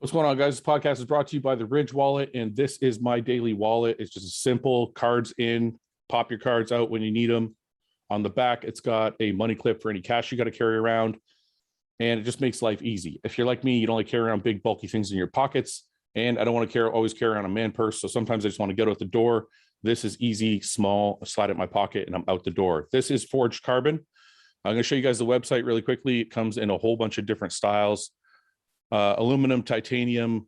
What's going on, guys? This podcast is brought to you by the Ridge Wallet, and this is my daily wallet. It's just a simple cards in, pop your cards out when you need them. On the back, it's got a money clip for any cash you got to carry around, and it just makes life easy. If you're like me, you don't like carry around big, bulky things in your pockets, and I don't want to always carry around a man purse, so sometimes I just want to get out the door. This is easy, small, slide it in my pocket, and I'm out the door. This is forged carbon. I'm going to show you guys the website really quickly. It comes in a whole bunch of different styles. Aluminum, titanium.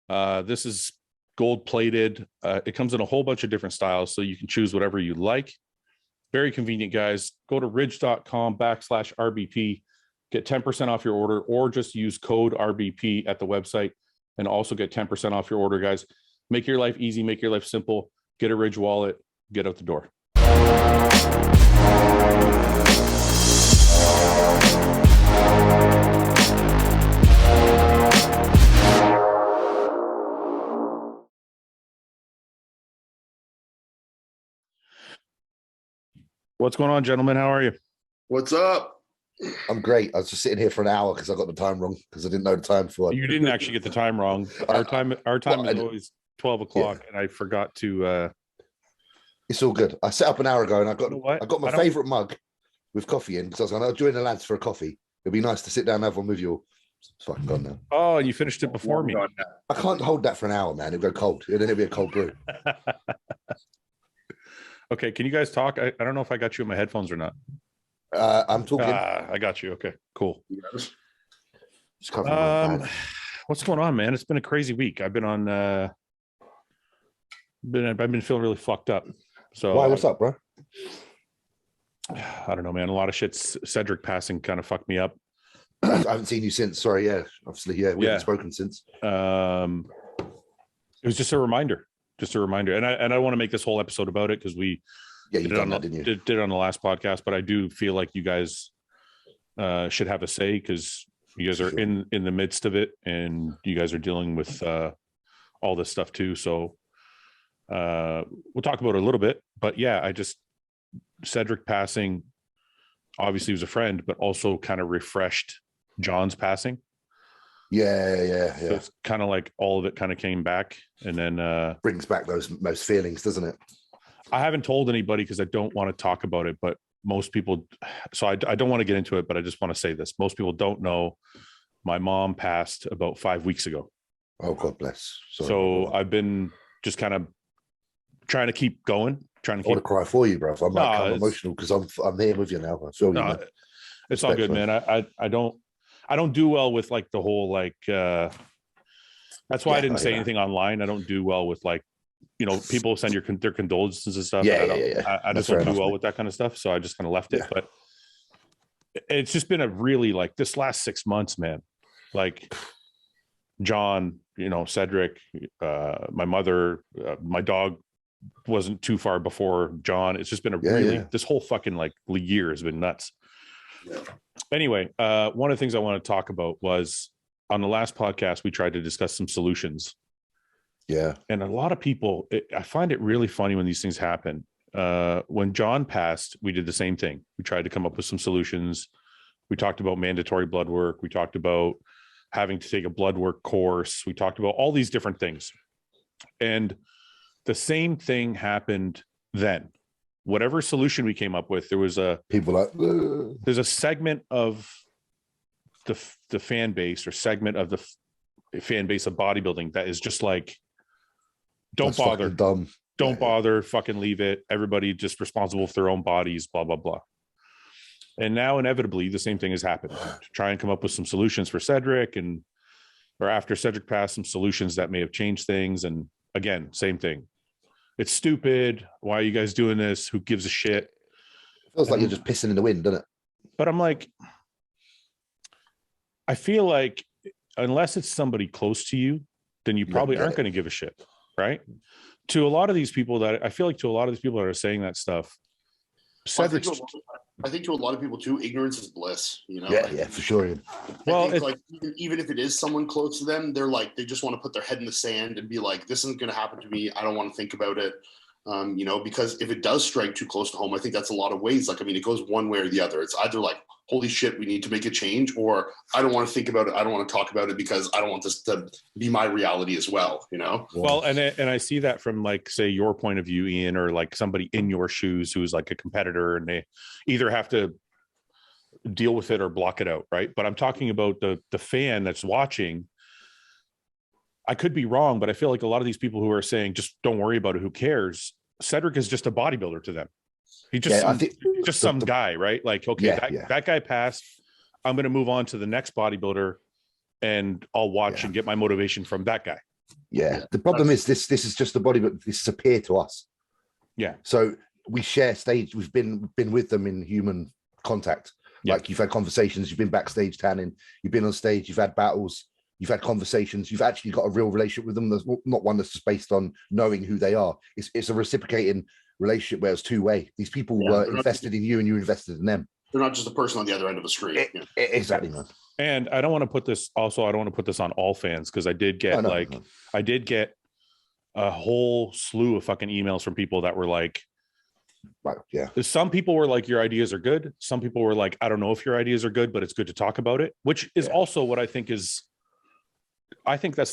This is gold plated. It comes in a whole bunch of different styles, so you can choose whatever you like. Very convenient, guys. Go to ridge.com/RBP, get 10% off your order, or just use code RBP at the website and also get 10% off your order, guys. Make your life easy, make your life simple. Get a Ridge wallet, get out the door. What's going on, gentlemen? How are you? What's up? I'm great. I was just sitting here for an hour because I got the time wrong because I didn't know the time for it. You didn't actually get the time wrong. Our time is always 12 o'clock, and I forgot to. It's all good. I set up an hour ago, and I got my favorite mug with coffee in because I was going to join the lads for a coffee. It'd be nice to sit down and have one with you. It's fucking gone now. Oh, you finished it before me. I can't hold that for an hour, man. It'd go cold. And then it'd be a cold brew. Okay, can you guys talk? I don't know if I got you in my headphones or not. I'm talking. I got you. Okay, cool. What's going on, man? It's been a crazy week. I've been on. I've been feeling really fucked up. So why? What's up, bro? I don't know, man. A lot of shit's Cedric passing kind of fucked me up. I haven't seen you since. Sorry, yeah. Obviously, yeah. We haven't spoken since. It was just a reminder. And I don't want to make this whole episode about it because we did it on the last podcast, but I do feel like you guys should have a say because you guys are in the midst of it and you guys are dealing with all this stuff too. So we'll talk about it a little bit, but yeah, Cedric passing obviously was a friend, but also kind of refreshed John's passing. Yeah. So it's kind of like all of it kind of came back and then brings back those feelings, doesn't it? I haven't told anybody because I don't want to talk about it, but most people, so I don't want to get into it, but I just want to say this. Most people don't know my mom passed about 5 weeks ago. Oh, God bless. Sorry, so I've been just kind of trying to keep going, I want to cry for you, bro. I'm emotional because I'm here with you now. I feel you, man. It's all good, man. I don't do well with like the whole like that's why I didn't say anything online. I don't do well with like, people send their condolences and stuff. I just don't do well with that kind of stuff. So I just kind of left it. But it's just been a really like this last 6 months, man. Like John, Cedric, my mother, my dog wasn't too far before John. It's just been this whole fucking like year has been nuts. Yeah. Anyway, one of the things I want to talk about was on the last podcast, we tried to discuss some solutions. Yeah. And a lot of people, I find it really funny when these things happen. When John passed, we did the same thing. We tried to come up with some solutions. We talked about mandatory blood work. We talked about having to take a blood work course. We talked about all these different things. And the same thing happened then. Whatever solution we came up with, there was there's a segment of the fan base or segment of the fan base of bodybuilding that is just like, don't bother, fucking leave it. Everybody just responsible for their own bodies, blah, blah, blah. And now inevitably the same thing has happened to try and come up with some solutions for Cedric or after Cedric passed, some solutions that may have changed things. And again, same thing. It's stupid. Why are you guys doing this? Who gives a shit? It feels like you're just pissing in the wind, doesn't it? But I'm like, I feel like unless it's somebody close to you, then you probably aren't going to give a shit, right? To a lot of these people that are saying that stuff, Cedric's, I think to a lot of people too, ignorance is bliss. Yeah, for sure. Well, like even if it is someone close to them, they're like they just want to put their head in the sand and be like, "This isn't going to happen to me. I don't want to think about it." Because if it does strike too close to home, I think that's a lot of ways. Like, I mean, it goes one way or the other. It's either like, holy shit, we need to make a change, or I don't want to think about it. I don't want to talk about it because I don't want this to be my reality as well, Well, and I see that from, like, say, your point of view, Ian, or like somebody in your shoes who's like a competitor, and they either have to deal with it or block it out, right? But I'm talking about the fan that's watching. I could be wrong, but I feel like a lot of these people who are saying, just don't worry about it, who cares? Cedric is just a bodybuilder to them. He just some guy, right? Like, okay, that guy passed. I'm going to move on to the next bodybuilder, and I'll watch and get my motivation from that guy. Yeah. The problem is this is just a bodybuilder. This is a peer to us. Yeah. So we share stage. We've been with them in human contact. Like, you've had conversations, you've been backstage tanning, you've been on stage, you've had battles, you've had conversations, you've actually got a real relationship with them. There's not one that's just based on knowing who they are. It's a reciprocating relationship where it's two-way. These people were invested in you and you invested in them. They're not just a person on the other end of a screen. Exactly, man. And I don't want to put this on all fans, because I did get I did get a whole slew of fucking emails from people that were like, right, yeah. Some people were like, your ideas are good. Some people were like, I don't know if your ideas are good, but it's good to talk about it, which is also what I think that's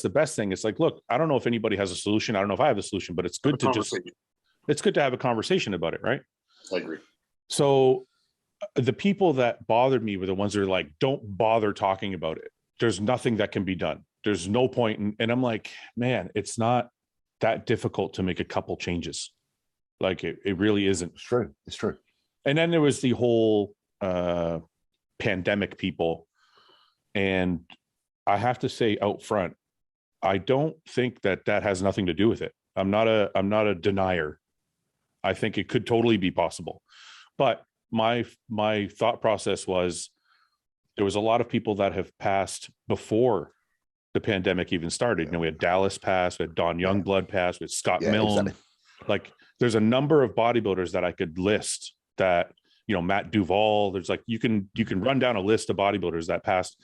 the best thing. It's like, look, I don't know if anybody has a solution. I don't know if I have a solution, but it's good to have a conversation about it. Right. I agree. So the people that bothered me were the ones that are like, don't bother talking about it. There's nothing that can be done. There's no point. And I'm like, man, it's not that difficult to make a couple changes. Like, it really isn't. It's true. And then there was the whole pandemic people. And I have to say out front, I don't think that has nothing to do with it. I'm not a denier. I think it could totally be possible. But my thought process was, there was a lot of people that have passed before the pandemic even started. We had Dallas pass, we had Don Youngblood pass, we had Scott Milne. Exactly. Like, there's a number of bodybuilders that I could list that, Matt Duvall, there's like, you can run down a list of bodybuilders that passed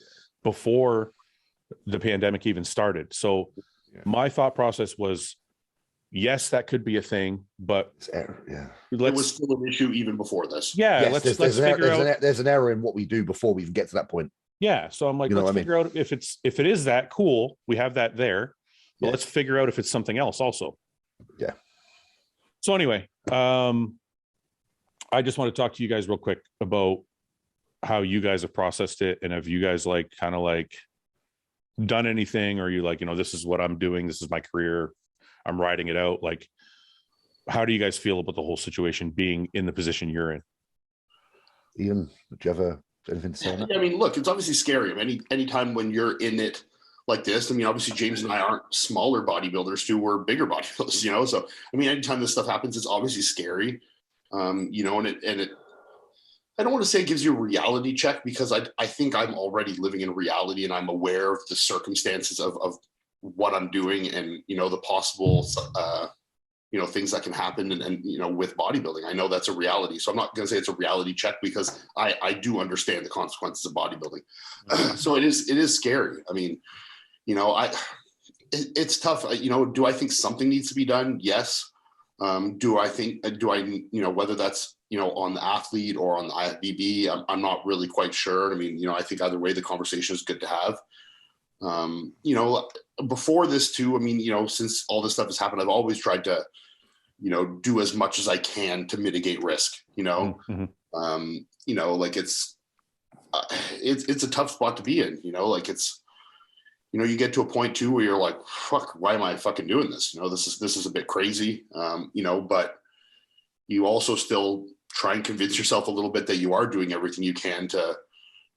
before the pandemic even started. So my thought process was, yes, that could be a thing, but it was still an issue even before this. Yeah. Yes, let's figure out. There's an error in what we do before we even get to that point. Yeah. So I'm like, let's figure out if it is that cool, we have that there, but let's figure out if it's something else also. Yeah. So anyway, I just want to talk to you guys real quick about how you guys have processed it. And have you guys done anything, or are you like, this is what I'm doing, this is my career, I'm riding it out? Like, how do you guys feel about the whole situation, being in the position you're in? Ian, do you have anything to say on that? I mean, look, it's obviously scary. I mean, anytime when you're in it like this, I mean, obviously James and I aren't smaller bodybuilders too, we're bigger bodybuilders, so I mean, anytime this stuff happens, it's obviously scary. And it I don't want to say it gives you a reality check, because I think I'm already living in reality, and I'm aware of the circumstances of what I'm doing, and the possible things that can happen, and with bodybuilding. I know that's a reality, so I'm not going to say it's a reality check, because I do understand the consequences of bodybuilding. So it is scary. I mean, it's tough. Do I think something needs to be done? Yes. Do I whether that's on the athlete or on the IFBB, I'm not really quite sure. I mean, I think either way the conversation is good to have. Before this too, I mean, since all this stuff has happened, I've always tried to do as much as I can to mitigate risk. Mm-hmm. Like it's a tough spot to be in. Like it's you get to a point too where you're like, fuck, why am I fucking doing this? This is a bit crazy. But you also still try and convince yourself a little bit that you are doing everything you can to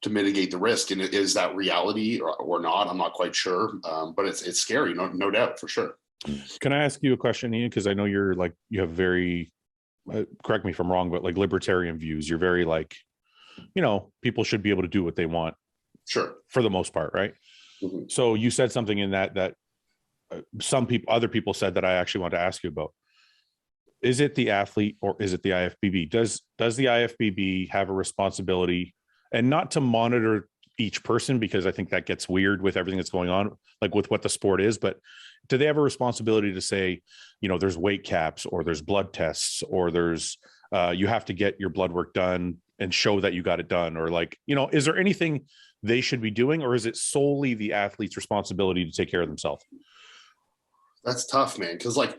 mitigate the risk. And is that reality or not? I'm not quite sure. But it's scary, no doubt, for sure. Can I ask you a question, Ian? Because I know you're like, you have very, correct me if I'm wrong, but like libertarian views. You're very like, people should be able to do what they want. Sure. For the most part, right? Mm-hmm. So you said something in that other people said that I actually want to ask you about. Is it the athlete or is it the IFBB? Does the IFBB have a responsibility, and not to monitor each person, because I think that gets weird with everything that's going on, like with what the sport is. But do they have a responsibility to say, you know, there's weight caps, or there's blood tests, or there's you have to get your blood work done and show that you got it done? Or like, you know, is there anything they should be doing, or is it solely the athlete's responsibility to take care of themselves? That's tough, man. Because like,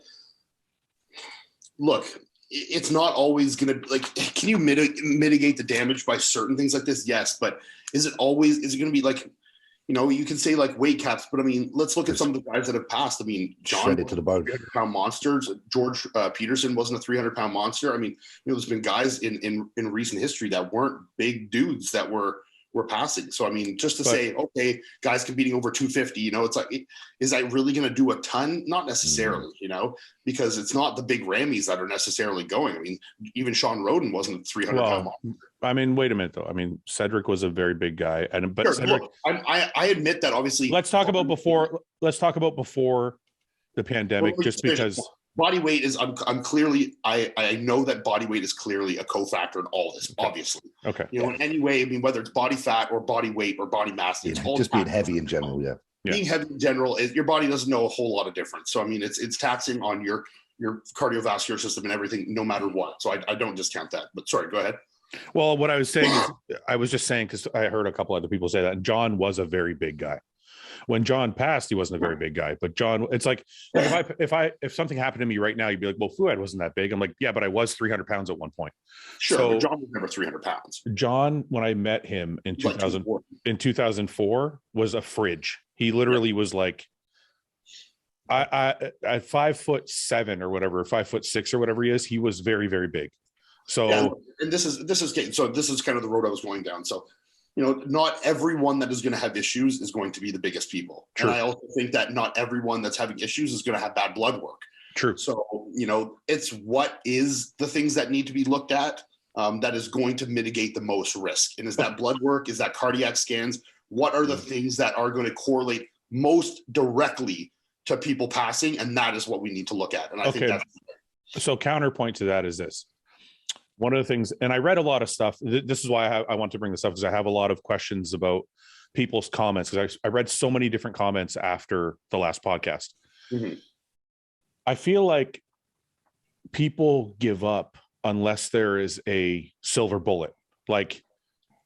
look, it's not always going to, like, can you mitigate the damage by certain things like this? Yes. But is it going to be like, you know, you can say like weight caps, but I mean, let's look at some of the guys that have passed. I mean, John, shredded to the bone, 300-pound monsters. George Peterson wasn't a 300-pound monster. I mean, you know, there's been guys in recent history that weren't big dudes that were passing. So, I mean, just to say, okay, guys competing over 250, you know, it's like, is that really going to do a ton? Not necessarily, you know, because it's not the big Rammies that are necessarily going. I mean, even Sean Roden wasn't a 300-pound monster. I mean, wait a minute though. I mean, Cedric was a very big guy, but sure, Cedric, look, I admit that obviously. Let's talk about before the pandemic, just because body weight is, I'm clearly, I know that body weight is clearly a cofactor in all this, obviously. Okay. You know, in any way, I mean, whether it's body fat or body weight or body mass, it's all just being heavy in general. Yeah. Being heavy in general, your body doesn't know a whole lot of difference. So, I mean, it's taxing on your cardiovascular system and everything, no matter what. So I don't discount that, but sorry, go ahead. Well, what I was saying is, I was just saying, because I heard a couple other people say that, and John was a very big guy. When John passed, he wasn't a very big guy, but John, it's like if something happened to me right now, you'd be like, well, Fouad wasn't that big. I'm like, yeah, but I was 300 pounds at one point. Sure, so, but John was never 300 pounds. John, when I met him in 2004, was a fridge. He literally was like, I at 5'7" or whatever, 5'6" or whatever he is. He was very, very big. So, yeah, and this is kind of the road I was going down. So, you know, not everyone that is going to have issues is going to be the biggest people. True. And I also think that not everyone that's having issues is going to have bad blood work. True. So, you know, it's what is the things that need to be looked at that is going to mitigate the most risk. And is that blood work? Is that cardiac scans? What are the things that are going to correlate most directly to people passing? And that is what we need to look at. And I think that's so. Counterpoint to that is this. One of the things, and I read a lot of stuff. This is why I want to bring this up, because I have a lot of questions about people's comments, because I read so many different comments after the last podcast. Mm-hmm. I feel like people give up unless there is a silver bullet. Like,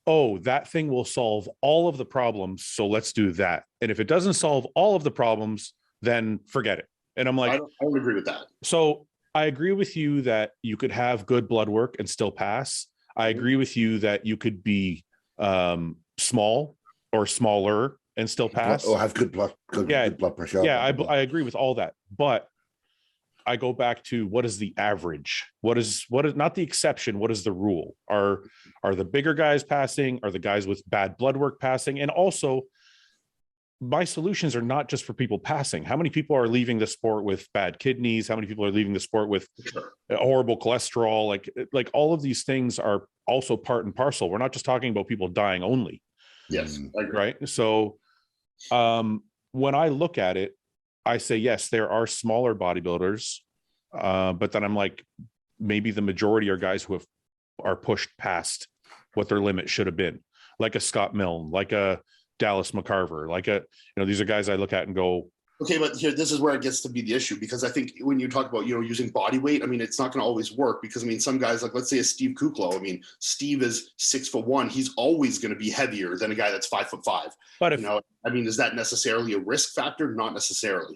oh, that thing will solve all of the problems, so let's do that. And if it doesn't solve all of the problems, then forget it. And I'm like, I don't agree with that. So I agree with you that you could have good blood work and still pass. I agree with you that you could be small or smaller and still pass, or have good blood pressure. Yeah, I agree with all that. But I go back to, what is the average? What is not the exception? What is the rule? Are the bigger guys passing? Are the guys with bad blood work passing? And also, my solutions are not just for people passing. How many people are leaving the sport with bad kidneys? How many people are leaving the sport with horrible cholesterol? Like all of these things are also part and parcel. We're not just talking about people dying only. Yes. Right. So when I look at it, I say, yes, there are smaller bodybuilders. But then I'm like, maybe the majority are guys who are pushed past what their limit should have been. Like a Scott Milne, like a Dallas McCarver, these are guys I look at and go, okay, but here, this is where it gets to be the issue, because I think when you talk about, using body weight, I mean, it's not going to always work, because I mean, some guys, like let's say a Steve Kuklo, I mean, Steve is 6'1", he's always going to be heavier than a guy that's 5'5". But I mean, is that necessarily a risk factor? Not necessarily,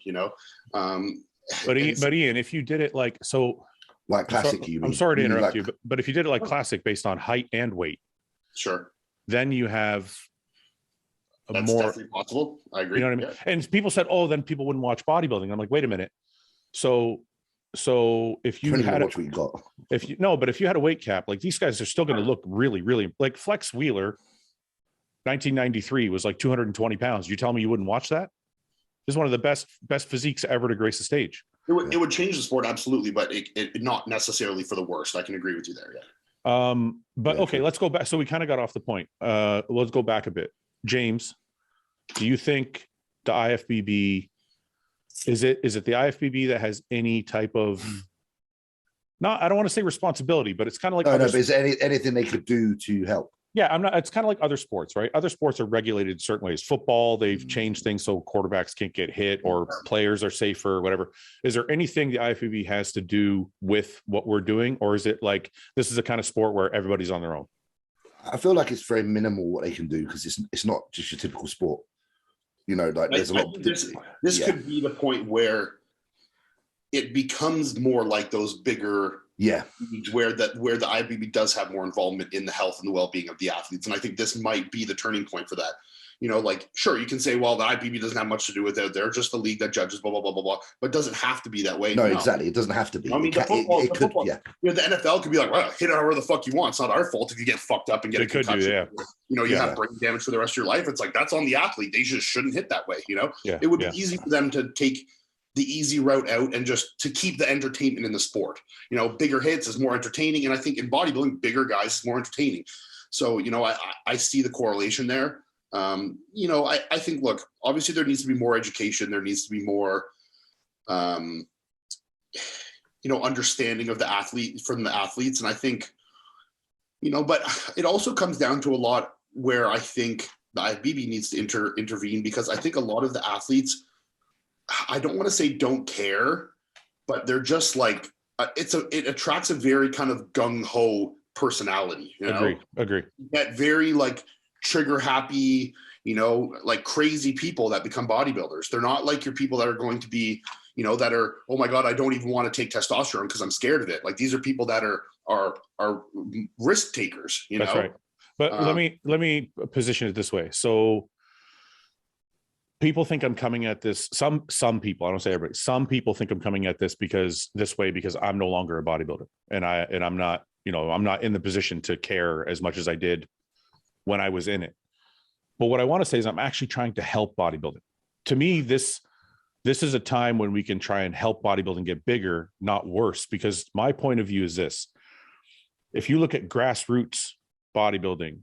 But Ian, if you did it like classic, I'm sorry to interrupt you, but if you did it like classic based on height and weight, sure, then you have that's more definitely possible. I agree. You know what I mean? Yeah. And people said, "Oh, then people wouldn't watch bodybuilding." I'm like, wait a minute. So if you had what we got, if you had a weight cap, like these guys are still going to look really, really like Flex Wheeler. 1993 was like 220 pounds. You tell me you wouldn't watch that? This is one of the best physiques ever to grace the stage. It would change the sport, absolutely, but it not necessarily for the worst. I can agree with you there. Yeah. But okay, let's go back. So we kind of got off the point. Let's go back a bit. James, do you think the IFBB is it the IFBB that has any type of I don't want to say responsibility, but it's kind of like but is there anything they could do to help? Yeah, I'm not. It's kind of like other sports, right? Other sports are regulated certain ways. Football, they've changed things so quarterbacks can't get hit or players are safer or whatever. Is there anything the IFBB has to do with what we're doing, or is it like this is a kind of sport where everybody's on their own? I feel like it's very minimal what they can do because it's not just your typical sport. You know, like there's a lot. This could be the point where it becomes more like those bigger. Yeah, where the IFBB does have more involvement in the health and the well-being of the athletes, and I think this might be the turning point for that. You know, like sure, you can say, well, the IFBB doesn't have much to do with it; they're just the league that judges, blah blah blah blah blah. But it doesn't have to be that way. No, exactly, it doesn't have to be. I mean, it could, yeah. You know, the NFL could be like, well, hit it however the fuck you want. It's not our fault if you get fucked up and get a concussion. You know, you have brain damage for the rest of your life. It's like that's on the athlete. They just shouldn't hit that way. You know, it would be easy for them to take the easy route out and just to keep the entertainment in the sport. You know, bigger hits is more entertaining. And I think in bodybuilding, bigger guys is more entertaining. So, you know, I see the correlation there. You know, I think, look, obviously there needs to be more education. There needs to be more, you know, understanding of the athlete from the athletes. And I think, you know, but it also comes down to a lot where I think the IFBB needs to intervene because I think a lot of the athletes, I don't want to say don't care, but they're just like it attracts a very kind of gung-ho personality. You know? Agree. That very like trigger happy, you know, like crazy people that become bodybuilders. They're not like your people that are going to be, you know, that are, oh my God, I don't even want to take testosterone because I'm scared of it. Like these are people that are risk takers. You know, that's right. But let me position it this way. So people think I'm coming at this. Some people, I don't say everybody, some people think I'm coming at this because I'm no longer a bodybuilder and I'm not, you know, I'm not in the position to care as much as I did when I was in it. But what I want to say is I'm actually trying to help bodybuilding. To me, this is a time when we can try and help bodybuilding get bigger, not worse, because my point of view is this. If you look at grassroots bodybuilding,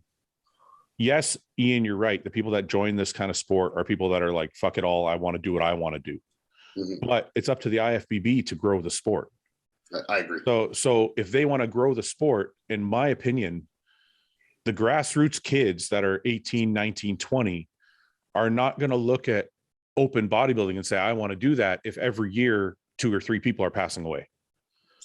yes, Ian, you're right. The people that join this kind of sport are people that are like, fuck it all. I want to do what I want to do. Mm-hmm. But it's up to the IFBB to grow the sport. I agree. So if they want to grow the sport, in my opinion, the grassroots kids that are 18, 19, 20 are not going to look at open bodybuilding and say, I want to do that if every year 2 or 3 people are passing away.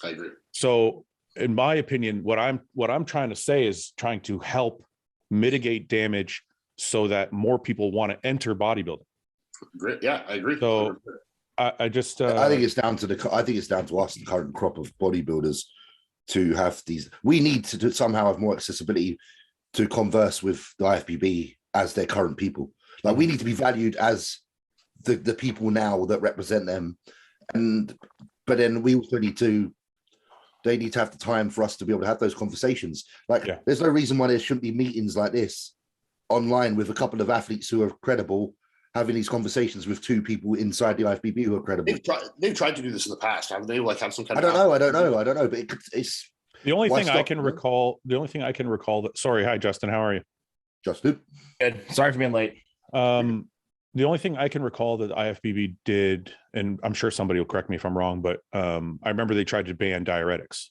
I agree. So in my opinion, what I'm trying to say is trying to help mitigate damage so that more people want to enter bodybuilding. Great. Yeah, I agree. So I just I think it's down to us, the current crop of bodybuilders, to have these. We need to somehow have more accessibility to converse with the IFBB as their current people. Like we need to be valued as the people now that represent them, but then we also they need to have the time for us to be able to have those conversations. There's no reason why there shouldn't be meetings like this online with a couple of athletes who are credible, having these conversations with 2 people inside the IFBB who are credible. They've tried to do this in the past, haven't they? Like have some kind I don't know. But it's the only thing I can recall. The only thing I can recall that. Sorry, hi Justin. How are you? Justin. Good. Sorry for being late. The only thing I can recall that IFBB did, and I'm sure somebody will correct me if I'm wrong, but I remember they tried to ban diuretics.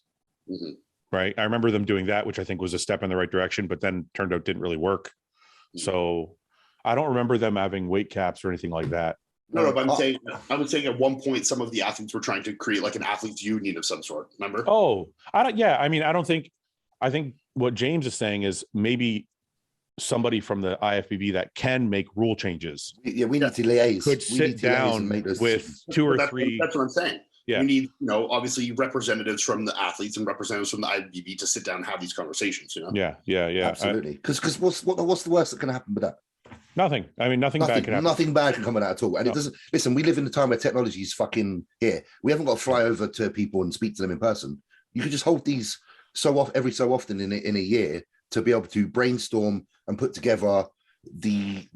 Mm-hmm. Right. I remember them doing that, which I think was a step in the right direction, but then turned out didn't really work. Mm-hmm. So I don't remember them having weight caps or anything like that. No, but I'm saying at one point some of the athletes were trying to create like an athletes union of some sort. Remember? Oh, I think what James is saying is maybe somebody from the IFBB that can make rule changes. Yeah, we need to liaise. Could sit down with 2 or 3. That's what I'm saying. Yeah. You need, you know, obviously representatives from the athletes and representatives from the IFBB to sit down and have these conversations. You know? Yeah. Absolutely. Because what's the worst that can happen with that? Nothing. I mean, nothing bad can happen. Nothing bad can come of that at all. And it doesn't. Listen, we live in a time where technology is fucking here. We haven't got to fly over to people and speak to them in person. You can just hold these every so often in a year to be able to brainstorm and put together the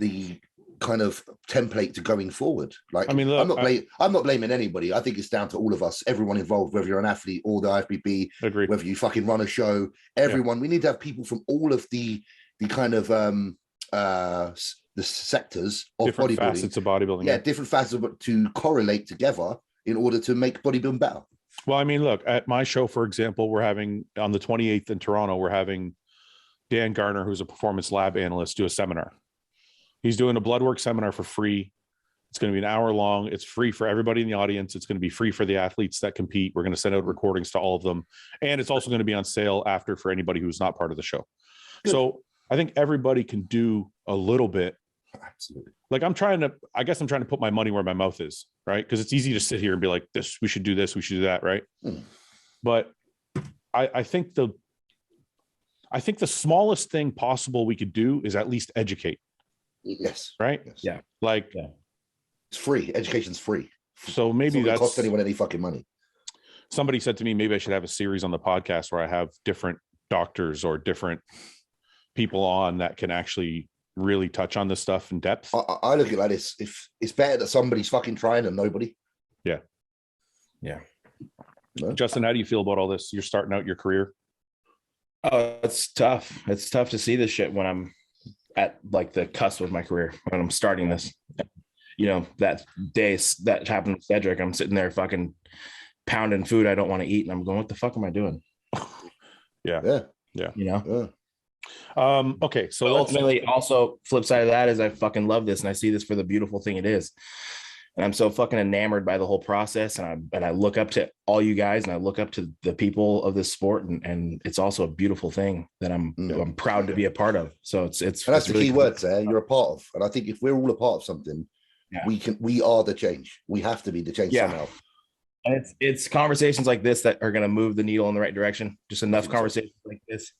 kind of template to going forward. Like, I mean, look, I'm not blaming anybody. I think it's down to all of us, everyone involved, whether you're an athlete or the IFBB, agreed, whether you fucking run a show, everyone. We need to have people from all of the kind of the sectors of different bodybuilding, facets of bodybuilding. Yeah, different facets to correlate together in order to make bodybuilding better. Well, I mean, look, at my show, for example, we're having on the 28th in Toronto, we're having Dan Garner, who's a performance lab analyst, do a seminar. He's doing a blood work seminar for free. It's going to be an hour long. It's free for everybody in the audience. It's going to be free for the athletes that compete. We're going to send out recordings to all of them. And it's also going to be on sale after for anybody who's not part of the show. Good. So I think everybody can do a little bit. Absolutely. Like I guess I'm trying to put my money where my mouth is, right? Because it's easy to sit here and be like, we should do this, we should do that, right? But I think the smallest thing possible we could do is at least educate. Yes. Right? Yes. Yeah. Like it's free. Education's free. So maybe that cost anyone any fucking money. Somebody said to me, maybe I should have a series on the podcast where I have different doctors or different people on that can actually really touch on this stuff in depth. I look at it like this. If it's better that somebody's fucking trying than nobody. Yeah. Yeah. No? Justin, how do you feel about all this? You're starting out your career. Oh, it's tough. It's tough to see this shit when I'm at like the cusp of my career, when I'm starting this. You know, that day that happened with Cedric, I'm sitting there fucking pounding food I don't want to eat. And I'm going, what the fuck am I doing? Yeah. You know? Yeah. Okay. So ultimately also flip side of that is I fucking love this and I see this for the beautiful thing it is. And I'm so fucking enamored by the whole process. And I look up to all you guys and I look up to the people of this sport. And it's also a beautiful thing that I'm proud to be a part of. So it's and that's the really key word there. You're a part of. And I think if we're all a part of something, we are the change. We have to be the change somehow. And it's conversations like this that are going to move the needle in the right direction. Just enough conversations like this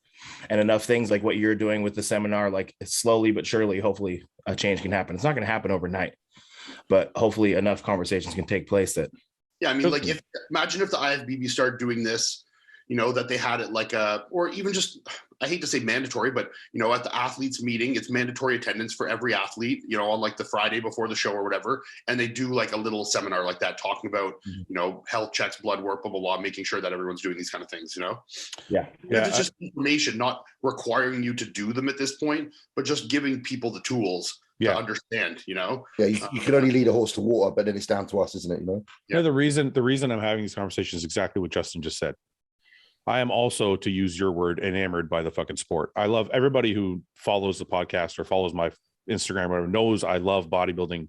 and enough things like what you're doing with the seminar, like slowly but surely, hopefully a change can happen. It's not going to happen overnight, but hopefully enough conversations can take place that. Yeah. I mean, like imagine if the IFBB started doing this, you know, that they had it like or even just, I hate to say mandatory, but, you know, at the athletes meeting, it's mandatory attendance for every athlete, you know, on like the Friday before the show or whatever. And they do like a little seminar like that, talking about, you know, health checks, blood work, blah, blah, blah, making sure that everyone's doing these kind of things, you know? Yeah. It's just information, not requiring you to do them at this point, but just giving people the tools to understand, you know? Yeah. You can only lead a horse to water, but then it's down to us, isn't it? You know? Yeah. The reason I'm having these conversations is exactly what Justin just said. I am also, to use your word, enamored by the fucking sport. I love everybody who follows the podcast or follows my Instagram or whatever knows I love bodybuilding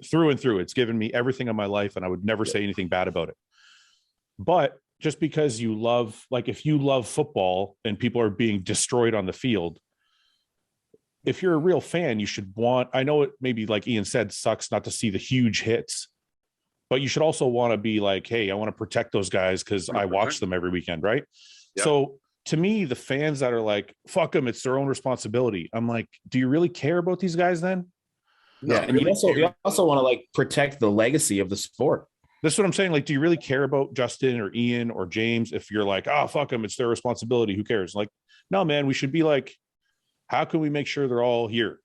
through and through. It's given me everything in my life and I would never say anything bad about it. But just because you love, like if you love football and people are being destroyed on the field, if you're a real fan, you should want, I know it maybe like Iain said, sucks not to see the huge hits, but you should also want to be like, hey, I want to protect those guys because I watch them every weekend, right? Yep. So to me, the fans that are like, fuck them, it's their own responsibility. I'm like, do you really care about these guys then? No, and you also want to like protect the legacy of the sport. That's what I'm saying. Like, do you really care about Justin or Iain or James if you're like, oh, fuck them, it's their responsibility, who cares? Like, no, man, we should be like, how can we make sure they're all here?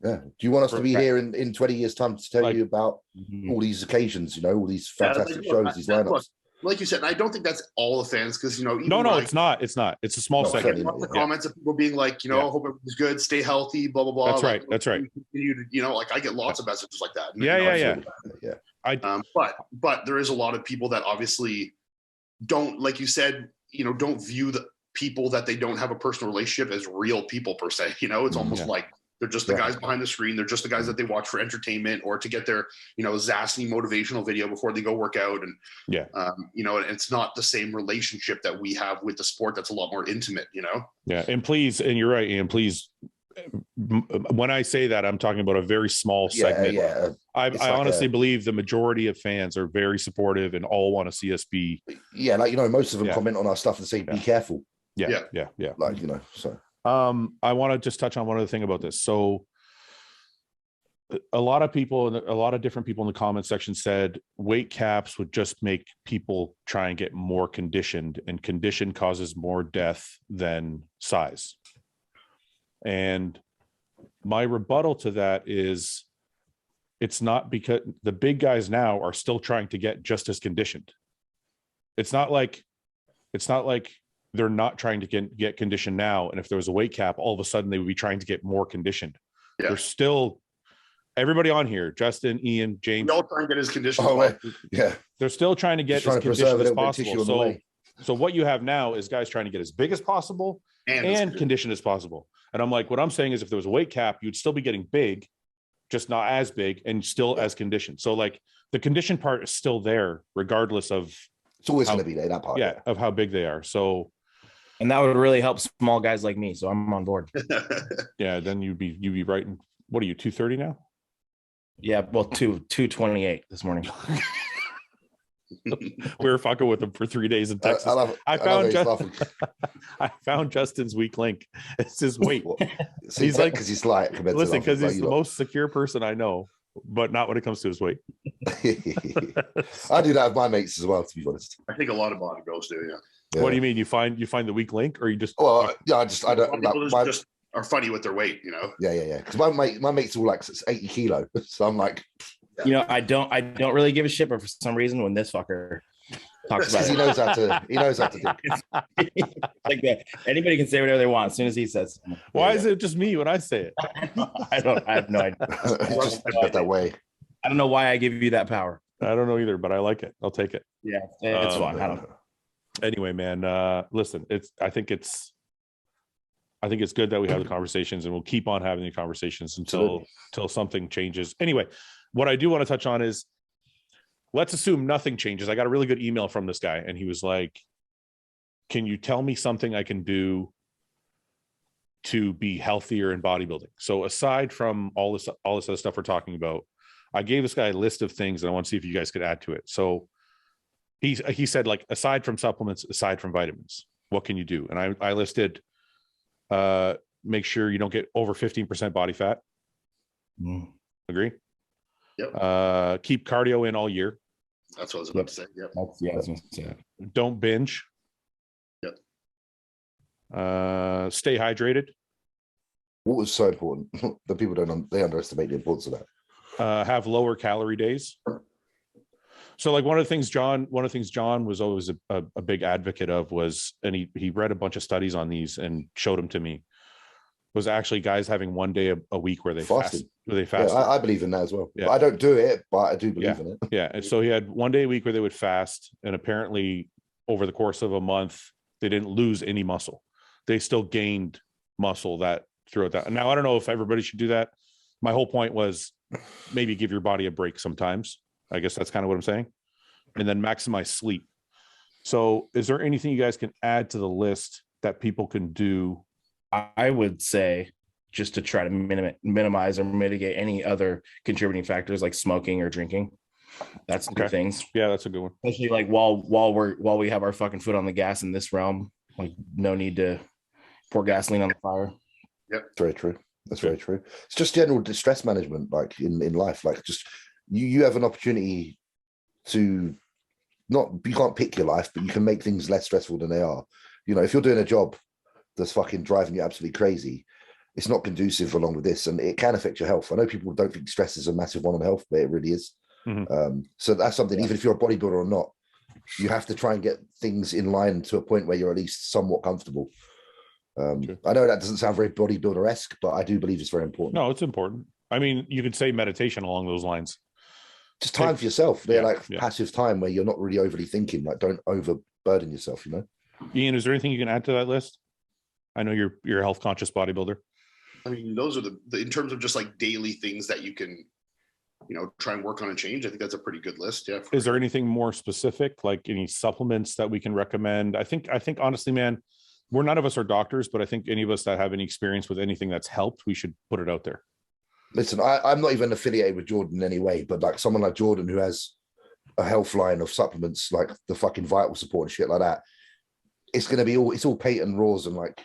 Yeah. Do you want us to be here in 20 years' time to tell you about all these occasions, you know, all these fantastic shows, these lineups? Like you said, and I don't think that's all the fans because, you know, no, it's not. It's not. It's a small segment. The comments of people being like, you know, hope everything's good, stay healthy, blah, blah, blah. That's right. That's right. Continue to, you know, like I get lots of messages like that. Yeah. But there is a lot of people that obviously don't, like you said, you know, don't view the people that they don't have a personal relationship as real people per se. You know, it's almost like they're just the guys behind the screen. They're just the guys that they watch for entertainment or to get their, you know, zesty motivational video before they go work out. And, you know, it's not the same relationship that we have with the sport. That's a lot more intimate, you know? Yeah. And please, and you're right, Iain, please, when I say that, I'm talking about a very small segment. I honestly believe the majority of fans are very supportive and all want to see us be. Yeah. Like, you know, most of them comment on our stuff and say, be careful. Yeah. Like, you know, so. I want to just touch on one other thing about this. So a lot of people, a lot of different people in the comment section said weight caps would just make people try and get more conditioned, and condition causes more death than size. And my rebuttal to that is it's not, because the big guys now are still trying to get just as conditioned. It's not like they're not trying to get conditioned now. And if there was a weight cap, all of a sudden they would be trying to get more conditioned. They're still, everybody on here, Justin, Iain, James, we all try and get as conditioned. Yeah. They're still trying to get as conditioned as possible. So So what you have now is guys trying to get as big as possible and conditioned as possible. And I'm like, what I'm saying is if there was a weight cap, you'd still be getting big, just not as big and still as conditioned. So like the condition part is still there regardless of it's always going to be there, that part. Yeah, of how big they are. So and that would really help small guys like me. So I'm on board. Yeah, then you'd be right in, what are you, 230 now? Yeah, well, 228 this morning. We were fucking with him for 3 days in Texas. I found Justin's weak link. It's his weight. He's like, because he's light. Listen, because he's the most secure person I know, but not when it comes to his weight. I do that with my mates as well, to be honest. I think a lot of bodybuilders do. Yeah. What do you mean? You find the weak link, or you just? Well, yeah, I don't. Bodybuilders just are funny with their weight, you know. Yeah. Because my mate's all like 80 kilo, so I'm like. You know, I don't really give a shit, but for some reason, when this fucker talks about it, he knows how to do. Like that. Anybody can say whatever they want as soon as he says. Why is it just me when I say it? I have no idea. It's just that way. I don't know why I give you that power. I don't know either, but I like it. I'll take it. Yeah, it's fun. I don't know. Anyway, man, listen, I think it's good that we have the conversations, and we'll keep on having the conversations until something changes. Anyway, what I do want to touch on is, let's assume nothing changes. I got a really good email from this guy, and he was like, can you tell me something I can do to be healthier in bodybuilding? So aside from all this other stuff we're talking about, I gave this guy a list of things, and I want to see if you guys could add to it. So he said, like, aside from supplements, aside from vitamins, what can you do? And I listed, make sure you don't get over 15% body fat. Agree? Yep. Keep cardio in all year. That's what I was about to say. Yep. I was going to say that. Don't binge. Yep. Stay hydrated. What was so important? The people they underestimate the importance of that. Have lower calorie days. So like one of the things John was always a big advocate of was, and he read a bunch of studies on these and showed them to me, was actually guys having one day a week where they fast. Yeah, I believe in that as well. Yeah. I don't do it, but I do believe in it. Yeah. And so he had one day a week where they would fast, and apparently over the course of a month, they didn't lose any muscle. They still gained muscle that throughout that. Now, I don't know if everybody should do that. My whole point was maybe give your body a break sometimes. I guess that's kind of what I'm saying. And then maximize sleep. So is there anything you guys can add to the list that people can do? I would say, just to try to minimize or mitigate any other contributing factors like smoking or drinking. That's good things. Yeah, that's a good one. Especially like while we have our fucking foot on the gas in this realm, like no need to pour gasoline on the fire. Yep. Very true. That's very true. It's just general distress management, like in life. Like just you have an opportunity to you can't pick your life, but you can make things less stressful than they are. You know, if you're doing a job that's fucking driving you absolutely crazy, it's not conducive along with this, and it can affect your health. I know people don't think stress is a massive one on health, but it really is. So that's something, even if you're a bodybuilder or not, you have to try and get things in line to a point where you're at least somewhat comfortable. I know that doesn't sound very bodybuilder-esque, but I do believe it's very important. No, it's important. I mean, you could say meditation along those lines. Just time for yourself. They're passive time where you're not really overly thinking. Like, don't overburden yourself, you know? Ian, is there anything you can add to that list? I know you're a health conscious bodybuilder. I mean, those are the in terms of just like daily things that you can, you know, try and work on and change. I think that's a pretty good list. Yeah. Is there anything more specific, like any supplements that we can recommend? I think honestly, man, none of us are doctors, but I think any of us that have any experience with anything that's helped, we should put it out there. Listen, I'm not even affiliated with Jordan in any way, but like someone like Jordan who has a health line of supplements, like the fucking vital support and shit like that, it's going to be it's all patent raws and like,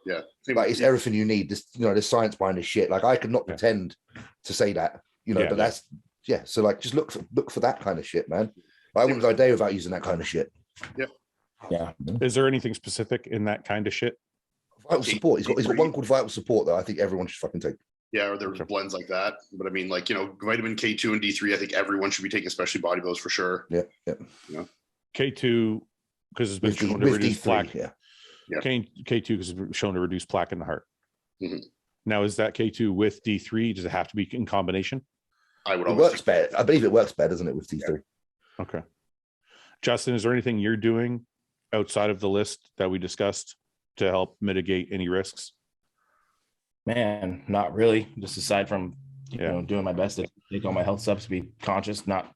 yeah, like it's everything you need. This, you know, there's science behind this shit. Like I could not pretend to say that, you know, but that's so like just look for that kind of shit, man. I wouldn't go a day without using that kind of shit. Yeah. Is there anything specific in that kind of shit? Vital support. He's got one called Vital Support that I think everyone should fucking take. Yeah, or there's blends like that. But I mean, like, you know, vitamin K2 and D3, I think everyone should be taking, especially bodybuilders for sure. Yeah. You know? K2 because it's been shown to reduce plaque. Yeah. K2 because it's shown to reduce plaque in the heart. Mm-hmm. Now, is that K2 with D3? Does it have to be in combination? It works better. I believe it works better, doesn't it, with D3? Okay. Justin, is there anything you're doing outside of the list that we discussed to help mitigate any risks? Man, not really. Just aside from, doing my best to take all my health steps, be conscious, not,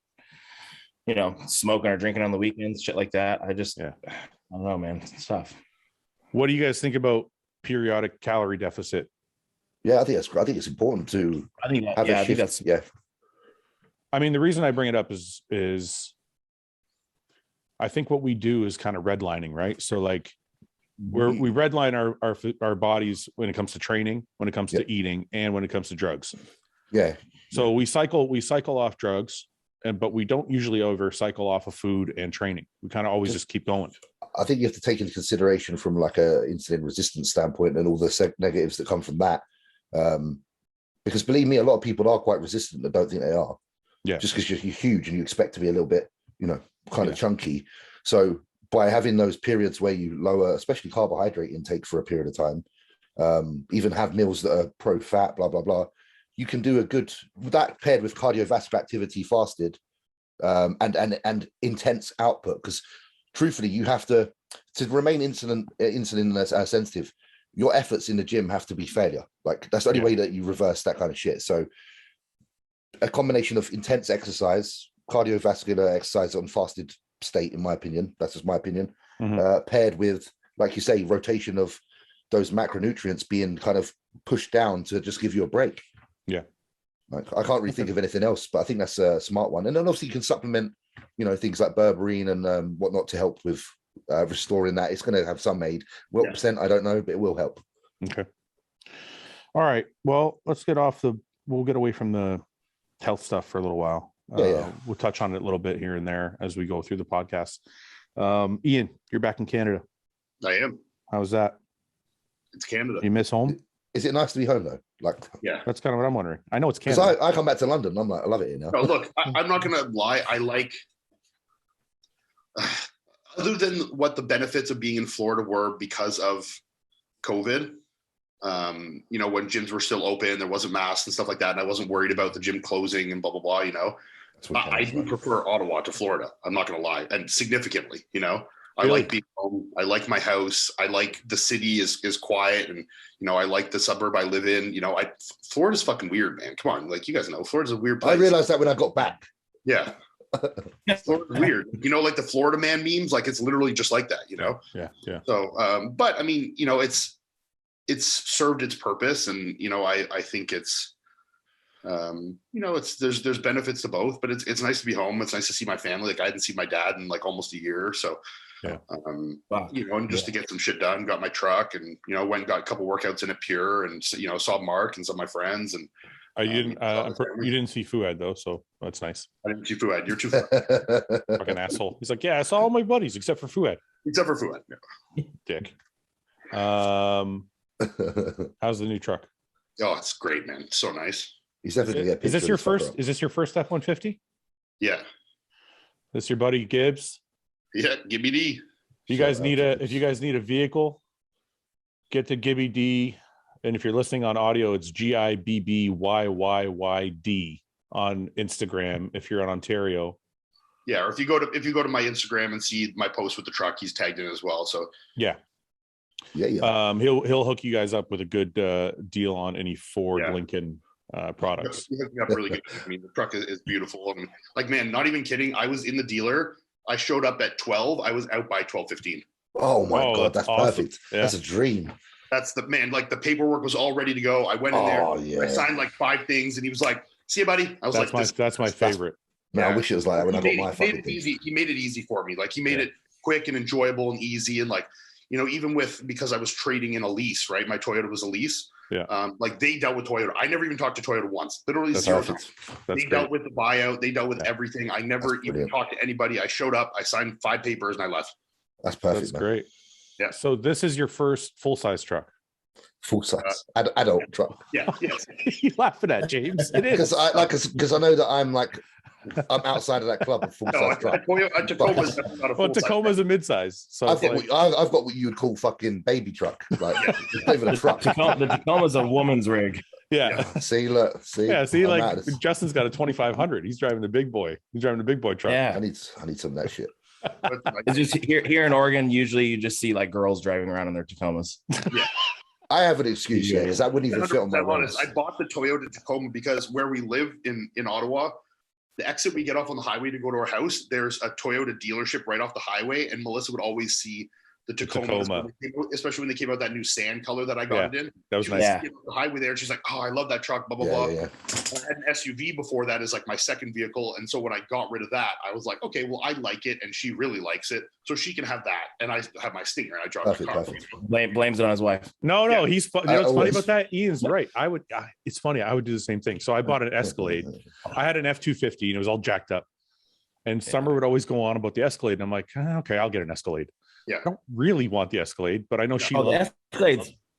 smoking or drinking on the weekends, shit like that. I don't know, man. It's tough. What do you guys think about periodic calorie deficit? Yeah, I think it's important to have a shift. I mean, the reason I bring it up is I think what we do is kind of redlining, right? So like we redline our bodies when it comes to training, when it comes to eating, and when it comes to drugs. Yeah. So we cycle off drugs, but we don't usually over cycle off of food and training. We kind of always just keep going. I think you have to take into consideration from like a insulin resistance standpoint and all the negatives that come from that. Because believe me, a lot of people are quite resistant that don't think they are. Yeah. Just because you're huge and you expect to be a little bit, kind of chunky. So by having those periods where you lower, especially carbohydrate intake for a period of time, even have meals that are pro-fat, blah, blah, blah, you can do a good, that paired with cardiovascular activity fasted, and intense output. Because truthfully, you have to remain insulin sensitive, your efforts in the gym have to be failure. Like that's the only way that you reverse that kind of shit. So a combination of intense exercise, cardiovascular exercise on fasted state, in my opinion, that's just my opinion, paired with, like you say, rotation of those macronutrients being kind of pushed down to just give you a break. Yeah. Like I can't really think of anything else, but I think that's a smart one. And then obviously you can supplement, things like berberine and whatnot to help with restoring that. It's going to have some aid. What percent, I don't know, but it will help. Okay. All right. Well, let's we'll get away from the health stuff for a little while. We'll touch on it a little bit here and there as we go through the podcast. Iain, you're back in Canada. I am. How's that? It's Canada. You miss home? Is it nice to be home though? Like, yeah, that's kind of what I'm wondering. I know it's Canada. Because I come back to London. I'm like, I love it here now. No, look, I'm not gonna lie. I like, other than what the benefits of being in Florida were because of COVID. When gyms were still open, there wasn't masks and stuff like that, and I wasn't worried about the gym closing and blah blah blah. I do prefer Ottawa to Florida. I'm not gonna lie, and significantly. I like being home. I like my house. I like the city is quiet, and I like the suburb I live in. Florida's fucking weird, man. Come on, like you guys know, Florida's a weird place. I realized that when I got back. Yeah, Florida's weird. Like the Florida man memes, like it's literally just like that. Yeah. So, but I mean, it's served its purpose, and I think it's. There's benefits to both, but it's nice to be home. It's nice to see my family. Like I hadn't seen my dad in like almost a year, so and just to get some shit done. Got my truck, and went and got a couple workouts in at Pure, and saw Mark and some of my friends. And you didn't see Fouad though, so that's nice. I didn't see Fouad. You're too fucking asshole. He's like, yeah, I saw all my buddies except for Fouad. Yeah. Dick. How's the new truck? Oh, it's great, man. It's so nice. He's definitely is this your first? Is this your first F-150? Yeah. This your buddy Gibbs? Yeah, Gibby D. If you guys need a vehicle, get to Gibby D. And if you're listening on audio, it's GIBBYYYD on Instagram. If you're in Ontario. Yeah, or if you go to my Instagram and see my post with the truck, he's tagged in as well. So yeah. He'll hook you guys up with a good deal on any Ford Lincoln products. He got really good. I mean, the truck is beautiful. And like, man, not even kidding. I was in the dealer. I showed up at 12. I was out by 12:15. Oh my God, that's awesome. Perfect. Yeah. That's a dream. That's the man. Like the paperwork was all ready to go. I went in there. Yeah. I signed like 5 things, and he was like, "See you, buddy." I was that's my favorite. Man, I wish it was like that when I got my fucking thing. He made it easy for me. Like he made it quick and enjoyable and easy, and like even because I was trading in a lease, right? My Toyota was a lease. Yeah. Like they dealt with Toyota. I never even talked to Toyota once. Literally zero times. They dealt with the buyout. They dealt with everything. I never even talked to anybody. I showed up. I signed 5 papers and I left. That's perfect. That's great. Yeah. So this is your first full-size truck. Full-size adult truck. Yeah. Yes. You laughing at James? It is because I know that I'm outside of that club of full-size truck. Tacoma's a mid-size. So I've got what you would call fucking baby truck. Like not even a truck. The Tacoma's a woman's rig. Yeah. See. Yeah. See, like Justin's got a 2500. He's driving the big boy. He's driving the big boy truck. Yeah. I need some of that shit. It's just here in Oregon, usually you just see like girls driving around in their Tacomas. Yeah. I have an excuse here because I wouldn't even fit on my honest. roads. I bought the Toyota Tacoma because where we live in Ottawa, the exit we get off on the highway to go to our house, there's a Toyota dealership right off the highway, and Melissa would always see the Tacoma. Especially when they came out that new sand color that I got it in. That was nice. Yeah. The highway there, and she's like, "Oh, I love that truck." Blah blah blah. Yeah. I had an SUV before that as like my second vehicle, and so when I got rid of that, I was like, "Okay, well, I like it, and she really likes it, so she can have that, and I have my Stinger, and I drive my car." Blames it on his wife. No, he's you know what's funny about that? Ian's right. It's funny. I would do the same thing. So I bought an Escalade. I had an F-250, and it was all jacked up. And Summer would always go on about the Escalade, and I'm like, okay, I'll get an Escalade. Yeah, I don't really want the Escalade, but I know she. The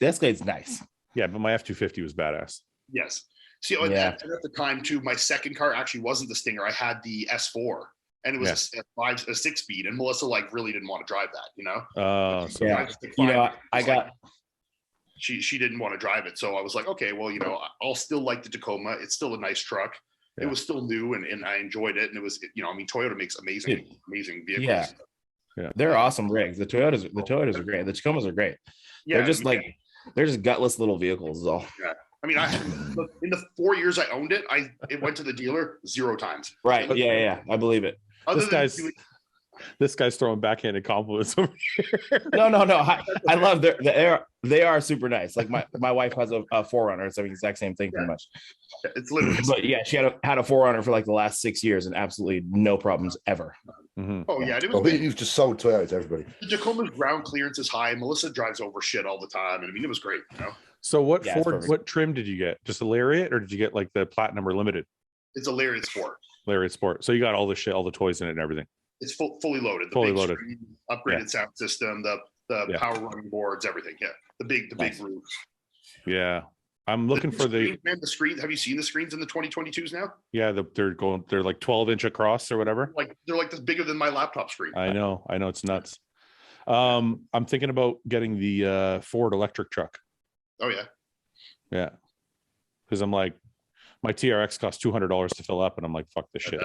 Escalade's nice. Yeah, but my F-250 was badass. Yes. See, and at the time too, my second car actually wasn't the Stinger. I had the S4, and it was a 6-speed, and Melissa like really didn't want to drive that, you know. She didn't want to drive it, so I was like, okay, well, you know, I'll still like the Tacoma. It's still a nice truck. It was still new, and I enjoyed it, and it was, you know, I mean, Toyota makes amazing vehicles. Yeah, they're awesome rigs. The Toyotas are great. The Tacomas are great. Yeah, they're just gutless little vehicles is all. Yeah. I mean, in the 4 years I owned it, it went to the dealer 0 times. Right. Yeah. I believe it. This guy's throwing backhanded compliments over here. No. I love they are super nice. Like my wife has a Forerunner. It's the exact same thing pretty much. It's literally. But yeah, she had a Forerunner for like the last 6 years and absolutely no problems ever. Mm-hmm. Oh yeah, you've just sold Toyota to everybody. The Tacoma's ground clearance is high. Melissa drives over shit all the time, and I mean, it was great. You know. So what trim did you get? Just a Lariat, or did you get like the Platinum or Limited? It's a Lariat Sport. Lariat Sport. So you got all the shit, all the toys in it and everything. It's fully loaded. Fully loaded. Screen, upgraded sound system, the power running boards, everything. Yeah, the big roof. Yeah, I'm looking for the screen. Have you seen the screens in the 2022s now? Yeah, they're like 12-inch across or whatever. They're like this bigger than my laptop screen. I know, it's nuts. I'm thinking about getting the Ford electric truck. Oh yeah, because I'm like, my TRX costs $200 to fill up, and I'm like, fuck this shit.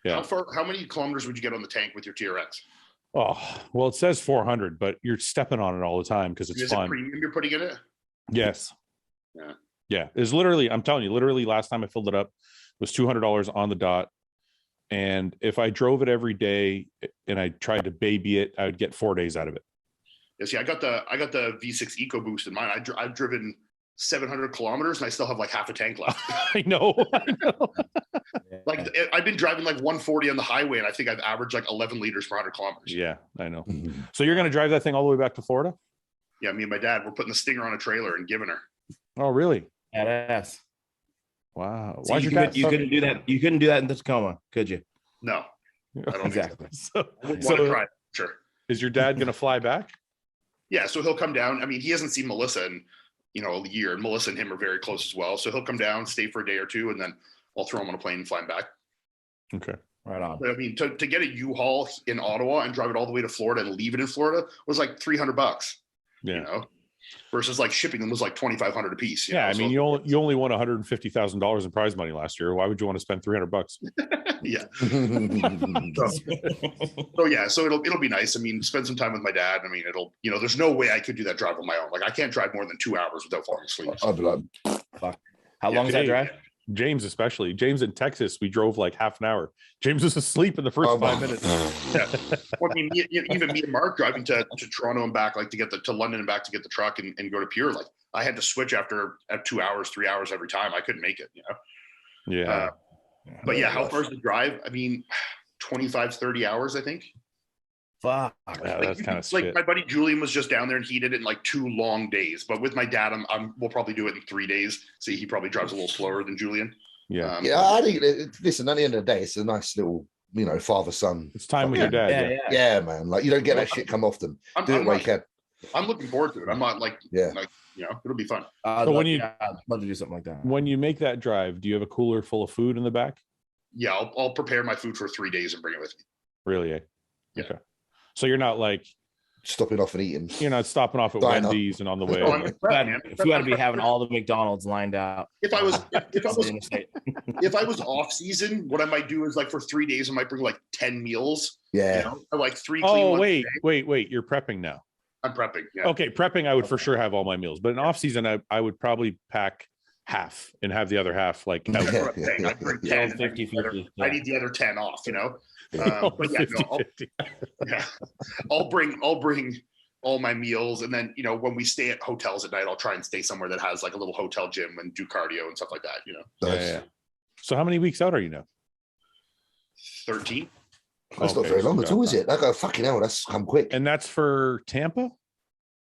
Yeah. How many kilometers would you get on the tank with your TRX? Oh, well, it says 400, but you're stepping on it all the time because it's fun. Is it premium you're putting in it? Yes. Yeah. It's literally, I'm telling you, last time I filled it up, it was $200 on the dot. And if I drove it every day and I tried to baby it, I would get 4 days out of it. Yeah, see, I got the V6 EcoBoost in mine. I've driven 700 kilometers and I still have like half a tank left. I know. Like I've been driving like 140 on the highway, and I think I've averaged like 11 liters per 100 kilometers. Yeah, I know. So you're going to drive that thing all the way back to Florida? Yeah, me and my dad, we're putting the Stinger on a trailer and giving her. Oh, really? Badass. Wow. So you couldn't do that. You couldn't do that in the Tacoma, could you? No, I don't exactly. So I want to try it, sure. Is your dad going to fly back? Yeah, so he'll come down. I mean, he hasn't seen Melissa in a year, and Melissa and him are very close as well. So he'll come down, stay for a day or two, and then I'll throw him on a plane and fly him back. Okay. Right on. But I mean, to get a U-Haul in Ottawa and drive it all the way to Florida and leave it in Florida was like $300. Yeah. You know, versus like shipping them was like $2,500 a piece. Yeah, I mean, you only won $150,000 in prize money last year. Why would you want to spend $300? Yeah. So it'll be nice. I mean, spend some time with my dad. I mean, there's no way I could do that drive on my own. Like I can't drive more than 2 hours without falling asleep. I'd be like, fuck. How long is that drive? James, especially. James in Texas, we drove like half an hour. James was asleep in the first 5 minutes. Yeah. Well, I mean, even me and Mark driving to Toronto and back, like to London and back to get the truck and go to Pure. Like I had to switch after 2 hours, 3 hours every time. I couldn't make it, you know? Yeah. But yeah, how far is the drive? I mean, 25, 30 hours, I think. Fuck. Yeah, that's kind of like my buddy Julian was just down there and he did it in like 2 long days. But with my dad, we'll probably do it in 3 days. See, he probably drives a little slower than Julian. Yeah. I think, listen, at the end of the day, it's a nice little, father-son. It's time with your dad. Yeah, man. Like you don't get that shit come often. Do it while you can. I'm looking forward to it. I'm not like, it'll be fun. I'd love to do something like that. When you make that drive, do you have a cooler full of food in the back? Yeah, I'll prepare my food for 3 days and bring it with me. Really? Yeah. Okay. So you're not like stopping off and eating. You're not stopping off at Diner. Wendy's and on the way. Oh, I'm a prep, man. If you got to be having all the McDonald's lined out. If I was off season, what I might do is like for 3 days, I might bring like 10 meals. Yeah. You know, or like 3 clean Oh, ones a wait. day. You're prepping now. I'm prepping. Yeah. Okay, prepping, I would for sure have all my meals, but in off season, I would probably pack half and have the other half like out. That's what I'm saying. I bring 10. 50-50. I need the other 10 off, you know? But yeah, 50, no, 50. I'll bring all my meals. And then, you know, when we stay at hotels at night, I'll try and stay somewhere that has like a little hotel gym and do cardio and stuff like that, you know? Yeah. So how many weeks out are you now? 13. That's not very long at all, is it? Like, fucking hell, that's come quick. And that's for Tampa?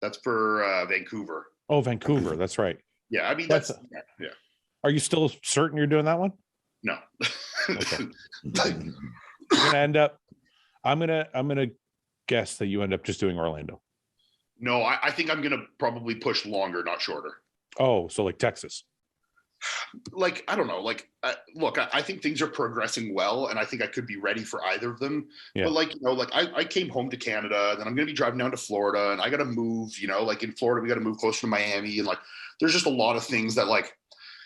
That's for Vancouver. Oh, Vancouver. That's right. Yeah, I mean, that's yeah. Are you still certain you're doing that one? No. Okay. You're gonna end up. I'm gonna guess that you end up just doing Orlando. No, I think I'm gonna probably push longer, not shorter. Oh, so like Texas. Like, I don't know. Like, look, I think things are progressing well, and I think I could be ready for either of them. Yeah. But like, you know, like I came home to Canada, then I'm going to be driving down to Florida, and I got to move, you know, like in Florida, we got to move closer to Miami. And like, there's just a lot of things that like,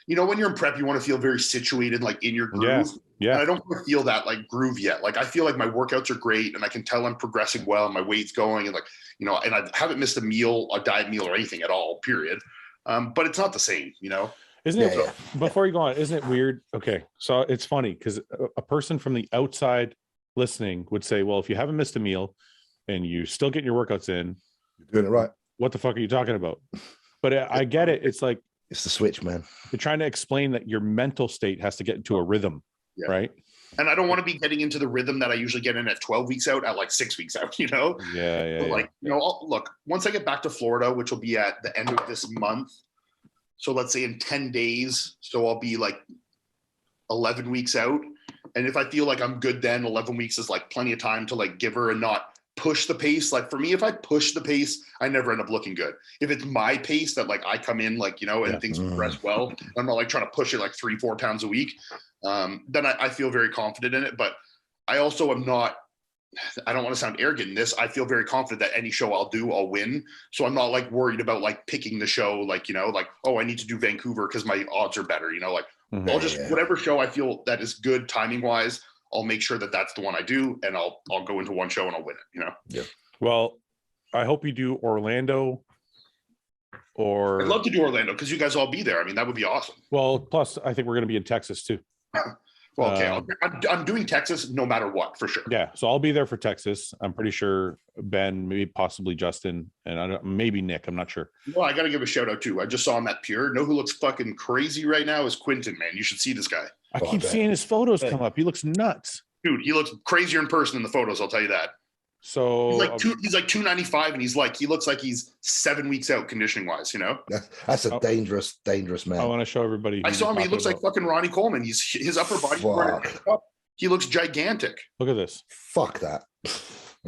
you know, when you're in prep, you want to feel very situated, like in your groove. Yeah. And I don't feel that like groove yet. Like, I feel like my workouts are great, and I can tell I'm progressing well, and my weight's going, and like, you know, and I haven't missed a diet meal or anything at all, period. But it's not the same, you know? Isn't it? Before you go on, isn't it weird? Okay, so it's funny because a person from the outside listening would say, well, if you haven't missed a meal and you still get your workouts in, You're doing it right. what the fuck are you talking about? But I get it. It's like It's the switch, man. you're trying to explain that your mental state has to get into a rhythm, right? And I don't want to be getting into the rhythm that I usually get in at 12 weeks out, at like 6 weeks out, you know? Yeah. Like, you know, look, once I get back to Florida, which will be at the end of this month, so let's say in 10 days, so I'll be like 11 weeks out. And if I feel like I'm good, then 11 weeks is like plenty of time to like give her and not push the pace. Like for me, if I push the pace, I never end up looking good. If it's my pace that like I come in like, you know, and things progress well, I'm not like trying to push it like 3-4 pounds a week. Then I feel very confident in it. But I also am not, I don't want to sound arrogant in this. I feel very confident that any show I'll do, I'll win. So I'm not like worried about like picking the show, like, you know, like, oh, I need to do Vancouver because my odds are better, you know, like I'll just, whatever show I feel that is good timing wise, I'll make sure that that's the one I do. And I'll go into one show and I'll win it, you know? Yeah. Well, I hope you do Orlando or. I'd love to do Orlando because you guys all be there. I mean, that would be awesome. Well, plus I think we're going to be in Texas too. Well, okay, I'm doing Texas no matter what, for sure. Yeah, so I'll be there for Texas. I'm pretty sure Ben, maybe possibly Justin, and maybe Nick. I'm not sure. Well, I got to give a shout out too. I just saw him at Pure. Know who looks fucking crazy right now is Quinton, man. You should see this guy. I keep seeing his photos come up. He looks nuts. Dude, he looks crazier in person than the photos, I'll tell you that. So he's like 295, and he looks like he's 7 weeks out conditioning wise, you know? That's a dangerous man. I want to show everybody. I saw him. He looks like fucking Ronnie Coleman. His upper body. He looks gigantic. Look at this. Fuck that.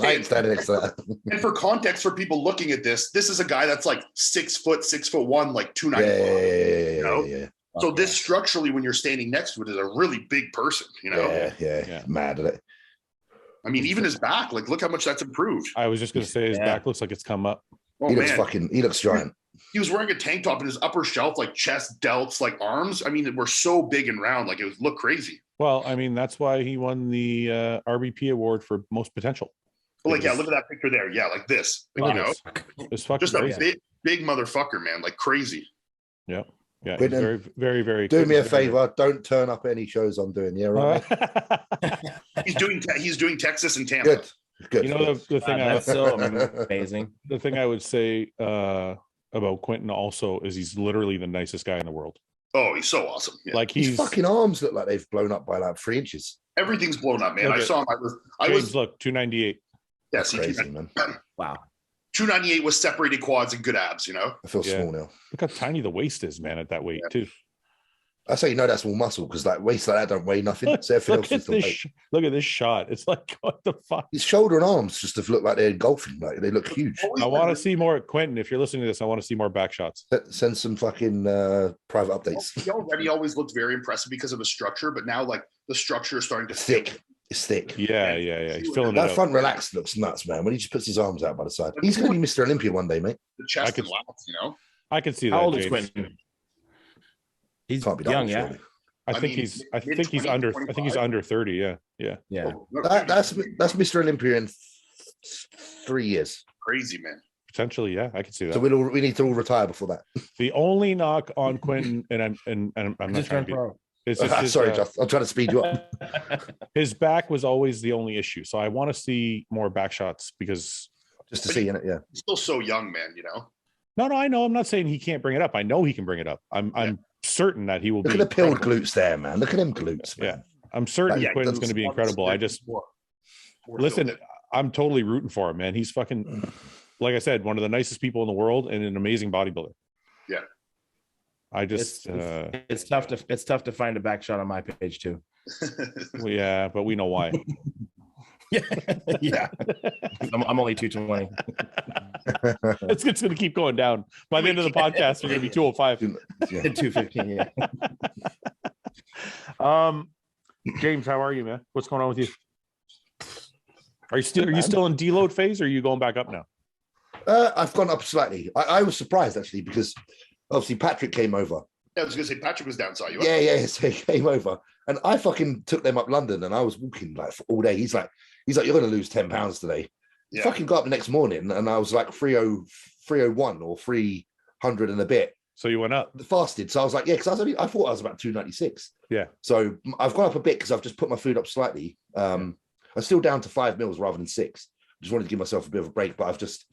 I ain't standing next to that. And for context, for people looking at this is a guy that's like 6 foot, 6'1", like 295. You know? So this structurally, when you're standing next to it, is a really big person, you know? Yeah. Mad at it. I mean, even his back, like, look how much that's improved. I was just going to say his back looks like it's come up. Oh, he looks giant. He was wearing a tank top and his upper shelf, like chest, delts, like arms. I mean, we're so big and round, like it looked crazy. Well, I mean, that's why he won the RBP award for most potential. But like, look at that picture there. Yeah, like this, like, you know, it's fucking just crazy. a big motherfucker, man, like crazy. Yeah. Yeah, Quinton, very, very, very. Do me a favor. Don't turn up any shows I'm doing. Yeah, right. He's doing Texas and Tampa. Good. You know the thing. That's so amazing. The thing I would say about Quinton also is he's literally the nicest guy in the world. Oh, he's so awesome. Yeah. Like his fucking arms look like they've blown up by like 3 inches. Everything's blown up, man. I saw him. I was look 298. Yes, crazy, man. Wow. 298 with separated quads and good abs, you know? I feel small now. Look how tiny the waist is, man, at that weight, too. That's how you know that's all muscle, because like waist like that don't weigh nothing. Look at this shot. It's like, what the fuck? His shoulder and arms just have looked like they're golfing. Like they look huge. I want to see more. Quinton, if you're listening to this, I want to see more back shots. Send some fucking private updates. He already always looked very impressive because of his structure, but now like the structure is starting to thick. It's thick. Yeah. He's filling it That out. front relaxed looks nuts, man. When he just puts his arms out by the side, he's going to be Mr. Olympia one day, mate. The chest could- and lats, you know. I can see that. How old is James. Quinton? He's Can't be that young, old, yeah. surely. I I think mean, he's. I think he's mid-20s, under. I think he's 25. under 30. Yeah. Yeah. That's Mr. Olympia in 3 years. Crazy, man. Potentially, yeah. I can see that. So we need to all retire before that. The only knock on Quinton, and I'm not Just trying turned to be. pro. Is just his, Sorry, Justin. I'm trying to speed you up. his back was always the only issue. So I want to see more back shots because. Just to see in it, yeah. He's still so young, man. You know. No, I know. I'm not saying he can't bring it up. I know he can bring it up. I'm certain that he will Look be. at the pilled incredible. glutes there, man. Look at them glutes, man. Yeah, I'm certain Yeah, Quinton's that's- going to be incredible. I just listen. I'm totally rooting for him, man. He's fucking, like I said, one of the nicest people in the world and an amazing bodybuilder. Yeah. I just, It's tough to find a back shot on my page too. well, yeah, but we know why. Yeah. I'm only 220. It's going to keep going down. By the end of the podcast, we're going to be 205. Yeah. 215. Yeah. James, how are you, man? What's going on with you? Are you still in deload phase, or are you going back up now? I've gone up slightly. I was surprised actually because obviously Patrick came over. Yeah, I was gonna say Patrick was down, saw you. Yeah. So he came over, and I fucking took them up London, and I was walking like for all day. He's like, you're gonna lose 10 pounds today. Yeah. Fucking got up the next morning, and I was like 301 or 300 and a bit. So you went up. Fasted. So I was like, yeah, because I thought I was about 296. Yeah. So I've gone up a bit because I've just put my food up slightly. I'm still down to 5 meals rather than 6. Just wanted to give myself a bit of a break, but I've just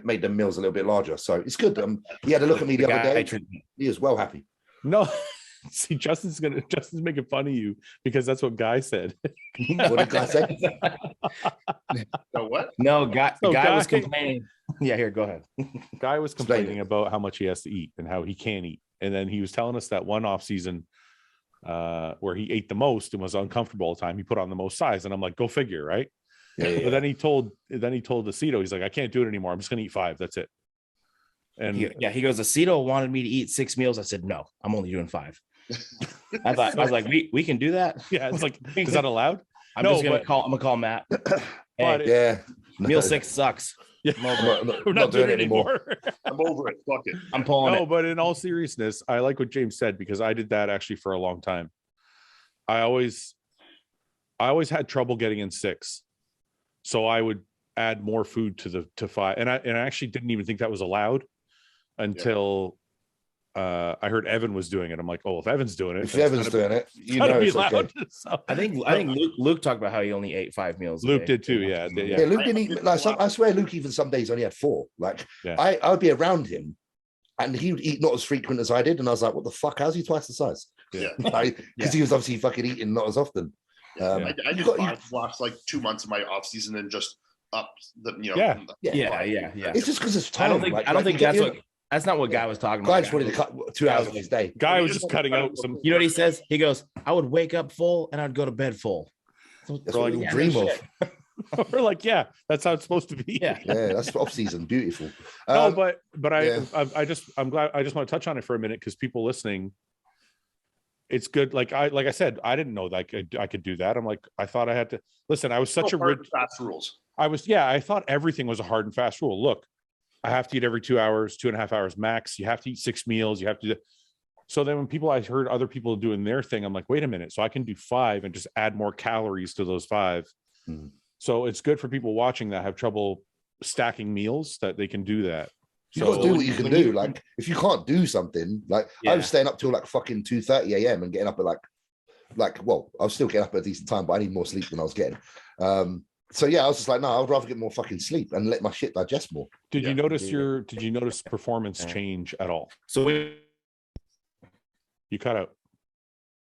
made them meals a little bit larger. So it's good. He had a look at me the other day. He is well happy. No, see, Justin's making fun of you because that's what Guy said. What did Guy say? So what? No, guy So was Guy- complaining. Yeah, here, go ahead. Guy was Explain complaining about how much he has to eat and how he can't eat. And then he was telling us that one off season where he ate the most and was uncomfortable all the time. He put on the most size. And I'm like, go figure, right? Yeah. But then he told the Cito, he's like, I can't do it anymore. I'm just gonna eat 5. That's it. And He goes, Aceto wanted me to eat 6 meals. I said, no, I'm only doing 5. I was like, we can do that. yeah, it's like, is that allowed? I'm No, just gonna but- call Matt. But Hey, Yeah. meal 6 sucks. Yeah. We're not doing it anymore. I'm over it. Fuck it. I'm pulling No, it. but in all seriousness, I like what James said because I did that actually for a long time. I always had trouble getting in 6. So I would add more food to 5. And I actually didn't even think that was allowed until I heard Evan was doing it. I'm like, oh, if Evan's doing it, If Evan's doing it, you gotta know be it's okay. allowed. So- I think Luke talked about how he only ate 5 meals. a Luke day. did too, yeah. Yeah, Luke didn't eat. Like, I swear, Luke even some days only had 4. Like, Yeah. I would be around him, and he would eat not as frequent as I did, and I was like, "What the fuck? How's he twice the size?" Yeah. Because he was obviously fucking eating not as often. I did you got- 5 last like 2 months of my off season and just up the Yeah. Yeah. It's just because it's I time. don't think that's not what Guy was talking Guy about. just wanted to cut 2 hours of his day. Guy was just cutting out some. You know what he says? He goes, I would wake up full and I'd go to bed full. That's what we all dream of. We're like, yeah, that's how it's supposed to be. Yeah. Yeah, that's off season. Beautiful. No, but yeah. I'm glad. I just want to touch on it for a minute because people listening, it's good. Like I said, I didn't know that I could do that. I'm like, I thought I had to listen. I was such a rich. fast rules. I thought everything was a hard and fast rule. Look, I have to eat every 2 hours, 2.5 hours max. You have to eat 6 meals. You have to. So then when I heard other people doing their thing, I'm like, wait a minute. So I can do 5 and just add more calories to those 5. Mhm. So it's good for people watching that have trouble stacking meals that they can do that. You So got to do what you can do. Like, if you can't do something, like I was staying up till like fucking 2:30 a.m. and getting up at well, I was still getting up at a decent time, but I need more sleep than I was getting. So yeah, I was just like, no, I'd rather get more fucking sleep and let my shit digest more. Did you notice Yeah. did you notice performance change at all? So You cut out.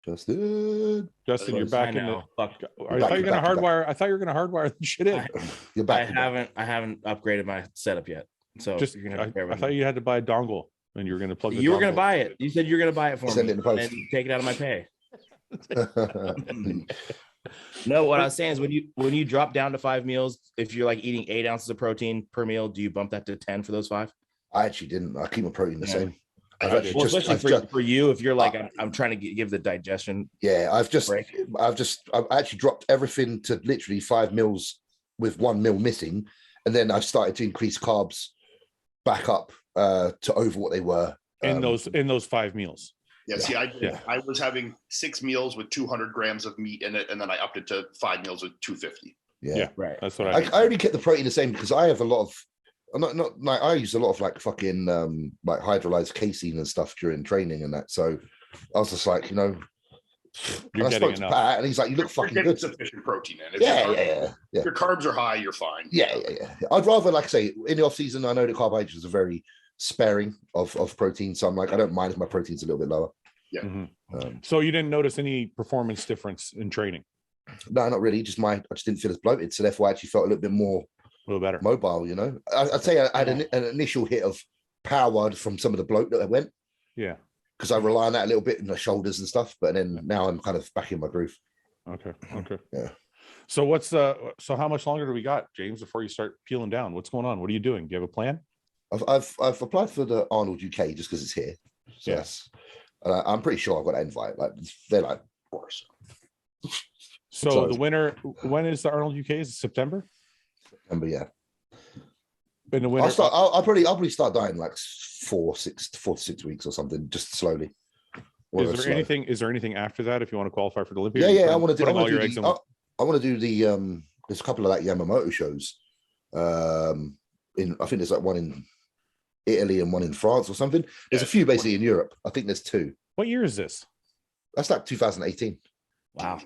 Justin, You're back in the. know. Fuck. I thought you were gonna hardwire. I thought you were gonna hardwire the shit in. you're I back. haven't upgraded my setup yet. So Just, you're gonna have to bear I with thought me. you had to buy a dongle and you were gonna plug. You were gonna dongle. buy it. You said you're gonna buy it for Send me it in the post. and take it out of my pay. No, what I was saying is when you drop down to 5 meals, if you're like eating 8 ounces of protein per meal, do you bump that to 10 for those 5? I actually didn't. I keep my protein the same. I've I actually did. Well, just, especially I've for, just, for you, if you're like, I'm trying to give the digestion yeah, break. I've actually dropped everything to literally 5 meals with 1 meal missing, and then I've started to increase carbs back up to over what they were in those 5 meals. Yeah, see, Yeah. I was having 6 meals with 200 grams of meat in it, and then I upped it to 5 meals with 250. Yeah, Right. That's what I only kept the protein the same because I have a lot of, not like I use a lot of like fucking like hydrolyzed casein and stuff during training and that. So I was just like, You're and I getting spoke to enough. Pat, and he's like, "You look You're fucking getting good." sufficient protein in. If Yeah, your carbs, yeah. If your carbs are high, you're fine. Yeah. I'd rather, like I say, in the off season, I know the carbohydrates are very sparing of protein, so I'm like, I don't mind if my protein's a little bit lower. Yeah. Mm-hmm. So you didn't notice any performance difference in training? No, not really. I just didn't feel as bloated, so therefore I actually felt a little bit more A little better. mobile. I'd say I had an initial hit of power from some of the bloat that I went. Yeah. Because I rely on that a little bit in the shoulders and stuff, but then now I'm kind of back in my groove. Okay. Yeah. So so how much longer do we got, James, before you start peeling down? What's going on? What are you doing? Do you have a plan? I've applied for the Arnold UK just because it's here. So Yes. I'm pretty sure I've got that invite. Like they're like, of course. So the winter, when is the Arnold UK? Is it September? September, yeah. In the winter. I'll probably start dying like 4 to 6 weeks or something, just slowly. Is there anything after that if you want to qualify for the Olympics? Yeah. I want to do all your eggs in one. I want to do the there's a couple of like Yamamoto shows. I think there's like one in Italy and one in France or something. There's a few basically in Europe. I think there's 2. What year is this? That's like 2018. Wow.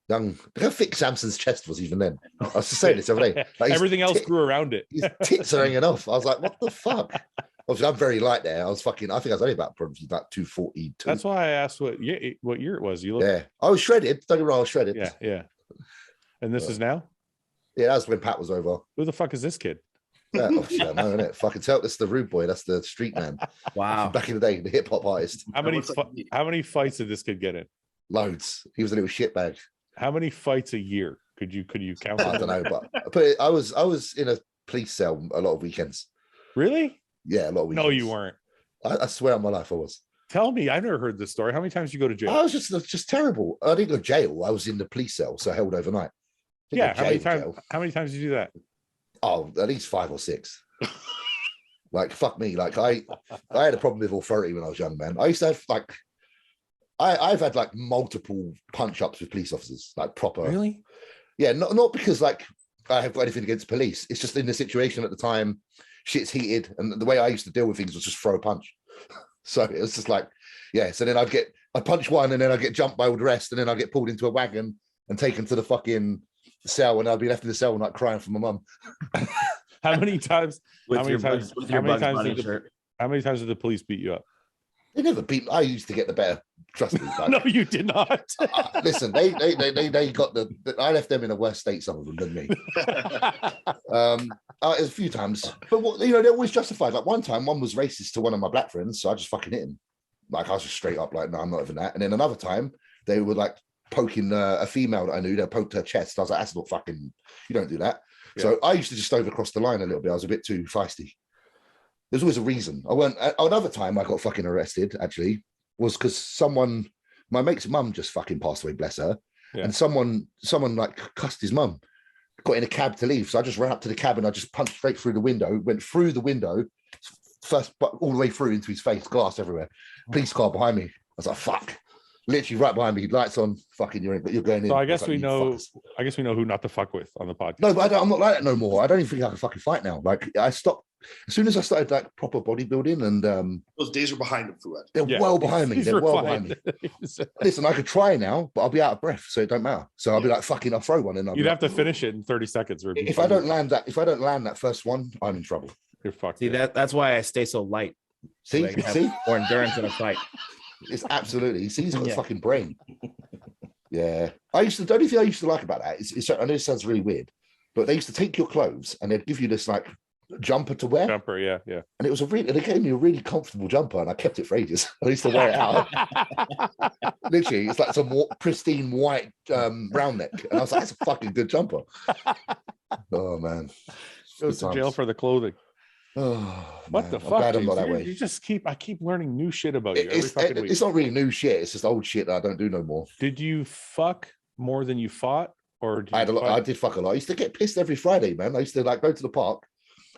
Young. Look how thick Samson's chest was even then. I was just saying this every day. Like Everything else grew around it. His tits are hanging off. I was like, what the fuck? Obviously, I'm very light there. I think I was only about probably about 242. That's why I asked what year it was. You look. Yeah. I was shredded. Don't get me wrong, I was shredded. Yeah. And this is now? Yeah, that was when Pat was over. Who the fuck is this kid? Yeah, obviously, I know, innit? Fucking tell that's the rude boy. That's the street man. Wow. Back in the day, the hip hop artist. How many fights did this kid get in? Loads. He was a little shitbag. How many fights a year could you count? I don't know, but I was in a police cell a lot of weekends. Really? Yeah, a lot of weekends. No, you weren't. I swear on my life I was. Tell me, I've never heard this story. How many times did you go to jail? I was just terrible. I didn't go to jail. I was in the police cell, so held overnight. Yeah, how many times did you do that? Oh, at least 5 or 6. Like fuck me. Like I had a problem with authority when I was young, man. I used to have like I've had like multiple punch ups with police officers, like proper. Really? Yeah, not because like I have got anything against police. It's just in the situation at the time, shit's heated, and the way I used to deal with things was just throw a punch. So it was just like, yeah. So then I'd punch one, and then I'd get jumped by all the rest, and then I'd get pulled into a wagon and taken to the fucking cell, and I'd be left in the cell like crying for my mum. How many times? With How many your times? Bugs- with How your many Bugs times Bunny did shirt. How many times did the police beat you up? They never beat me. I used to get the better. Trust me. Like, No, you did not. listen, they got I left them in a worse state, some of them, than me. A few times, but they're always justified. Like one time, one was racist to one of my black friends, so I just fucking hit him. Like I was just straight up like, no, I'm not even that. And then another time, they were like poking a female that I knew. They poked her chest. I was like, that's not fucking. You don't do that. Yeah. So I used to just overcross the line a little bit. I was a bit too feisty. There's always a reason. I went another time I got fucking arrested, actually, was because my mate's mum just fucking passed away, bless her. Yeah. And someone like cussed his mum, got in a cab to leave. So I just ran up to the cab and I just punched straight through the window, went through the window, first all the way through into his face, glass everywhere. Police car behind me. I was like, fuck. Literally right behind me, lights on, fucking you're going in. So I guess we know fuckers. Who not to fuck with on the podcast. No, but I'm not like that no more. I don't even think I can fucking fight now. Like I stopped as soon as I started like proper bodybuilding, and those days are behind him, Fouad. They're well behind me. They're well behind me. Listen, I could try now, but I'll be out of breath, so it don't matter. So I'll be like, fucking, I'll throw one, and you'd have to finish it in 30 seconds. Or if I don't land that first one, I'm in trouble. You're fucked. See, that's why I stay so light. See, so see, more endurance in a fight. It's absolutely. See, he's got a fucking brain. Yeah, the only thing I used to like about that is I know it sounds really weird, but they used to take your clothes and they'd give you this like jumper to wear. Jumper, yeah. And it was they gave me a really comfortable jumper, and I kept it for ages. I used to wear it out. Literally, it's like some pristine white round neck, and I was like, "That's a fucking good jumper." Oh man, goes to jail for the clothing. Oh, What the man, I'm fuck? glad I'm James? not that You way. just I keep learning new shit about you every It's fucking week. it's not really new shit. It's just old shit that I don't do no more. Did you fuck more than you fought, or did I had a you lot. I did fuck a lot. I used to get pissed every Friday, man. I used to like go to the park.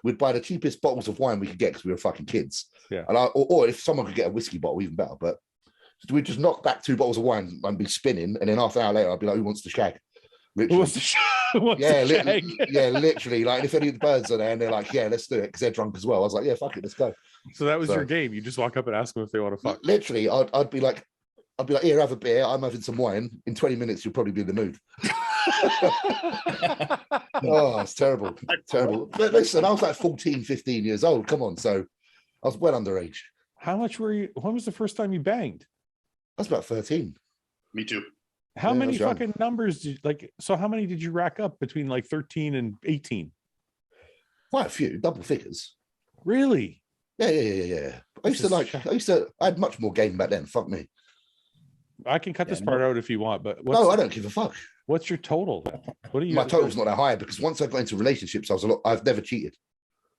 We'd buy the cheapest bottles of wine we could get because we were fucking kids. Yeah. And or if someone could get a whiskey bottle, even better. But we'd just knock back 2 bottles of wine and be spinning, and then half an hour later, I'd be like, "Who wants the shag?" Who wants the shag? Yeah, literally. Like, if any of the birds are there, and they're like, "Yeah, let's do it," because they're drunk as well. I was like, "Yeah, fuck it, let's go." So that was your game. You just walk up and ask them if they want to fuck. Literally, I'd be like, "Here, have a beer. I'm having some wine. In 20 minutes, you'll probably be in the mood." Oh, it's terrible. Terrible. But listen, I was like 14, 15 years old. Come on. So I was well underage. How much were you? When was the first time you banged? I was about 13. Me too. How Yeah, many that's young. fucking numbers did so how many did you rack up between like 13 and 18? Quite a few, double figures. Really? Yeah. I had much more game back then. Fuck me. I can cut this part out if you want, but No, I don't give a fuck. what's your total? What are you? My total's not that high because once I got into relationships, I've never cheated.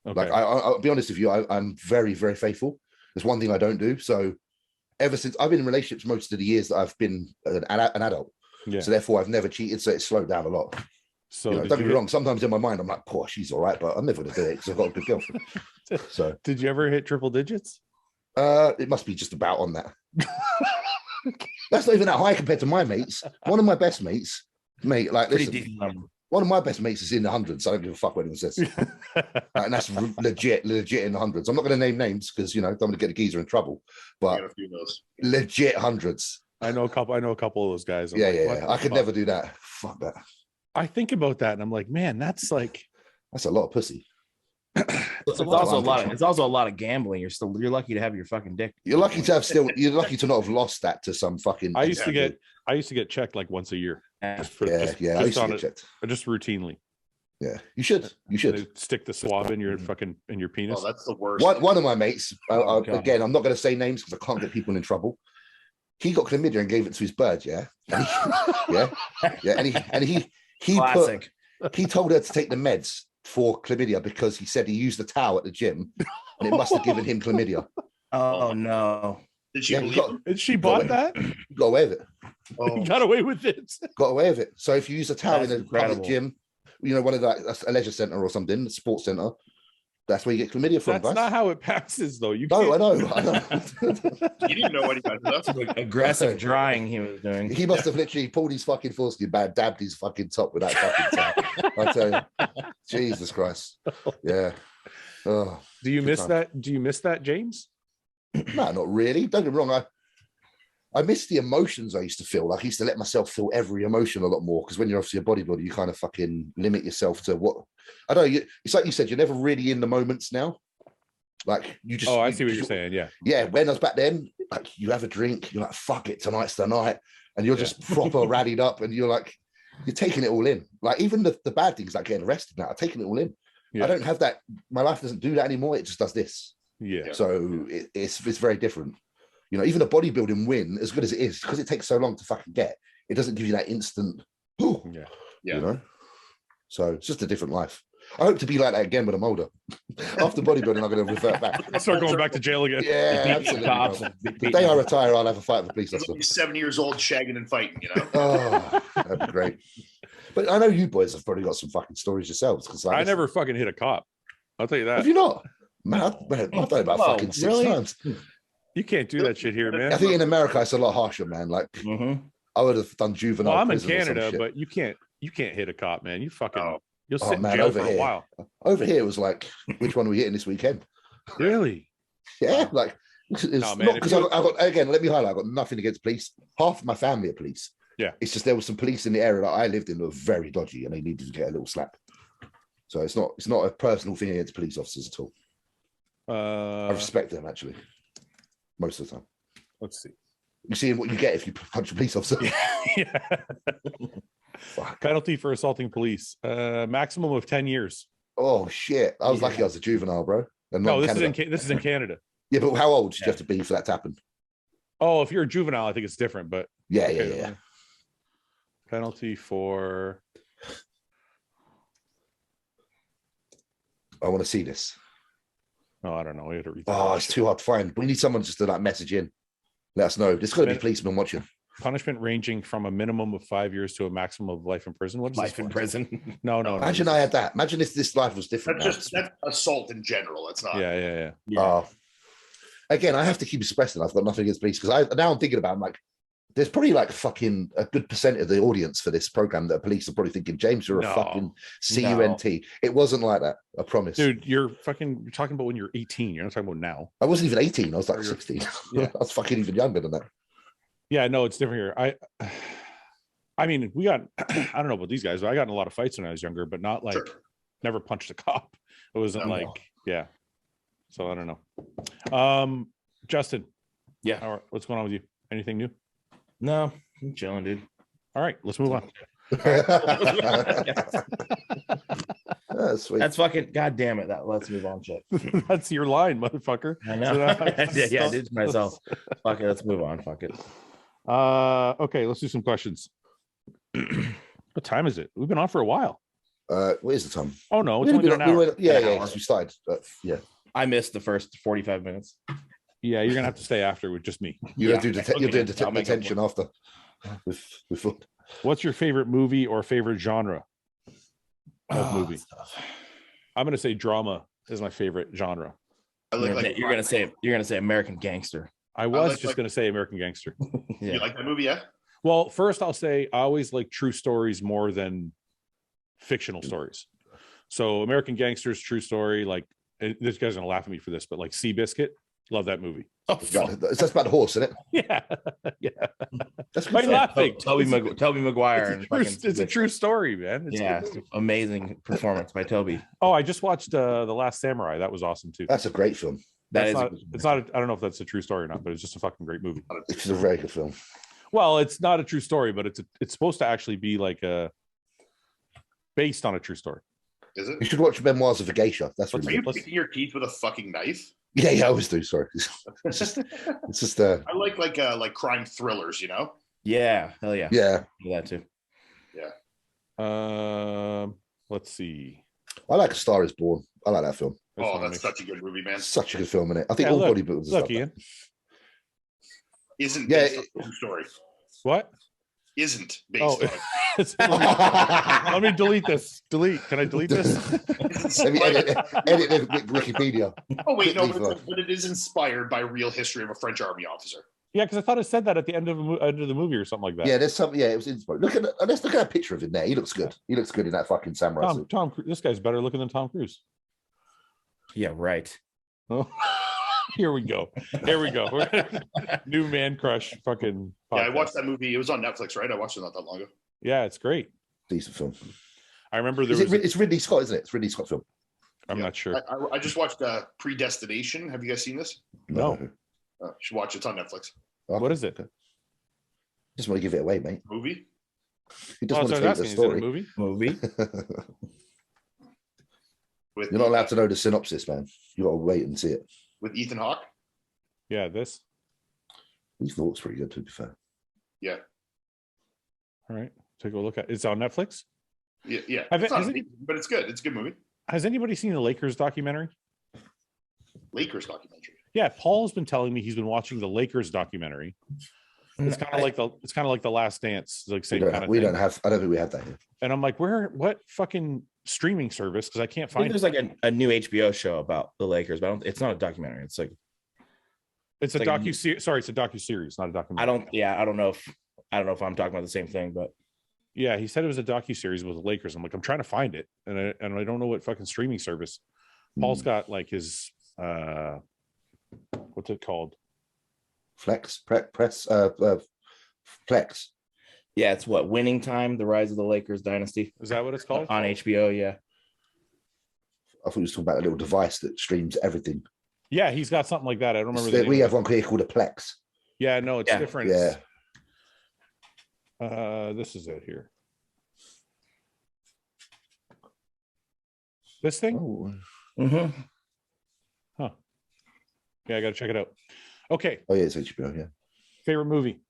Okay. Like I'll be honest with you, I'm very, very faithful. There's one thing I don't do. So ever since I've been in relationships most of the years that I've been an adult. Yeah. So therefore I've never cheated. So it's slowed down a lot. So Don't get me wrong. Sometimes in my mind, I'm like, "Poor, she's all right," but I'm never gonna do it because I've got a good girlfriend. So did you ever hit triple digits? it must be just about on that. That's not even that high compared to my mates. One of my best mates, mate, like Pretty listen, decent number. one of my best mates is in the hundreds. I don't give a fuck what anyone says. And that's legit in the hundreds. I'm not going to name names because don't want to get the geezer in trouble. I But got a few of those. legit hundreds. I know a couple of those guys. I'm Yeah, like, yeah. what Yeah. the I could fuck? never do that. Fuck that. I think about that and I'm like, man, that's like That's a lot of pussy. It's also a lot. It's also a lot of gambling. You're lucky to have your fucking dick. You're lucky to not have lost that to some fucking. I used to get checked like once a year. Just I used to get checked. Just routinely. Yeah, you should. They stick the swab in your fucking penis. Oh, that's the worst. One of my mates, God. again, I'm not going to say names because I can't get people in trouble. He got chlamydia and gave it to his bird. Yeah, and he Classic. he told her to take the meds for chlamydia because he said he used a towel at the gym and it must have given him chlamydia. Oh no! Did she Yeah, believe he got, him? And she bought that? he got away with it. Oh, He got away with it. Got away with it. So if you use a towel That's in a public incredible. gym, one of that's a leisure center or something, a sports center, that's where you get chlamydia from. That's guys. not how it passes, though. You No, can't. I know. you didn't know what he got That's up. like aggressive drying he was doing. He must have literally pulled his fucking foreskin back, dabbed his fucking top with that fucking towel. I tell you, Jesus Christ. Yeah. Oh, Do you Good miss time. that? Do you miss that, James? no, not really. Don't get me wrong. I miss the emotions I used to feel. Like I used to let myself feel every emotion a lot more because when you're obviously a bodybuilder, you kind of fucking limit yourself to what I don't know. It's like you said, you're never really in the moments now. Like you just. Oh, I you see what you're just- saying. Yeah. Yeah, when I was back then, like you have a drink, you're like, fuck it, tonight's the night. And you're Yeah. just proper rallied up and you're taking it all in. Like even the bad things like getting arrested now, I'm taking it all in. Yeah. I don't have that. My life doesn't do that anymore. It just does this. Yeah. So it's very different. Even a bodybuilding win, as good as it is, because it takes so long to fucking get, it doesn't give you that instant, "Ooh," Yeah. Yeah. So it's just a different life. I hope to be like that again when I'm older. After bodybuilding, I'm going to revert back. I'll start going back to jail again. Yeah, Beat absolutely. cops bro. and beat The day I retire, I'll have a fight with a police officer. He's 7 years old, shagging and fighting. Oh, that'd be great. But I know you boys have probably got some fucking stories yourselves. Because I never fucking hit a cop. I'll tell you that. Have you not? Man, I've done it about Whoa, fucking 6 really? times. You can't do that shit here, I man. think in America it's a lot harsher, man. Like Mhm. I would have done juvenile. Well, I'm in prison or some Canada, shit. but you can't hit a cop, man. You fucking Oh. you'll Oh, sit in man, jail over for a here. while. Over here it was like, which one are we hitting this weekend? Really? Yeah, like it's No, man, not if because you- I got again. Let me highlight. I got nothing against police. Half of my family are police. Yeah. It's just there was some police in the area that I lived in that were very dodgy, and they needed to get a little slap. So it's not a personal thing against police officers at all. I respect them actually, most of the time. Let's see. You see what you get if you punch a police officer. Yeah. Fuck. Penalty for assaulting police. Maximum of 10 years. Oh shit! I was lucky I was a juvenile, bro. And not No, in this Canada. is in Canada. Yeah, but how old did you have to be for that to happen? Oh, if you're a juvenile, I think it's different, but Yeah, okay. yeah. Penalty for I want to see this. Oh, I don't know. We had to read that. Oh, it's too hard to find. We need someone just to like message in. Let us know. There's got to be policemen watching. Punishment ranging from a minimum of 5 years to a maximum of life in prison. What is Life in prison. No. Imagine I had that. Imagine if this life was different. That's assault in general. It's not. Yeah. Again, I have to keep expressing I've got nothing against police because now I'm thinking about it, I'm like, there's probably like fucking a good percent of the audience for this program that police are probably thinking, James, you're a fucking cunt. It wasn't like that. I promise. Dude, you're talking about when you're 18. You're not talking about now. I wasn't even 18. I was like 16. Yeah. I was fucking even younger than that. Yeah, no, it's different here. I mean, we got, I don't know about these guys, but I got in a lot of fights when I was younger, but not like never punched a cop. It wasn't yeah. So I don't know. Justin. Yeah. All right, what's going on with you? Anything new? No, I'm chilling, dude. All right, let's move on. Sweet. That's fucking goddamn it. Let's move on, shit. That's your line, motherfucker. I know. Yeah, I did to myself. Fuck it, let's move on. Fuck it. Okay, let's do some questions. What time is it? We've been on for a while. Where's the time? Oh no, it's only been an hour. Yeah, we started. Yeah. I missed the first 45 minutes. Yeah, you're gonna have to stay after with just me. You're doing detention after. With What's your favorite movie or favorite genre of movie? I'm gonna say drama is my favorite genre. You're gonna say American Gangster. I was just gonna say American Gangster. You like that movie? Yeah. Well, first I'll say I always like true stories more than fictional stories. So American Gangster's true story, like this guy's gonna laugh at me for this, but like Seabiscuit, love that movie. Oh, that's about the horse, isn't it? Yeah. That's my laughing. Toby Maguire. It's a true story, man. It's amazing performance by Toby. Oh, I just watched The Last Samurai. That was awesome too. That's a great film. It's not. I don't know if that's a true story or not, but it's just a fucking great movie. It's a very good film. Well, it's not a true story, but it's supposed to actually be like based on a true story. Is it? You should watch Memoirs of a Geisha. That's Are you picking your teeth with a fucking knife? Yeah, I always do. Sorry, it's just. I like crime thrillers, you know. Yeah, hell yeah. Yeah, that too. Yeah. Let's see. I like A Star Is Born. I like that film. That's such a good movie, man. Such a good film, isn't it? I think all bodybuilders. Look, Ian. Isn't based on a true story. What? Isn't based on. Let me delete this. Delete. Can I delete this? Let me edit Wikipedia. Oh wait, no, but it is inspired by real history of a French army officer. Yeah, because I thought it said that at the end of the movie or something like that. Yeah, there's something. Yeah, it was inspired. Let's look at a picture of him there. He looks good. He looks good in that fucking samurai suit. Tom, this guy's better looking than Tom Cruise. Yeah, right. Oh. Here we go. New man crush fucking podcast. Yeah, I watched that movie. It was on Netflix, right? I watched it not that long ago. Yeah, it's great. Decent film. I remember it's Ridley Scott, isn't it? It's Ridley Scott film. I'm not sure. I just watched Predestination. Have you guys seen this? No. You should watch it. It's on Netflix. What is it? Just want to give it away, mate. Movie? He just want to tell you the story. Movie? You're not allowed to know the synopsis, man. You got to wait and see it. With Ethan Hawke? Yeah, this. He thought it's pretty good, to be fair. Yeah. All right. Take a look at it. It's on Netflix? Yeah. But it's good. It's a good movie. Has anybody seen the Lakers documentary? Lakers documentary? Yeah, Paul's been telling me he's been watching the Lakers documentary. It's kind of like the Last Dance, like same kind of we thing. don't have. I don't think we have that here. And I'm like, what fucking streaming service? Because I can't find. There's like a new HBO show about the Lakers, but it's not a documentary. It's like it's a docu. Sorry, it's a docu-series, not a documentary. I don't know if I'm talking about the same thing, but yeah, he said it was a docu-series with the Lakers. I'm like, I'm trying to find it, and I don't know what fucking streaming service. Paul's got like his what's it called? Plex. Yeah, it's what, Winning Time, The Rise of the Lakers Dynasty. Is that what it's called? On HBO, yeah. I thought he was talking about a little device that streams everything. Yeah, he's got something like that. I don't remember. We have one here called a Plex. Yeah, no, it's different. Yeah. This is it here. This thing? Oh. Mm-hmm. Huh. Yeah, I got to check it out. Okay. Oh, yeah, it's HBO, yeah. Favorite movie?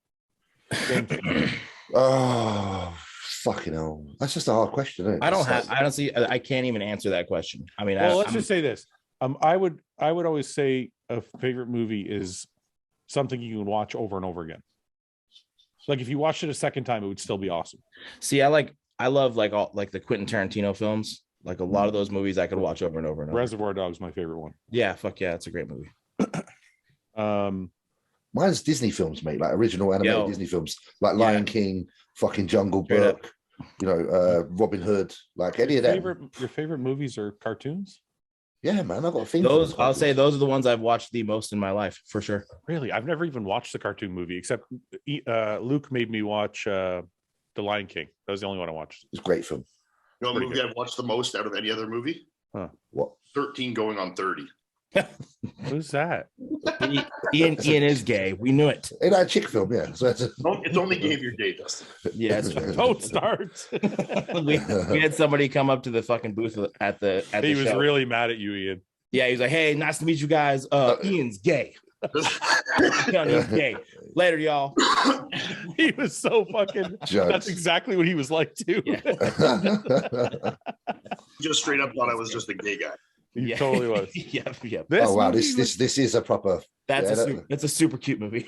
Oh, fucking hell. That's just a hard question, isn't it? I don't have, honestly, I can't even answer that question. I mean, well, let's just say this. I would always say a favorite movie is something you can watch over and over again. Like if you watched it a second time, it would still be awesome. See, I love like all like the Quinton Tarantino films. Like a lot of those movies I could watch over and over and over. Reservoir Dogs, my favorite one. Yeah, fuck yeah, it's a great movie. Mine's Disney films, mate, like original animated Disney films, like Lion King, fucking Jungle Book, you know, Robin Hood, like any of them. Your favorite movies are cartoons? Yeah, man, I've got a thing. Those I'll say those are the ones I've watched the most in my life, for sure. Really, I've never even watched the cartoon movie except Luke made me watch The Lion King. That was the only one I watched. It's a great film. You know the movie I've watched the most out of any other movie? Huh? What? 13 Going on 30. Who's that? Ian is gay. We knew it. It's a chick film, yeah. So It's only gay if you're gay, Dustin. Yeah, it's Don't start. we had somebody come up to the fucking booth at the He was show. really mad at you, Ian. Yeah, he was like, "Hey, nice to meet you guys. Ian's gay. Ian's gay. Later, y'all." He was so fucking. That's exactly what he was like too. Yeah. Just straight up thought I was just a gay guy. He totally was. Yep. Oh wow, this is a proper. That's a super cute movie.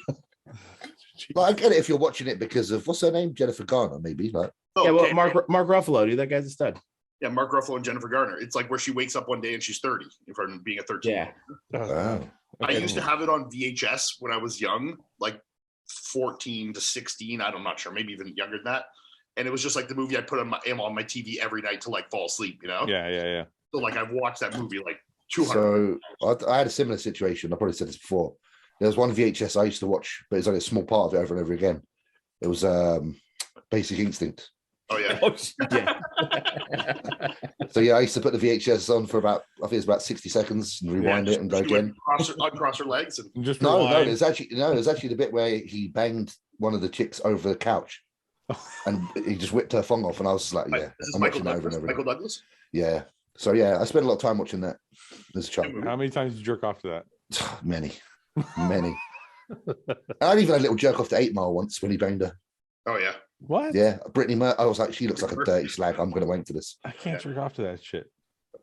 Like, I get it if you're watching it because of what's her name, Jennifer Garner, maybe. Like, yeah, well, Mark Ruffalo, dude, that guy's a stud. Yeah, Mark Ruffalo and Jennifer Garner. It's like where she wakes up one day and she's 30 from being a 13. Yeah. wow. I used to have it on VHS when I was young, like 14 to 16. I'm not sure, maybe even younger than that. And it was just like the movie I put on my TV every night to like fall asleep, you know? Yeah. So like I've watched that movie like 200. So I had a similar situation. I probably said this before. There was one VHS I used to watch, but it's only a small part of it over and over again. It was Basic Instinct. Oh yeah. So yeah, I used to put the VHS on for about, I think it's about 60 seconds and rewind it and go again. Uncross her legs and just no, it's actually the bit where he banged one of the chicks over the couch and he just whipped her thong off, and I was just like, yeah, I'm watching that over and over. Michael Douglas? Yeah. So yeah, I spent a lot of time watching that as a child. How many times did you jerk off to that? Many. I even had a little jerk off to 8 Mile once when he banged her. Oh yeah. What? Yeah, Brittany I was like, she looks like a dirty slag. I'm going to wank to this. I can't jerk off to that shit.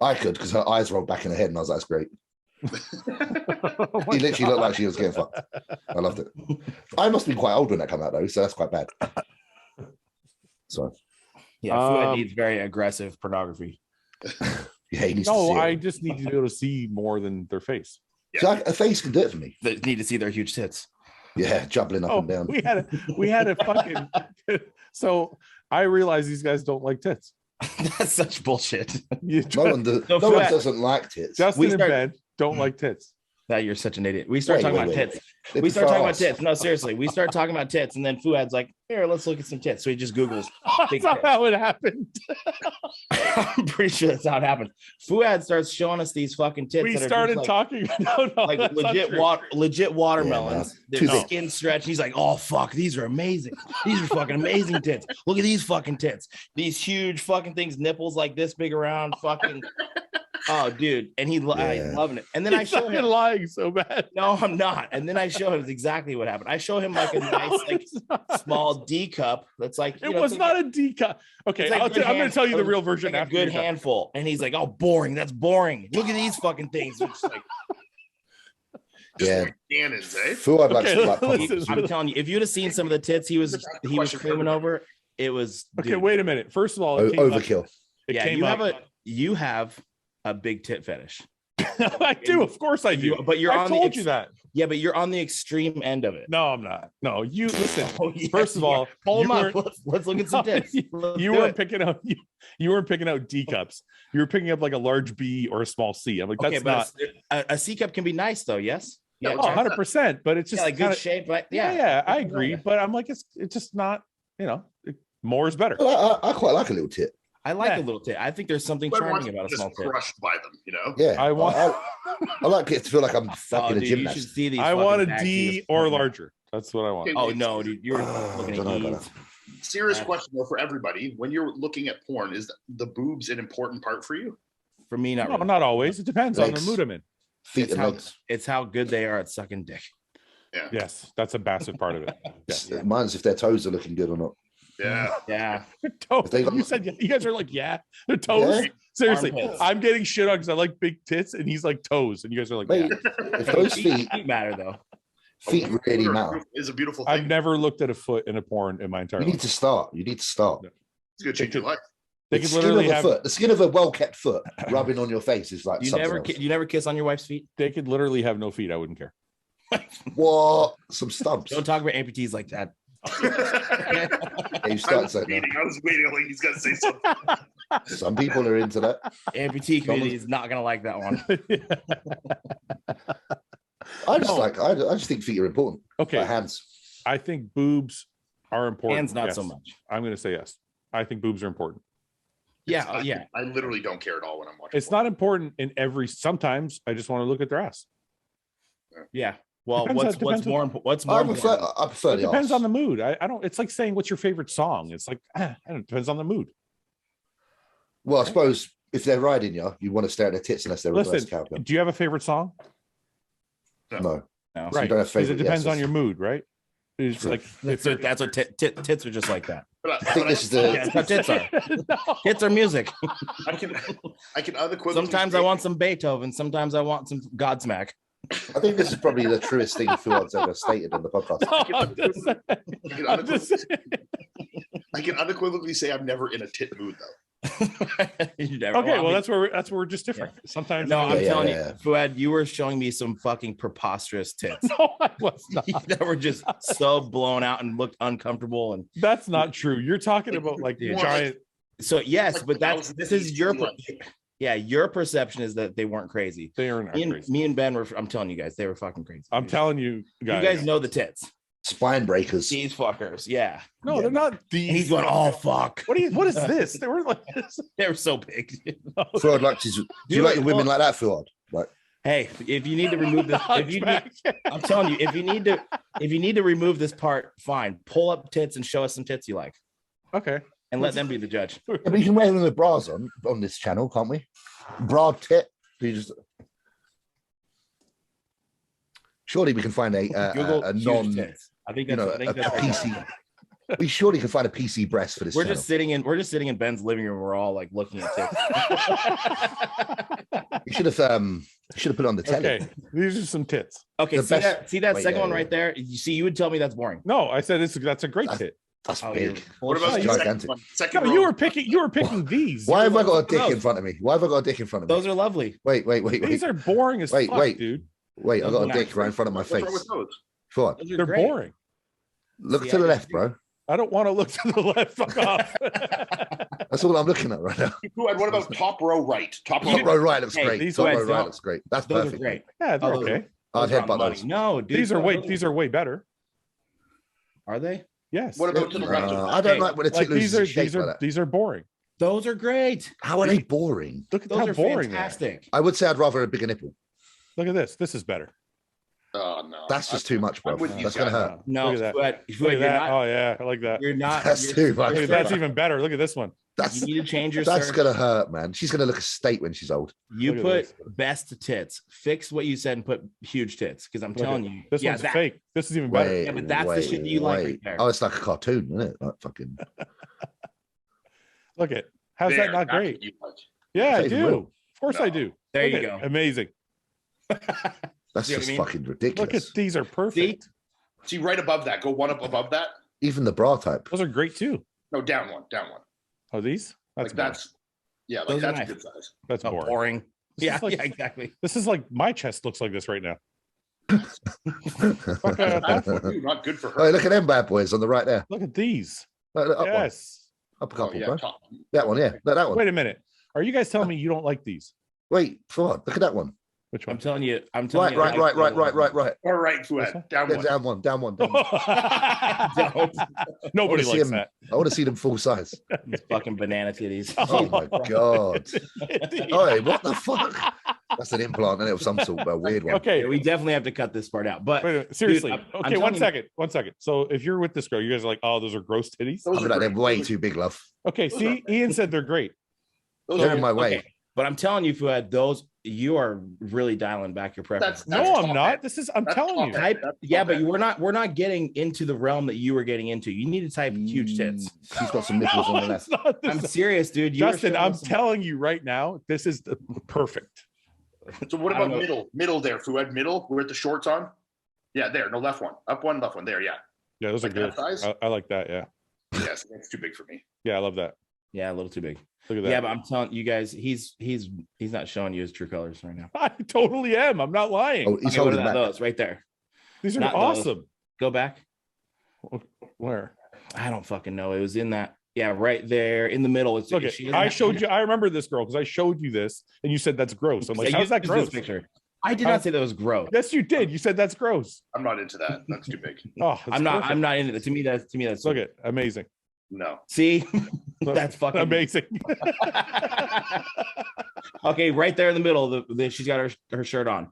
I could, because her eyes rolled back in her head, and I was like, that's great. Oh He literally looked like she was getting fucked. I loved it. I must be quite old when that came out, though, so that's quite bad. So, yeah, Fouad needs very aggressive pornography. yeah, he needs no, to see I it. just need to be able to see more than their face. Yeah. So a face can do it for me. They need to see their huge tits. Yeah, jubbling up and down. We had a fucking. So I realize these guys don't like tits. That's such bullshit. No one doesn't like tits. Justin and Ben don't like tits. That you're such an idiot. We start talking about tits. We start talking about tits. No, seriously. We start talking about tits, and then Fouad's like, "Here, let's look at some tits." So he just Googles big That's not tits. how it happened. I'm pretty sure that's how it happened. Fouad starts showing us these fucking tits. We that are started just talking. No, like legit watermelons. Yeah, Their skin stretch. He's like, "Oh fuck, these are amazing. These are fucking amazing tits. Look at these fucking tits. These huge fucking things, nipples like this big around, fucking." Oh, dude, and he's loving it. And then I show him lying so bad. No, I'm not. And then I show him exactly what happened. I show him like a nice, like small D cup. That's like it was not a D cup. Okay, like I'm going to tell you the real version like after. A good handful. And he's like, "Oh, boring. That's boring. Look at these fucking things." It's like, yeah, cannons, eh? Fouad likes I'm telling you, if you'd have seen some of the tits he was screaming over, it was okay. dude. Wait a minute. First of all, overkill. Yeah, you have a big tit fetish. I do, of course I do. But you're I told you that. Yeah, but you're on the extreme end of it. No, I'm not. No, you listen. Oh, yes, first of all, hold on. Let's look at some tits. You weren't picking out. You weren't picking out D cups. You were picking up like a large B or a small C. I'm like, that's not. A C cup can be nice though. Yes. Yeah, 100%. But it's just like good shape. But yeah, I agree. But I'm like, it's just not. More is better. Well, I quite like a little tit. I like a little tit. I think there's something charming about a small tit. Crushed by them, you know. Yeah, I like it to feel like I'm fucking a gymnast. You should see these. I want a D or larger. That's what I want. Oh no, dude, you're looking at E's. Serious question though for everybody: when you're looking at porn, is the boobs an important part for you? For me, not really. Not always. It depends on the mood I'm in. Feet and legs. It's how good they are at sucking dick. Yeah. Yes, that's a massive part of it. Yes. Mine's if their toes are looking good or not. Yeah. Toes. They got- You said you guys are like, yeah, they're toes. Yeah. Seriously, Armpits. I'm getting shit on because I like big tits, and he's like toes, and you guys are like, Mate, yeah. if those feet matter though. really matter. Is a beautiful I've thing. never looked at a foot in a porn in my entire You life. need to start. You need to start. It's gonna change your life. They The could skin literally of a have foot, the skin of a well-kept foot rubbing on your face is like You something never else. you never kiss on your wife's feet. they could literally have no feet. I wouldn't care. What? Some stumps. Don't talk about amputees like that. Yeah, you I start was saying waiting like he's gonna say something. that. Some people are into that. Amputee community is not gonna like that one. I just think feet are important. Okay, Like hands. I think boobs are important. Hands not Yes. so much. I'm going to say yes. I think boobs are important. Yeah, yeah. I literally don't care at all when I'm watching. It's not important in every. Sometimes I just want to look at their ass. Yeah. Well, Depends what's on- more what's more I important? prefer It the depends arse. on the mood. I don't. It's like saying what's your favorite song. It's like I don't. It depends on the mood. Well, I suppose if they're riding you, you want to stare at their tits unless they're reverse Listen, cowgirl. do you have a favorite song? No. No. So you Right. don't have Because favorite it depends on yeses. your mood, right? It's True. like That's what tits are just like that. But I think this is Yeah, the. that's how tits are. No. Tits are music. I can unequivocally. Sometimes I say- want some Beethoven. Sometimes I want some Godsmack. I think this is probably the truest thing Fuad's ever stated on the podcast. No, I'm just saying. I'm just saying. I can unequivocally say I'm never in a tit mood though. You never Okay, want well me- that's where we're just different. Sometimes No, I'm Yeah, telling yeah. you, Fouad, you were showing me some fucking preposterous tits no, I was not. that were just so blown out and looked uncomfortable. And That's not true. You're talking about like Dude. giant. so, yes, Like but thousands this of is these your, like- yeah, your perception is that they weren't crazy. They are not crazy. Me and Ben were, I'm telling you guys, they were fucking crazy. I'm telling you, you guys. guys know the tits. Spine breakers. These fuckers, yeah. No, they're not these. And he's going, oh fuck. What is this? They were like this. They were so big. Fuad likes his. Do you like women like that, Fuad? Like, Hey, if you need to remove this, if you need, I'm telling you, if you need to remove this part, fine. Pull up tits and show us some tits you like, Okay. and let them be the judge. yeah, but you can wear them with bras on this channel, can't we? Bra tit. You just. Surely we can find a huge non, tits. I think you that's, know, I think a that's PC. We surely can find a PC breast for this. We're channel. just sitting in Ben's living room. We're all like looking at tits. You should have put it on the telly. Okay. These are some tits. Okay, The see best- that Wait, second yeah, one yeah. right there. You would tell me that's boring. No, I said that's a great tit. That's Oh, big. you're What about bullshit. the second Gigantic. one? Second No, row. you were picking these. Why have I got a dick those. in front of me? Why have I got a dick in front of me? Those are lovely. Wait. These are boring as Wait, fuck, wait. dude. Wait, I Those got are a dick nice. right in front of my What's wrong face. with those? Fuad, Those are They're great. boring. look See, to the I left, just- bro. I don't want to look to the left. Fuck off. That's all I'm looking at right now. Fuad, what about top row right? Top row Top row right looks Hey, great. these Top row ones right don't- looks great. That's Those are perfect. great. Yeah, they're Oh, those are- okay. I'd Those are headbutt money. those. No, dude. These are way better. Are they? Yes. What about to the left? I don't Hey, like when a Like tit loses shape like that. these are boring. Those are great. How are they boring? Look at Those how are boring they are. fantastic. I would say I'd rather a bigger nipple. Look at this. This is better. Oh no, That's just too much, bro. I'm with you That's gonna guys. hurt. No, Look at that. but Look at that. Oh yeah, I like that. you're not. That's you're- too much. Look at that's even better. Look at this one. That's You need to change your that's search. gonna hurt, man. She's gonna look a state when she's old. You Look at put this. best tits. Fix what you said and put huge tits. Because I'm Look at telling you, This yeah, one's that- fake. This is even better. Wait, Yeah, but that's the shit that you like right there. Oh, it's like a cartoon, isn't it? Like fucking. Look at. How's There, that not that's great? what you like. Yeah, I It's do. real. Of course No. I do. There Look you at go. it. Amazing. That's See what I just mean? fucking Look ridiculous. at these are perfect. See right above that. Go one up above that. Even the bra type. Those are great too. No, down one. Down one. Oh, these? That's Like boring. that's. Yeah, like Those are that's nice. a good size. That's Oh, boring. boring. This Yeah, is like- yeah, exactly. This is like my chest looks like this right now. Fuck Bad that. for you, not good for her. Oh, look at them bad boys on the right there. Look at these. Look, up Yes. one. Up a Oh, couple, yeah, bro. top. That one, yeah. Look, that one. Wait a minute. Are you guys telling me you don't like these? Wait, Fuad, look at that one. Which I'm one? telling you. I'm Right, telling you. right. All right, This one? Fuad. Down Yeah, one. down one, down one. Down one. Don't. Nobody see likes him. that. I want to see them full size. These fucking banana titties. Oh my god. Oh, what the fuck? That's an implant, and it was some sort of a weird one. Okay. Yeah, we definitely have to cut this part out. But Wait a minute, seriously. I'm Okay, telling one you- second. One second. So if you're with this girl, you guys are like, oh, those are gross titties. Those I'm are like, they're great. way too big, love. Okay, Those see, Ian said they're great. Those They're are in my way. okay. But I'm telling you, Fouad, you are really dialing back your preference. No, I'm not. I'm telling you. Type, but we're not getting into the realm that you were getting into. You need to type huge tits. She's got some nipples on the left. I'm serious, dude. Justin, I'm telling you right now, this is perfect. So what about middle there, Fouad? Middle, we're at the shorts on. Yeah, there. No, left one. Up one, left one. There, yeah. Yeah, those are good. I like that, yeah. Yes, it's too big for me. Yeah, I love that. Yeah, a little too big. Look at that. Yeah, but I'm telling you guys, he's not showing you his true colors right now. I totally am. I'm not lying. Oh, he's Okay, what holding are back. those right there? These are Not awesome. those. Go back. Where? I don't fucking know. It was in that. Yeah, right there in the middle. It's Look, I showed you. I remember this girl because I showed you this, and you said that's gross. I'm like, how's that gross? Picture. I did not say that was gross. Yes, you did. You said that's gross. I'm not into that. That's too big. Oh, I'm not into it. To me, that's look at amazing. No. See, that's fucking amazing. Okay, right there in the middle. She's got her shirt on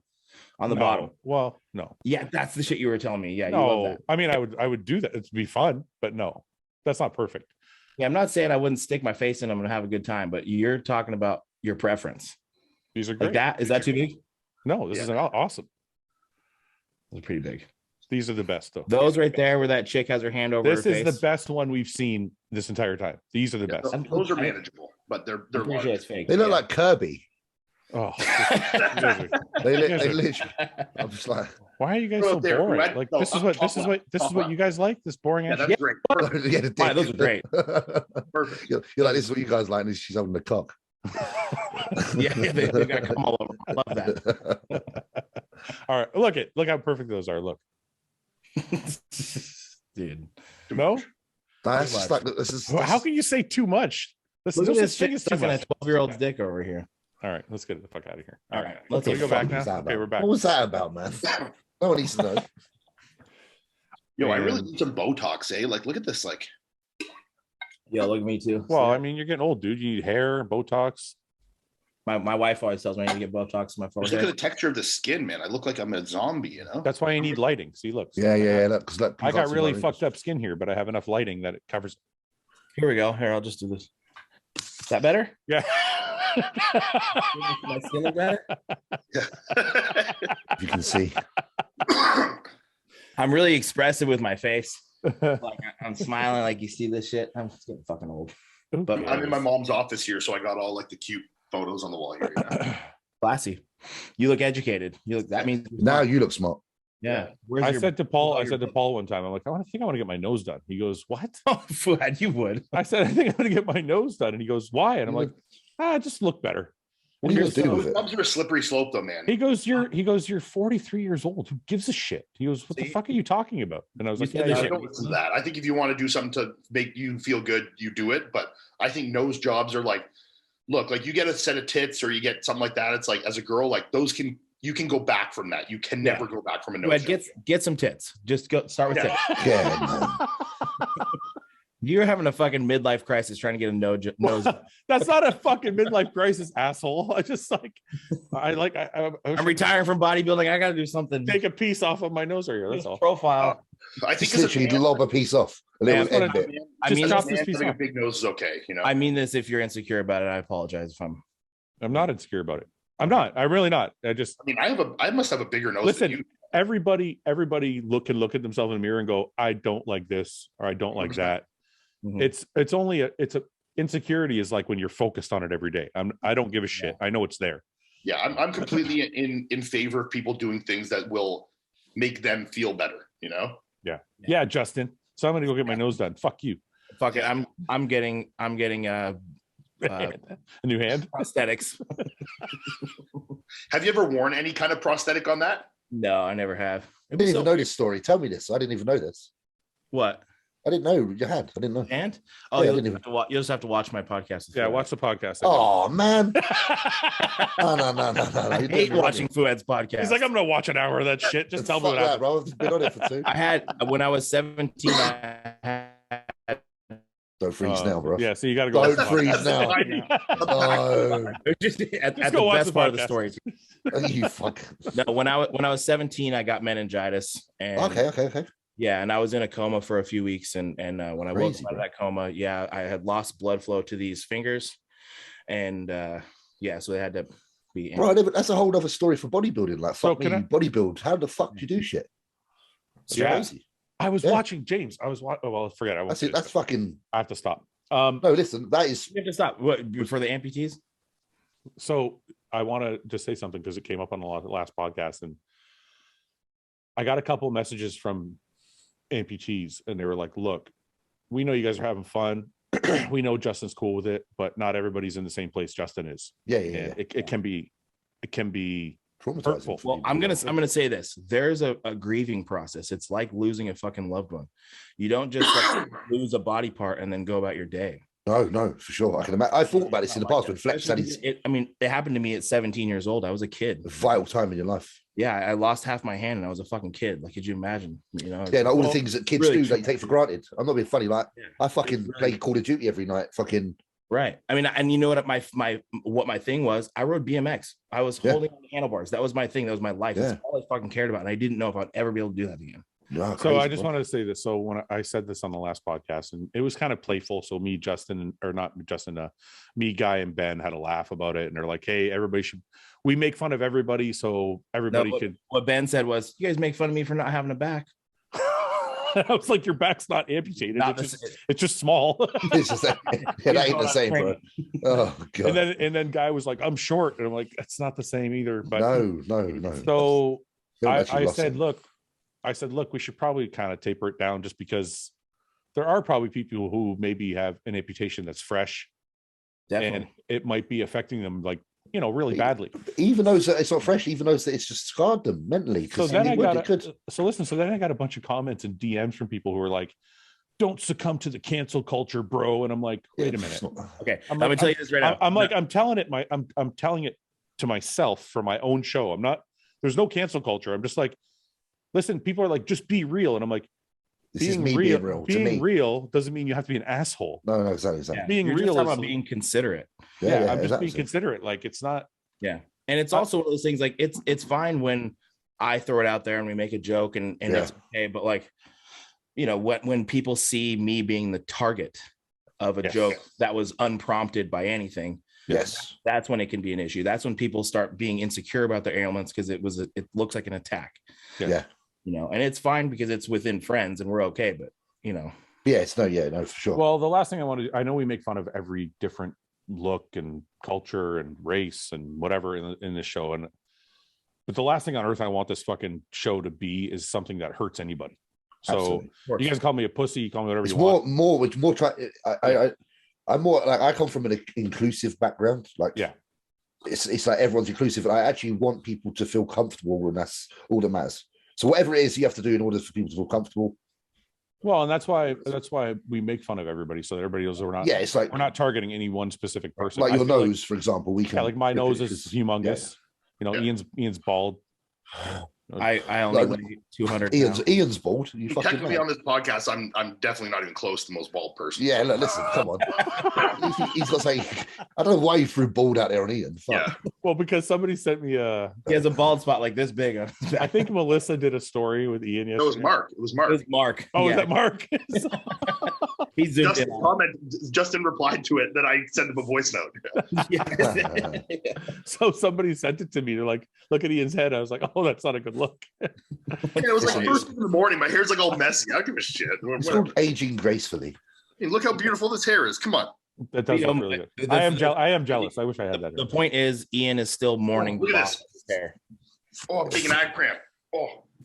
the bottom. Well, no. Yeah, that's the shit you were telling me. Yeah, no. You love that. I mean, I would do that. It'd be fun, but no, that's not perfect. Yeah, I'm not saying I wouldn't stick my face in them and have a good time, but you're talking about your preference. These are great. Like that? Is that too big? No, this is awesome. Those are pretty big. These are the best, though. Those right there, where that chick has her hand over. This her is face. the best one we've seen this entire time. These are the best. Those are manageable, but they're large. It's fake. They look like Kirby. Oh, They literally. I'm just like, why are you guys so boring? Like this is what you guys like. This boring. Yeah, that's great. Perfect. yeah, those are great. Perfect. You're like, this is what you guys like, and she's holding the cock. Yeah, they got to come all over. I love that. All right, look how perfect those are. Look, dude. No, That's just like this is. How can you say too much? Look at this thing is stuck in a 12-year-old's dick over here. All right, let's get the fuck out of here. All right, let's go back now. Okay, we're back. What was that about, man? No one needs to know. Yo, I really need some Botox, eh? Like, look at this. Like, Yeah, look at me too. Well, I mean, you're getting old, dude. You need hair, Botox. My wife always tells me I need to get Botox in my just forehead. look at the texture of the skin, man. I look like I'm a zombie, you know? That's why you need lighting. See, look. Yeah. Look, I got really fucked up skin here, but I have enough lighting that it covers. Here we go. Here, I'll just do this. Is that better? Yeah. My skin look better? You can see. I'm really expressive with my face. Like I'm smiling, like you see this shit. I'm just getting fucking old. But I'm in my mom's office here, so I got all like the cute photos on the wall here. You know? Classy. You look educated. You look. That means Now you look smart. Yeah. I said to Paul one time, I'm like, I want to get my nose done. He goes, what? Oh, Fouad, you would. I said, I think I'm going to get my nose done. And he goes, why? And I'm like, just look better. What are you going to do with it? Thumbs are a slippery slope, though, man. He goes, you're 43 years old. Who gives a shit? He goes, what the fuck are you talking about? And I was like, I don't listen to that. I think if you want to do something to make you feel good, you do it. But I think nose jobs are like, look, like you get a set of tits or you get something like that. It's like, as a girl, like you can go back from that. You can never go back from a nose job. Get some tits. Just go start with tits. Yeah. You're having a fucking midlife crisis trying to get a nose. That's not a fucking midlife crisis, asshole. I'm retiring from bodybuilding. I got to do something. Take a piece off of my nose area. That's all. Profile. I think it's literally lob a piece off. A little end bit. I mean, chop this piece off. A big nose is okay. You know. I mean this. If you're insecure about it, I apologize. If I'm not insecure about it. I'm not. I'm really not. I must have a bigger nose. Listen, than you. everybody can look at themselves in the mirror and go, I don't like this or I don't like that. Mm-hmm. Insecurity is like when you're focused on it every day. I don't give a shit. I know it's there. Yeah, I'm completely in favor of people doing things that will make them feel better. You know. Yeah, Justin. So I'm gonna go get my nose done. Fuck you. Fuck it. I'm getting a new hand prosthetics. Have you ever worn any kind of prosthetic on that? No, I never have. I didn't even know this story. Tell me this. I didn't even know this. What? I didn't know you had. I didn't know. And you'll just have to watch my podcast. Yeah, watch the podcast. Oh man. No. I hate watching Fouad's podcast. He's like, I'm gonna watch an hour of that shit. Just tell me what happened. Bro. I've been on it for 2. I had when I was 17. Don't freeze now, bro. Yeah, so you got to go. Don't freeze now. No. Just at the best part of the story. You fuck. No, when I was 17, I got meningitis. And Okay. Yeah, and I was in a coma for a few weeks, and when I woke up out of that coma, I had lost blood flow to these fingers, and Yeah, so they had to be. Bro, that's a whole other story for bodybuilding. Like, fuck me, you bodybuild. How the fuck do you do shit? It's crazy. I was watching James. I was watching. Oh, well, forget it. That's it. That's fucking. I have to stop. No, listen, that is. You have to stop. What for the amputees? So I want to just say something because it came up on the last podcast, and I got a couple messages from amputees, and they were like, "Look, we know you guys are having fun. We know Justin's cool with it, but not everybody's in the same place Justin is. Yeah. It can be traumatizing. Well, I'm gonna say this. There's a grieving process. It's like losing a fucking loved one. You don't just like lose a body part and then go about your day. No, for sure. I can imagine. I thought about this in the past when Flex said it happened to me at 17 years old. I was a kid. A vital time in your life. Yeah, I lost half my hand and I was a fucking kid. Like, could you imagine? You know, yeah, like all the things that kids really do, like take for granted. I'm not being funny. Like, I fucking play Call of Duty every night. Fucking right. I mean, and you know what my thing was? I rode BMX. I was holding on the handlebars. That was my thing. That was my life. That's all I fucking cared about. And I didn't know if I'd ever be able to do that again. No, so I just wanted to say this. So when I said this on the last podcast, and it was kind of playful. So me, Justin, or not Justin, me, Guy, and Ben had a laugh about it, and they're like, "Hey, we make fun of everybody, so everybody could." What Ben said was, "You guys make fun of me for not having a back." I was like, "Your back's not amputated. It's just small." It's just, that ain't the same, bro. Oh god. And then Guy was like, "I'm short," and I'm like, "That's not the same either." But no. So I said, look, we should probably kind of taper it down just because there are probably people who maybe have an amputation that's fresh. Definitely. And it might be affecting them like, really badly. Even though it's not fresh, even though it's just scarred them mentally. So then I got a bunch of comments and DMs from people who are like, don't succumb to the cancel culture, bro. And I'm like, wait a minute. Okay. I'm going to tell you this right now. I'm telling it to myself for my own show. There's no cancel culture. I'm just like, listen, people are like, just be real. And I'm like, being real doesn't mean you have to be an asshole. No, exactly. Yeah. Being real is about being considerate. I'm just being considerate. Like, it's not. Yeah. And it's also one of those things, like, it's fine when I throw it out there and we make a joke and it's okay. But like, when people see me being the target of a joke that was unprompted by anything. Yes. That's when it can be an issue. That's when people start being insecure about their ailments because it looks like an attack. Yeah. And it's fine because it's within friends and we're okay, but no, for sure. Well, the last thing I know we make fun of every different look and culture and race and whatever in this show. But the last thing on earth I want this fucking show to be is something that hurts anybody. So you guys call me a pussy, you call me whatever you want. I'm more like, I come from an inclusive background. Like, it's like everyone's inclusive. I actually want people to feel comfortable, and that's all that matters. So whatever it is you have to do in order for people to feel comfortable. Well, and that's why we make fun of everybody, so that everybody knows we're not. Yeah, it's like we're not targeting any one specific person. Like your nose, for example, we can. Yeah, like my nose is humongous. Ian's bald. I only weigh 200. Ian's bald. Technically, on this podcast, I'm definitely not even close to the most bald person. Yeah, look, listen, come on. He's got to say, I don't know why you threw bald out there on Ian. Fuck. Yeah. Well, because somebody sent me he has a bald spot like this big. I think Melissa did a story with Ian yesterday. It was Mark. Oh, was that Mark? He zoomed in. Justin replied to it that I sent him a voice note. So somebody sent it to me. They're like, look at Ian's head. I was like, oh, that's not a good look. It was like first thing in the morning. My hair's like all messy. I don't give a shit. It's called aging gracefully. Hey, look how beautiful this hair is. Come on. That does look really good. I am jealous. I wish I had that. The point is, Ian is still mourning. Look at this hair. Oh, I'm taking ag cramp.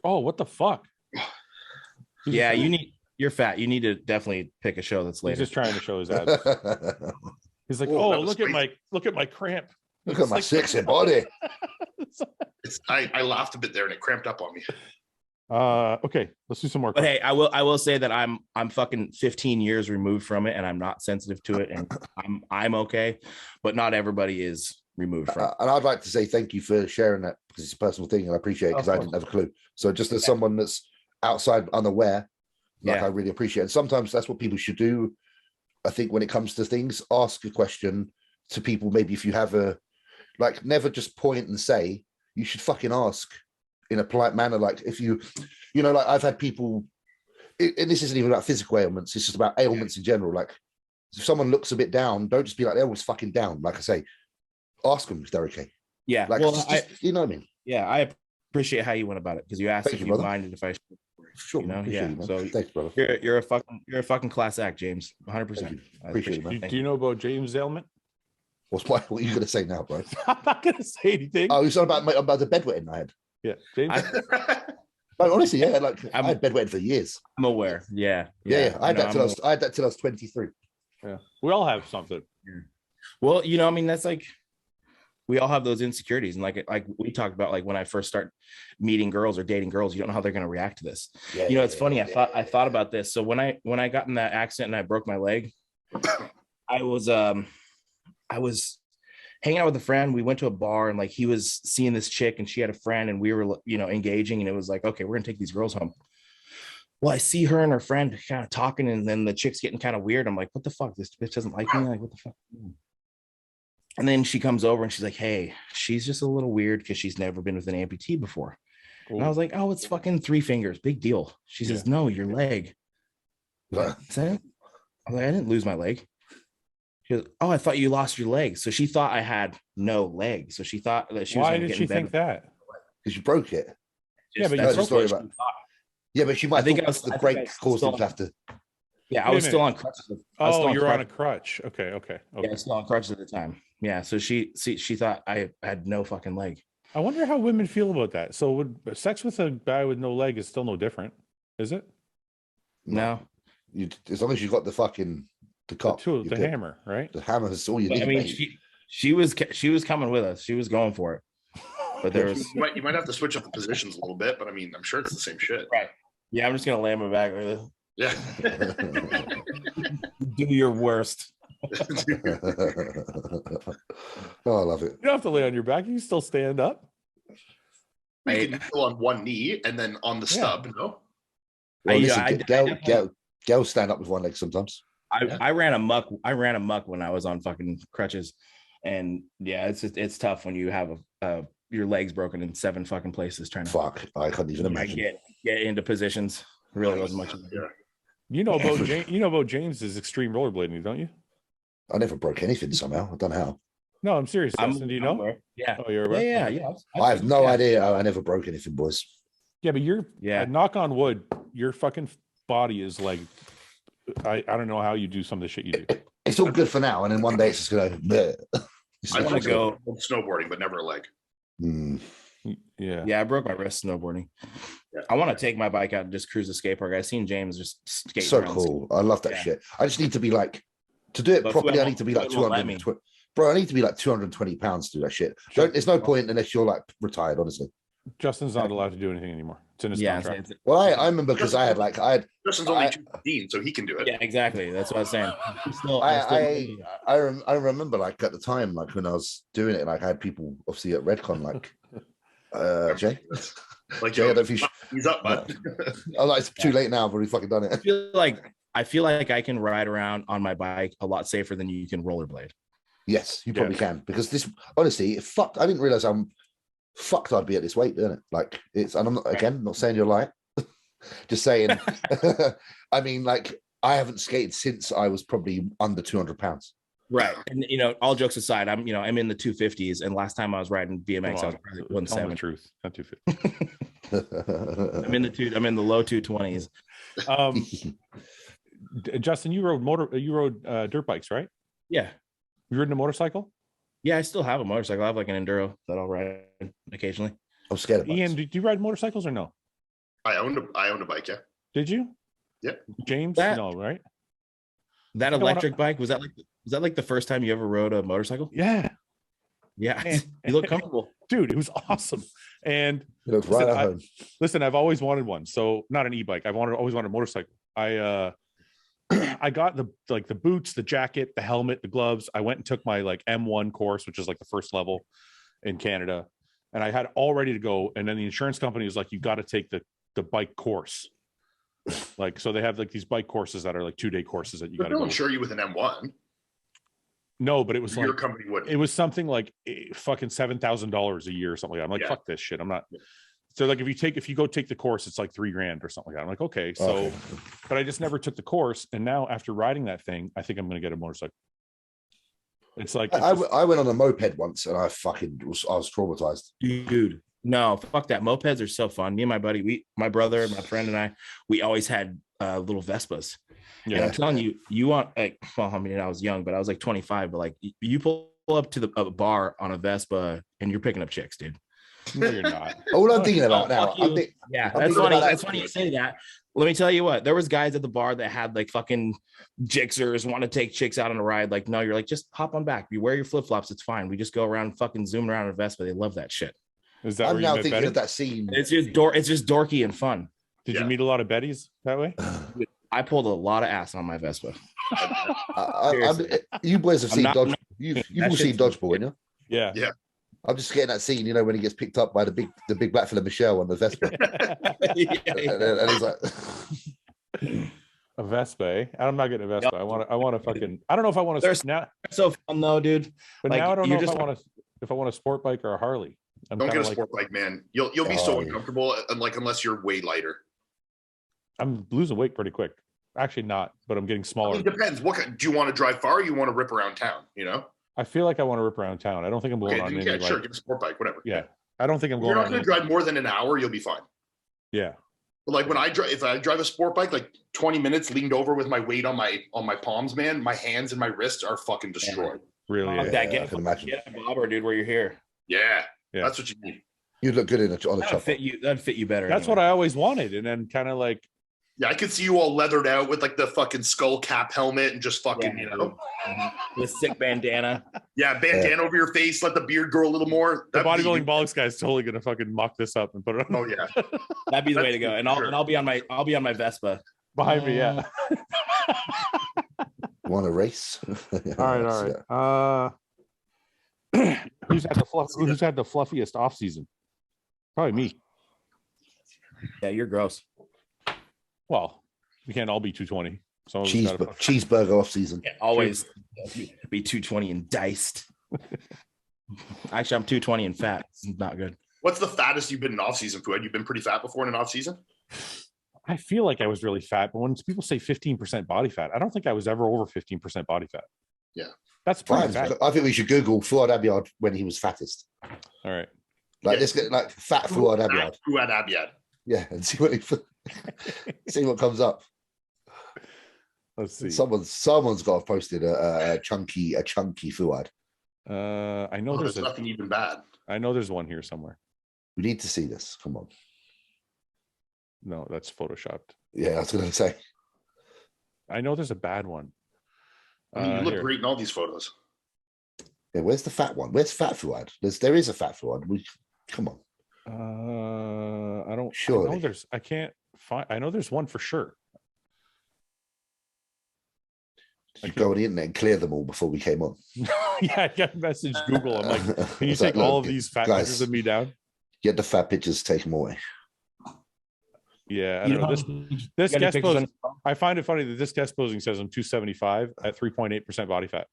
Oh, what the fuck? Yeah, you're fat. You need to definitely pick a show that's later. He's just trying to show his abs. He's like, look at my cramp. Look at my sexy body. I laughed a bit there and it cramped up on me. Okay, let's do some more. But hey, I will say that I'm fucking 15 years removed from it and I'm not sensitive to it and I'm okay, but not everybody is removed from it. And I'd like to say thank you for sharing that because it's a personal thing and I appreciate it because I didn't have a clue. So just as someone that's outside unaware, I really appreciate it. And sometimes that's what people should do. I think when it comes to things, ask a question to people. Maybe if you have never just point and say, you should fucking ask in a polite manner. Like if like I've had people, and this isn't even about physical ailments, it's just about ailments in general. Like if someone looks a bit down, don't just be like, they're always fucking down. Like I say, Ask them if they're okay. Yeah. Like, Well, you know what I mean? yeah, I appreciate how you went about it because you asked Thank if you, you brother. minded if I, Sure. you know, Appreciate yeah. you, man. So Thanks, brother. you're a fucking class act, James. 100%. Thank you. Appreciate it, man. Do you know about James' ailment? What are you going to say now, bro? I'm not going to say anything. Oh, you're talking about the bedwetting I had. Yeah, James. No, honestly, yeah. Like I had bedwetting for years. I'm aware. Yeah. Yeah. I had that till I was 23. Yeah, we all have something. Well, you know, I mean, that's like we all have those insecurities, and like we talked about, like when I first start meeting girls or dating girls, you don't know how they're going to react to this. Yeah, you know, it's funny. I thought about this. So when I got in that accident and I broke my leg, I was hanging out with a friend. We went to a bar and like he was seeing this chick and she had a friend and we were, you know, engaging, and it was like, okay, we're gonna take these girls home. Well, I see her and her friend kind of talking, and then the chick's getting kind of weird. I'm like, what the fuck? This bitch doesn't like me. Like, what the fuck? And then she comes over and she's like, hey, she's just a little weird because she's never been with an amputee before. Cool. And I was like, oh, it's fucking 3 fingers. Big deal. She says, no, your leg. I was like, I didn't lose my leg. She goes, oh, I thought you lost your leg. So she thought I had no leg. So she thought that she was. Why did she think that? Because you broke it. Yeah, but that's the story about. Yeah, but she might think the break caused them to have to. Yeah, I was still on crutches. Oh, you're on a crutch. Okay. Yeah, I was still on crutches at the time. Yeah, so she thought I had no fucking leg. I wonder how women feel about that. So would sex with a guy with no leg is still no different, is it? No. As long as you got the fucking the cop, the hammer, right? The hammer is all you need. I mean, she was coming with us. She was going for it. But there was you might have to switch up the positions a little bit, but I mean, I'm sure it's the same shit. Right. Yeah, I'm just gonna lay on my back like this. Yeah. Do your worst. Oh, I love it. You don't have to lay on your back. You can still stand up. You can go on one knee and then on the stub, no? Well, girls stand up with one leg sometimes. I ran amok when I was on fucking crutches, and yeah, it's tough when you have your legs broken in 7 fucking places trying to. Fuck, I couldn't even imagine. Get into positions. It really wasn't much. Yeah. You know about James's extreme rollerblading, don't you? I never broke anything somehow. I don't know how. No, I'm serious. Justin, do you know? Aware. Yeah. Oh, you're aware? Yeah. I have no idea. I never broke anything, boys. Yeah, but knock on wood, your fucking body is like, I don't know how you do some of the shit you do. It's all good for now, and then one day it's just gonna. I want to go snowboarding, but never a leg. Yeah, I broke my wrist snowboarding. Yeah. I want to take my bike out and just cruise the skate park. I've seen James just skate. So cool. I love that shit. I just need to be like, to do it properly, I need to be like 220. Bro, I need to be like 220 pounds to do that shit. There's no point unless you're like retired, honestly. Justin's not allowed to do anything anymore. It's in his contract. Well, I remember because I had Justin's only 215, so he can do it. Yeah, exactly. That's what I was saying. I remember like at the time, like when I was doing it, like I had people obviously at Redcon, like Jay. Like Jay, I don't know if he's up, bud. I'm like, it's too late now, but we fucking done it. I feel like I can ride around on my bike a lot safer than you can rollerblade. Yes, you probably can, because this honestly, fucked. I didn't realize how fucked I'd be at this weight, isn't it? Like it's, and I'm not saying you're lying, just saying. I mean, like I haven't skated since I was probably under 200 pounds. Right, and you know, all jokes aside, I'm in the 250s, and last time I was riding BMX, I was probably 170. Truth, not 250. I'm in the low 220s. Justin, you rode dirt bikes, right? Yeah. You ridden a motorcycle? Yeah, I still have a motorcycle. I have like an enduro that I'll ride occasionally. I'm scared of bikes. Ian, do you ride motorcycles or no? I owned a bike, yeah. Did you? Yeah. James? No, right? That electric bike, was that like the first time you ever rode a motorcycle? Yeah. Yeah. You look comfortable. Dude, it was awesome. And you look right at home. Listen, I've always wanted one. So not an e-bike. Always wanted a motorcycle. I got the boots, the jacket, the helmet, the gloves. I went and took my like M1 course, which is like the first level in Canada. And I had all ready to go. And then the insurance company was like, you got to take the bike course. Like, so they have like these bike courses that are like 2-day courses that you got to go. Insure you with an M1. No, but it was your company would. It was something like fucking $7,000 a year or something like that. I'm like, fuck this shit. I'm not. Yeah. So like if you go take the course, it's like $3,000 or something like that. I'm like, okay. So, but I just never took the course. And now after riding that thing, I think I'm going to get a motorcycle. It's like I went on a moped once and I was traumatized. Dude, no, fuck that. Mopeds are so fun. Me and my buddy, my brother, my friend, and I, we always had little Vespas. Yeah. And I'm telling you, you want like, well, I mean, I was young, but I was like 25. But like, you pull up to a bar on a Vespa, and you're picking up chicks, dude. No, you're not. All I'm thinking about now, Fuck you. That's funny. That's funny you say that. Let me tell you what, there was guys at the bar that had like fucking jixers, want to take chicks out on a ride. Like, no, you're like, just hop on back. You wear your flip flops. It's fine. We just go around fucking zooming around in a Vespa. They love that shit. Is that I'm where you now met thinking Betty? of that scene. It's just dorky and fun. Did you meet a lot of Bettys that way? I pulled a lot of ass on my Vespa. You boys have seen Dodgeball. You've all shit's seen Dodgeball, you know? Yeah. Yeah. I'm just getting that scene, you know, when he gets picked up by the big black fella Michelle on the Vespa. And he's like, a Vespa, eh? I'm not getting a Vespa. I want to fucking, I don't know if I want to now. So fun though, dude. But like, now I don't know just if I want a sport bike or a Harley. Don't get a sport bike, man. You'll be so uncomfortable, and like unless you're way lighter. I'm losing weight pretty quick. Actually, not, but I'm getting smaller. It depends. Do you want to drive far? Or you want to rip around town? You know. I feel like I want to rip around town. I don't think I'm going on any. Yeah, sure. Get a sport bike, whatever. Yeah, I don't think I'm If going. you're not going to drive more than an hour, you'll be fine. Yeah. But like when if I drive a sport bike, like 20 minutes leaned over with my weight on my palms, man, my hands and my wrists are fucking destroyed. Really? Fuck that. Get a bobber, dude, where you're here. Yeah, that's what you need. you look good on a That'd chopper. fit you better. That's what I always wanted, and then kind of like. Yeah, I could see you all leathered out with like the fucking skull cap helmet and just fucking, you know, with sick bandana. Yeah, bandana over your face, let the beard grow a little more. The bodybuilding bollocks guy is totally gonna fucking mock this up and put it on. Oh yeah, That'd be the way to go. And I'll be on my Vespa behind me. Yeah. Want a race? All right. Who's had the fluffiest off season? Probably me. Yeah, you're gross. Well, we can't all be 220. So cheeseburger off season. Yeah, always be 220 and diced. Actually, I'm 220 and fat. It's not good. What's the fattest you've been in off season, Fouad? You've been pretty fat before in an off season? I feel like I was really fat, but when people say 15% body fat, I don't think I was ever over 15% body fat. Yeah. That's pretty fat. I think we should Google Fouad Abiad when he was fattest. All right. Let's get like fat Fouad Abiad. Fouad Abiad. Yeah, and see what comes up. Let's see. Someone's got to posted a chunky Fouad. I know there's nothing even bad. I know there's one here somewhere. We need to see this. Come on. No, that's photoshopped. Yeah, I was going to say. I know there's a bad one. I mean, you look great in all these photos. Yeah, where's the fat one? Where's fat Fouad? There is a fat Fouad. Come on. I don't. Sure. I can't find. I know there's one for sure. Did you go on the internet and clear them all before we came on? Yeah, I got a message Google. I'm like, can you take all of these fat pictures of me down? Get the fat pictures, take them away. Yeah, I don't know. This guest posing. I find it funny that this guest posing says I'm 275 at 3.8% body fat.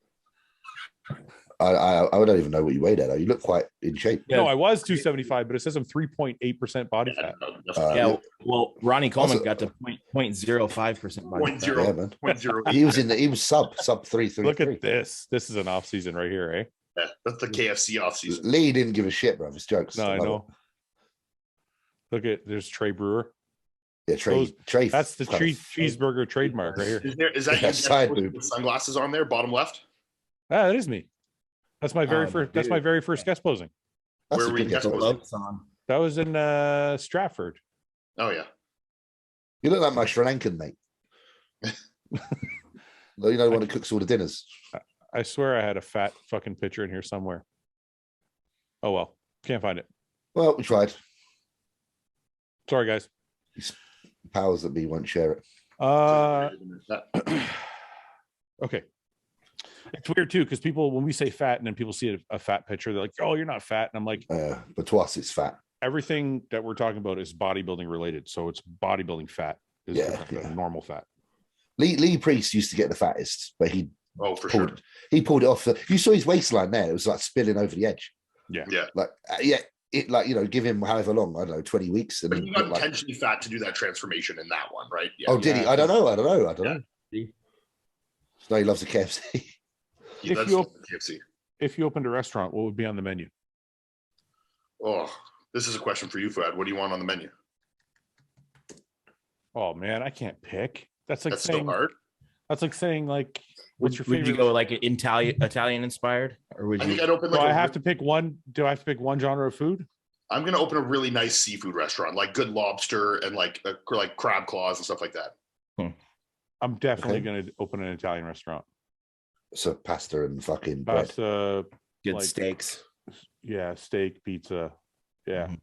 I don't even know what you weighed at. You look quite in shape. No, I was 275, but it says I'm 3.8% body fat. Well, Ronnie Coleman got to 0.05% body fat. Yeah, man. 0.0. He was sub 333. Look at this. This is an off season right here, eh? Yeah, that's the KFC off season. Lee didn't give a shit, bro. His jokes. No, I know. Look at there's Trey Brewer. Yeah, Trey. That's the cheeseburger trademark right here. Is that your side boob with sunglasses on there, bottom left? Ah, that is me. That's my very first. That's my very first guest posing. That's Where were you guest posing? That was in Stratford. Oh yeah. You look like my Sri Lankan mate. You know, the one that cooks all the dinners. I swear I had a fat fucking picture in here somewhere. Oh well, can't find it. Well, we tried. Sorry, guys. These powers that be won't share it. Okay. It's weird too, because people, when we say fat and then people see a fat picture, they're like, oh, you're not fat. And I'm like, but to us, it's fat. Everything that we're talking about is bodybuilding related. So it's bodybuilding fat is different than normal fat. Lee Priest used to get the fattest, but he sure. He pulled it off. You saw his waistline there. It was like spilling over the edge. Yeah. Give him however long, I don't know, 20 weeks. And but he got intentionally fat to do that transformation in that one, right? Yeah. Oh, did he? I don't know. No, he loves the KFC. If That's you KFC. if you opened a restaurant, what would be on the menu? Oh, this is a question for you, Fouad. What do you want on the menu? Oh man, I can't pick. That's like That's saying so hard. that's like saying like what's your Would favorite? you go like Italian inspired, or would I you? think I'd open Do like I have to pick one? Do I have to pick one genre of food? I'm gonna open a really nice seafood restaurant, like good lobster and like crab claws and stuff like that. I'm definitely Okay. going to open an Italian restaurant. So pasta and fucking bread. Pasta, Good like- steaks. yeah, steak, pizza. Yeah. Mhm.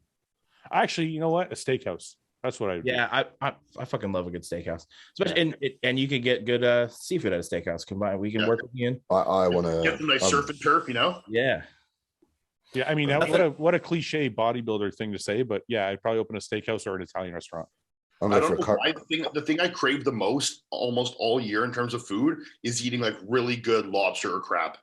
Actually, you know what? A steakhouse. That's what I would do. Yeah, I fucking love a good steakhouse, especially and you could get good seafood at a steakhouse. Combined, we can work with you in. I want to Get some nice surf and turf, you know. Yeah, Yeah, I mean, what a cliche bodybuilder thing to say, but yeah, I'd probably open a steakhouse or an Italian restaurant. I'm I going don't for a know why. The thing I crave the most almost all year in terms of food is eating like really good lobster or crab.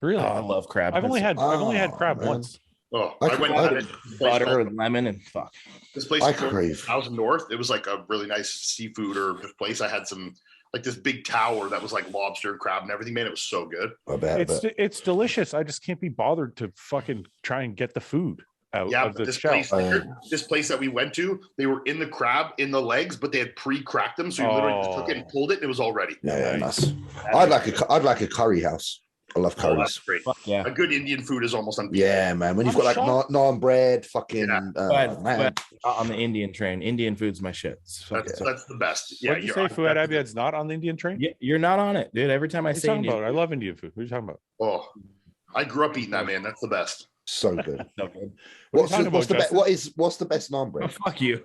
Really? oh, I love crab. I've only had Oh, crab man. once. Oh, I I went could- to this place butter called- with lemon and fuck. this place I called crave. House North. It was like a really nice seafood or this place. I had some like this big tower that was like lobster and crab and everything. Man, it was so good. I bet. It's delicious. I just can't be bothered to fucking try and get the food out Yeah, of but the this shelf. place that we went to, they were in the crab in the legs, but they had pre-cracked them, so you literally just took it and pulled it, and it was all ready. Yeah, nice. I'd like a curry house. I love Oh, curries. that's great. Fuck yeah. A good Indian food is almost unbeatable. Yeah, man. When you've I'm got like shocked. naan bread, fucking Yeah. man. But on the Indian train, Indian food's my shit. It's fucking That's the best. Yeah, What did you say? Fuad Abiad's not on the Indian train? Yeah, you're not on it, dude. Every time I What are you say talking Indian, about? I love Indian food. What are you talking about? Oh, I grew up eating that, man. That's the best. So good. no good. What are you talking What's the about, best? Justin? What's the best naan Oh, bread? fuck you.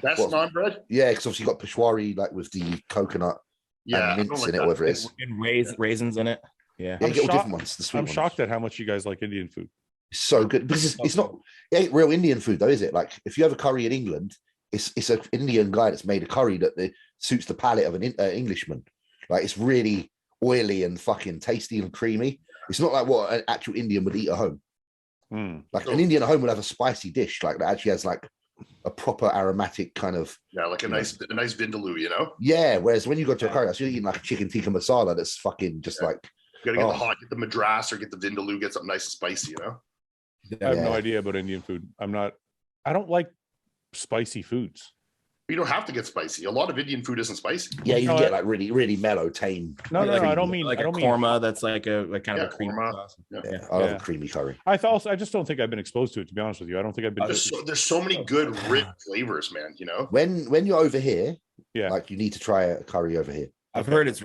That's What? naan bread. Yeah, because obviously you got peshwari like with the coconut Yeah, I and don't mince like in it, that. whatever it is. And raisins in it. Yeah. Yeah, I'm you get all shocked- different ones. The sweet I'm ones. shocked at how much you guys like Indian food. It's so good because it's not. It ain't real Indian food though, is it? Like if you have a curry in England, it's an Indian guy that's made a curry that suits the palate of an Englishman. Like it's really oily and fucking tasty and creamy. It's not like what an actual Indian would eat at home. Mm. Like an Indian at home would have a spicy dish like that actually has like a proper aromatic kind of like a nice vindaloo, you know. yeah. Whereas when you go to a curry house, you're eating like a chicken tikka masala that's fucking just like You gotta get Oh. the hot, get the madras or get the vindaloo, get something nice and spicy, you know. I have no Yeah. idea about Indian food. I don't like spicy foods. You don't have to get spicy. A lot of Indian food isn't spicy. yeah. You No, can get like really really mellow, tame. No, like, I don't mean like I a don't mean korma that's like a kind of Yeah, a cream korma. sauce. Yeah. Yeah, I love Yeah. a creamy curry. I just don't think I've been exposed to it, to be honest with you. I don't think I've been There's so many good rich flavors, man. You know. When you're over here, Yeah. like you need to try a curry over here. I heard it's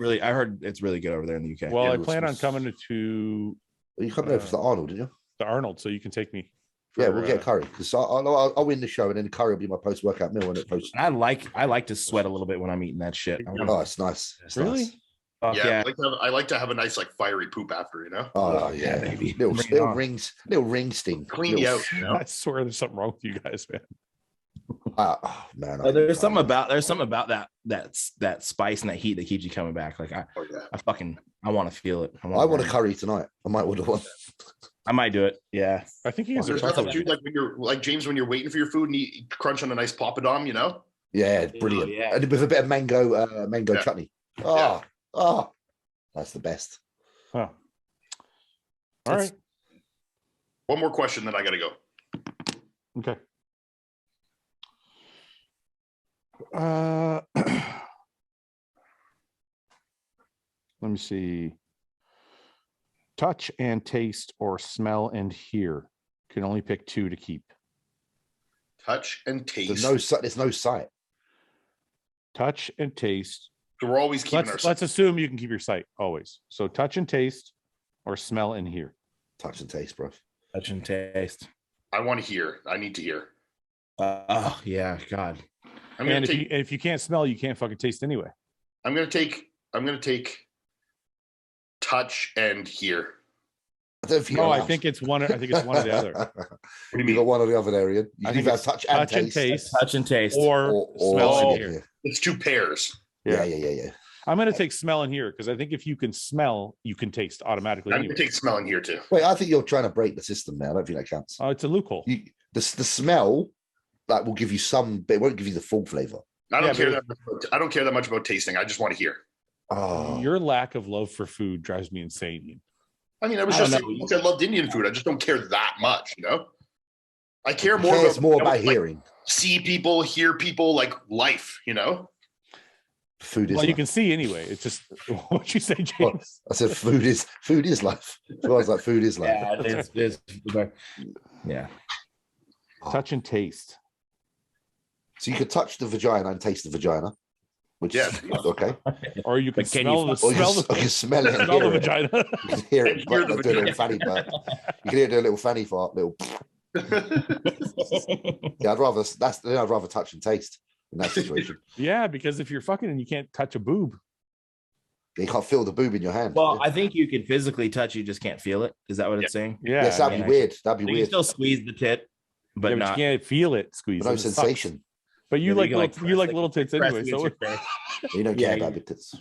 really good over there in the UK. well, Yeah, I it plan on was- coming to Well, you coming over to the Arnold, didn't you? the Arnold, so you can take me. Yeah, for, we'll get a curry because I'll win the show and then the curry will be my post-workout meal and it post. I like to sweat a little bit when I'm eating that shit. Oh, it's nice. It's Really? nice. Fuck Yeah, yeah. I like to have a nice like fiery poop after, you know. Oh Yeah, yeah, baby. little Bring it little on. rings, little ring sting. Clean you out, you know. I swear there's something wrong with you guys, man. Oh man, There's something about that spice and that heat that keeps you coming back. Like Oh yeah. I want to feel it. I want a curry tonight. I might order one. I might do it. Yeah. I think you guys are There's talking nothing about too like when you're like James when you're waiting for your food and you crunch on a nice papadom, you know. Yeah, brilliant. yeah. And with a bit of mango Yeah. chutney. Oh, that's the best. Huh. All right. One more question, then I gotta go. Okay. Let me see. Touch and taste or smell and hear. Can only pick two to keep. Touch and taste. There's no sight. Touch and taste. So we're always keeping our. Let's assume you can keep your sight always. So touch and taste or smell and hear. Touch and taste, bro. Touch and taste. I want to hear. I need to hear. Oh yeah, God. I'm gonna And take. if you can't smell, you can't fucking taste anyway. I'm gonna take. Touch and hear. I don't think No, you're I allowed. think it's one. I think it's one or the other. What do you You mean? got one or the other there, Ian. You I can think either have it's touch and taste, Touch and taste. or smell Oh. and hear. It's two pairs. Yeah. I'm going to take smell and hear because I think if you can smell, you can taste automatically. I'm Anyway. gonna take smell in here too. Wait, I think you're trying to break the system now. I don't think that counts. It's a loophole. The smell that will give you some, but it won't give you the full flavor. I don't Yeah, care but that much. I don't care that much about tasting. I just want to hear. Oh, Your lack of love for food drives me insane. I mean, I was I just don't saying, know. look, I loved Indian food. I just don't care that much, you know? I care he more cares about, more you know, about like, hearing. see people, hear people, like life, you know? Food is Well, you life. can see anyway. It's just what you say, Well, James. I said food is life. So I was like, food is life. Yeah, yeah. Touch and taste. So you could touch the vagina and taste the vagina, which Yeah. is okay. Or you can But can smell you the Or you smell can smell it and smell the hear it. vagina. You can hear it, And hear the but do a little fanny burp. You can hear it do a little fanny fart, little. Yeah, I'd rather touch and taste in that situation. Yeah, because if you're fucking and you can't touch a boob, You can't feel the boob in your hand. Well, I think you can physically touch, you just can't feel it. Is that what it's saying? yeah, yes, that'd yeah, be weird. That'd be You can weird. still squeeze the tit, but yeah, but not. you can't feel it squeeze. But no It sucks. sensation. But you Yeah, like can, little, you press, like little tits press anyway, against so your face. You don't Yeah, care you- about big tits.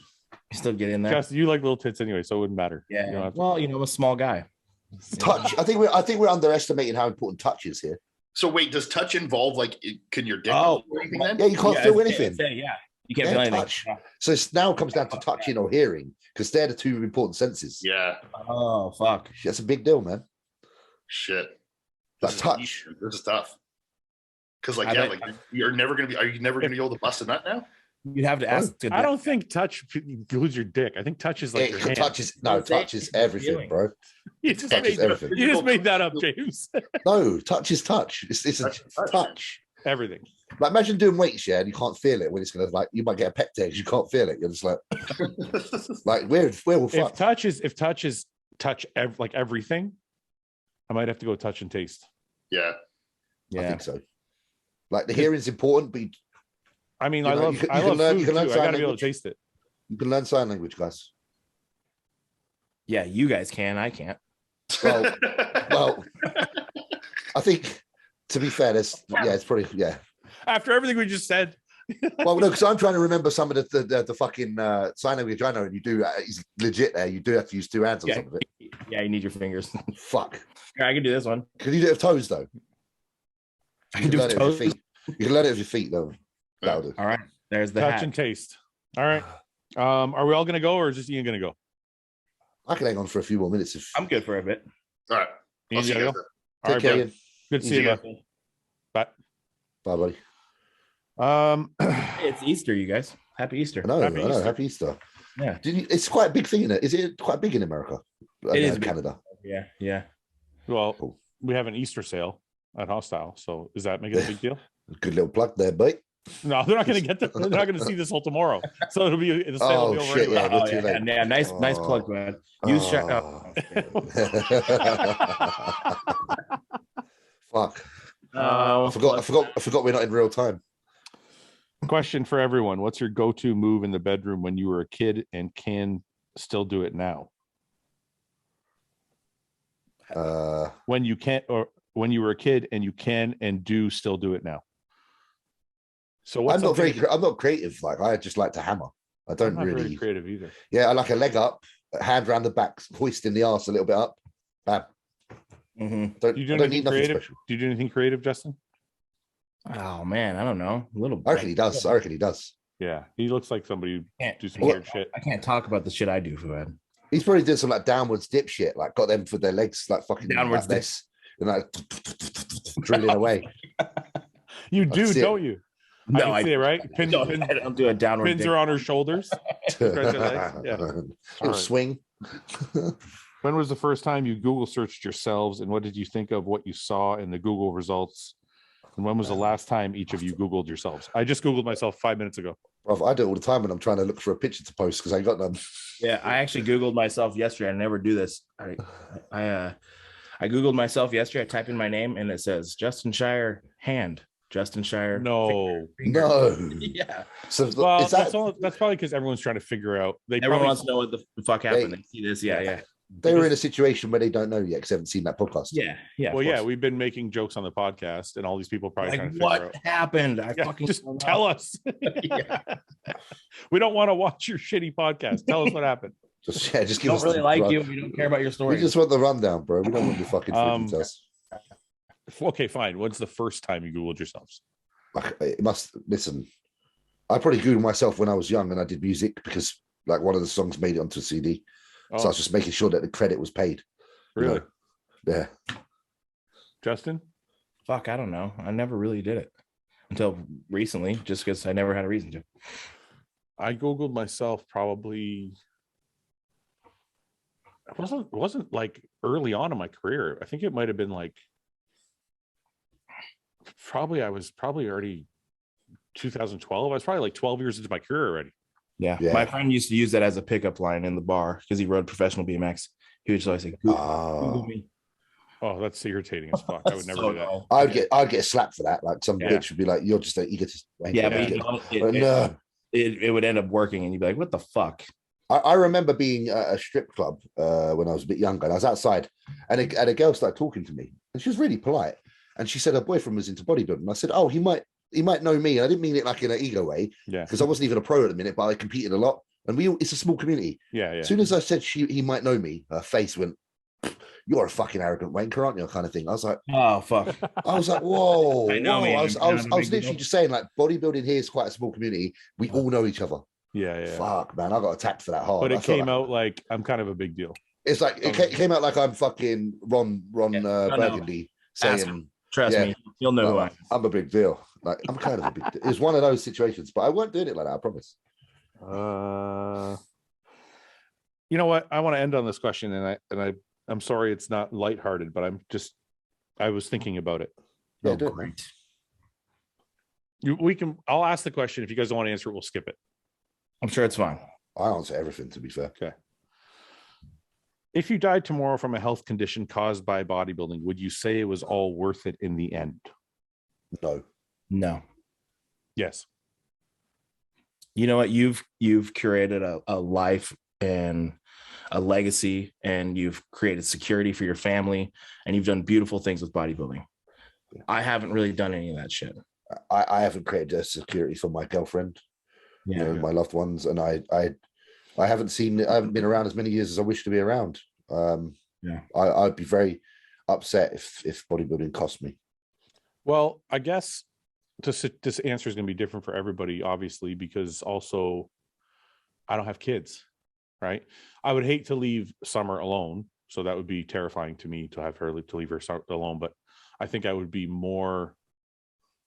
You still get in there. Just you like little tits anyway, so it wouldn't matter. Yeah. You don't have to- Well, I'm a small guy. Touch. I think we're underestimating how important touch is here. So wait, does touch involve like can your dick Oh, do anything then? Yeah, you can't Yeah, feel it's- anything. it's- yeah, you can't Yeah, feel anything. touch. So it's now comes down to touching or hearing because they're the two important senses. Yeah. Oh fuck. That's a big deal, man. Shit. Like This is touch. niche. This is tough. Because like I yeah, bet- like you're never gonna be. Are you never gonna be able to bust a nut now? You'd have to ask. I don't think touch includes your dick. I think touch is like your hand. Touch is It's everything, feeling. bro. You just touch is made, everything. you just made that up, James. No, touch is touch. It's a Touch is touch. touch. Everything. Like imagine doing weights, yeah, and you can't feel it when it's gonna like you might get a pec test, you can't feel it. You're just like where we'll If fuck. touch is touch like everything, I might have to go touch and taste. Yeah. I Yeah. think so. Like the hearing's important, but I mean, You I know, love you can- I you can love learn- food you can learn too. I gotta sign be able language. to taste it. you can learn sign language, guys. Yeah, you guys can. I can't. Well, well, I think to be fair, it's probably After everything we just said, Well, no, because I'm trying to remember some of the fucking sign language I know, and you do. It's legit there. You do have to use two hands on Yeah. some of it. Yeah, you need your fingers. Fuck. Here, I can do this one. Can you do it with toes though? I You can do learn it with your toes. feet. You can learn it with your feet though. That'll do. All right. There's the touch hat. and taste. All right. Are we all gonna go, or is just Ian gonna go? I can hang on for a few more minutes if. I'm good for a bit. All right. I'll Ian, see you you gotta guys go. then. All Take right, care, bro. Ian. Good to see you, Easy, man. Bye. Bye, buddy. Hey, it's Easter, you guys. Happy Easter. I know. Happy I know. Easter. Happy Easter. Yeah. It's quite a big thing, isn't it? Is it quite big in America? It is in big. Canada. Yeah. Yeah. Well, Cool. we have an Easter sale at Hostile, so does that make it a big deal? Good little plug there, mate. No, they're not going to get they're not going to see this whole tomorrow, so it'll be the sale will be Oh, over shit, anyway. yeah. Oh, too yeah, late. yeah. Nice Oh. plug, man. Use shut up. Fuck. Oh, I forgot we're not in real time. Question for everyone: what's your go-to move in the bedroom when you were a kid and can still do it now? When you can't, or when you were a kid and you can and do still do it now. So what's I'm not creative. Like I just like to hammer. I don't I'm not really very creative either. Yeah, I like a leg up, a hand around the back, hoisting the arse a little bit up. Bam. Mhm. Don't, Do you do I don't anything need nothing creative? special. Do you do anything creative, Justin? Oh man, I don't know. A little. I reckon he does. I reckon he does. Yeah, he looks like somebody who Can't- do some Well, weird shit. I can't talk about the shit I do, Fouad. He's probably did some like downwards dip shit, like got them for their legs, like fucking Downwards like this, and like drilling away. You do, see it. don't you? No, I can see it, right? Pins, No, pins, I don't do a downward. pins dick. are on her shoulders. Spread your legs. Yeah. Little All right. swing. When was the first time you Google searched yourselves, and what did you think of what you saw in the Google results? And when was the last time each of you Googled yourselves? I just Googled myself 5 minutes ago. Bro, I do it all the time when I'm trying to look for a picture to post because I ain't got none. Yeah, I actually Googled myself yesterday. I never do this. I Googled myself yesterday. I type in my name and it says Justin Shier hand. Justin Shier. No. finger. No. Yeah. So Well, is that that's probably because everyone's trying to figure out. Everyone probably- wants to know what the fuck happened. They see this. Yeah. Yeah. they were in a situation where they don't know yet because they haven't seen that podcast? Yeah. Yeah. Well, of yeah, course. we've been making jokes on the podcast, and all these people probably trying Like, to figure what out. happened? I Yeah, fucking just don't know. tell us. Yeah. We don't want to watch your shitty podcast. Tell us what happened. Just We give don't us really the like run. you. We don't care about your We story. just want the rundown, bro. We don't want the fucking details. Okay, fine. When's the first time you Googled yourselves? Like, it must listen. I probably Googled myself when I was young and I did music because Like one of the songs made it onto a CD. Oh, So I was just making sure that the credit was paid. really? Yeah. Justin? Fuck, I don't know. I never really did it until recently, just because I never had a reason to. I Googled myself probably. It wasn't like early on in my career. I think it might have been like I was probably already 2012. I was probably like 12 years into my career already. Yeah. Yeah. My friend used to use that as a pickup line in the bar because he rode professional BMX. He would just always say, Google me. Oh, that's irritating as fuck. I would never do that. I'd get slapped for that. Like some Yeah. bitch would be like, "You're just an egotist." Yeah, but No. it would end up working, and you'd be like, "What the fuck?" I remember being at a strip club when I was a bit younger, and I was outside, and a girl started talking to me, and she was really polite, and she said her boyfriend was into bodybuilding. And I said, "Oh, he might know me." And I didn't mean it like in an ego way, Yeah, because I wasn't even a pro at the minute, but I competed a lot, and it's a small community. Yeah. As soon as I said he might know me, her face went, "You're a fucking arrogant wanker, aren't you?" Kind of thing. I was like, "Oh fuck!" I was like, "Whoa, I know, whoa!" man. I was literally just saying, like, bodybuilding here is quite a small community. We all know each other. Yeah. Fuck, man, I got attacked for that hard. But it came out like I'm kind of a big deal. It's like it came out like I'm fucking Ron Burgundy saying, "Trust me, you'll know who I am." I'm a big deal. Like I'm kind of a big deal. It was one of those situations, but I weren't doing it like that. I promise. You know what? I want to end on this question, and I'm sorry it's not lighthearted, but I was thinking about it. Yeah, great. I'll ask the question. If you guys don't want to answer it, we'll skip it. I'm sure it's fine. I answer everything, to be fair. Okay. If you died tomorrow from a health condition caused by bodybuilding, would you say it was all worth it in the end? No. Yes. You know what? You've curated a life and a legacy, and you've created security for your family, and you've done beautiful things with bodybuilding. I haven't really done any of that shit. I haven't created a security for my girlfriend, my loved ones, and I haven't been around as many years as I wish to be around. I'd be very upset if bodybuilding cost me. Well, I guess this answer is going to be different for everybody, obviously, because also I don't have kids, right? I would hate to leave Summer alone, so that would be terrifying to me to leave her alone. But I think I would be more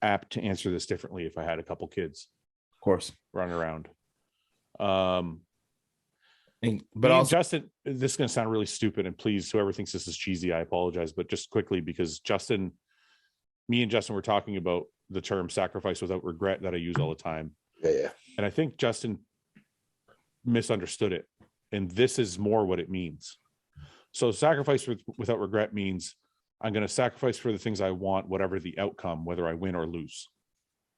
apt to answer this differently if I had a couple kids, of course, running around. But also, Justin, this is going to sound really stupid, and please, whoever thinks this is cheesy, I apologize. But just quickly, because me and Justin were talking about the term "sacrifice without regret" that I use all the time. Yeah. And I think Justin misunderstood it, and this is more what it means. So, sacrifice without regret means I'm going to sacrifice for the things I want, whatever the outcome, whether I win or lose.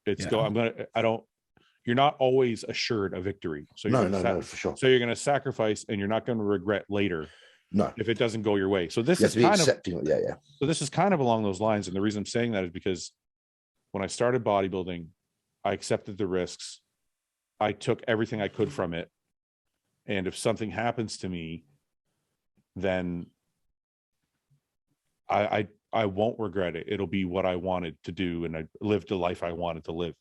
You're not always assured a victory. So no, for sure. So you're going to sacrifice, and you're not going to regret later. No, if it doesn't go your way. So this is So this is kind of along those lines. And the reason I'm saying that is because when I started bodybuilding, I accepted the risks. I took everything I could from it. And if something happens to me, then I won't regret it. It'll be what I wanted to do, and I lived the life I wanted to live.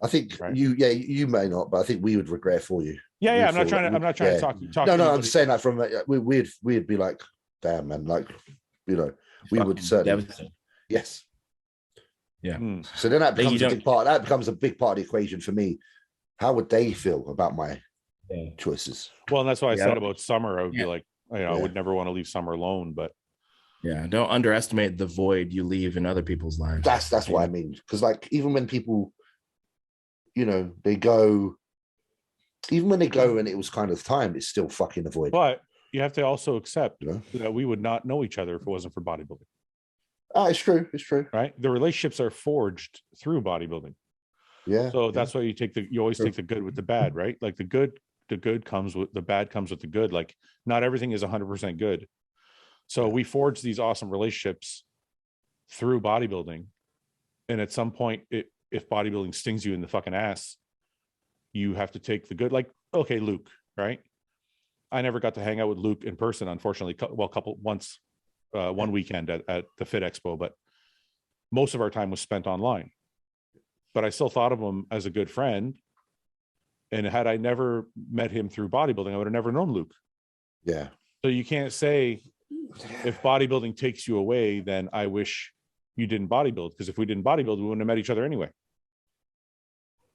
I think you may not, but I think we would regret for you. Yeah. I'm not trying to talk. No, I'm just saying that from we'd be like, damn, man, like, we would certainly. Yes. Yeah. So then that becomes a big part. That becomes a big part of the equation for me. How would they feel about my choices? Well, and that's why I said about Summer. I would be like, I would never want to leave Summer alone, but. Yeah, don't underestimate the void you leave in other people's lives. That's what I mean. Because like even when people, they go, even when they go and it was kind of time, it's still fucking a void. But you have to also accept that we would not know each other if it wasn't for bodybuilding. It's true. It's true. Right? The relationships are forged through bodybuilding. Yeah. So that's why you always take the good with the bad, right? Like the good comes with the bad comes with the good. Like not everything is 100% good. So we forge these awesome relationships through bodybuilding. And at some point, if bodybuilding stings you in the fucking ass, you have to take the good. Like, okay, Luke, right? I never got to hang out with Luke in person, unfortunately. One weekend at the Fit Expo, but most of our time was spent online. But I still thought of him as a good friend. And had I never met him through bodybuilding, I would have never known Luke. Yeah. So you can't say if bodybuilding takes you away, then I wish you didn't bodybuild, because if we didn't bodybuild, we wouldn't have met each other anyway.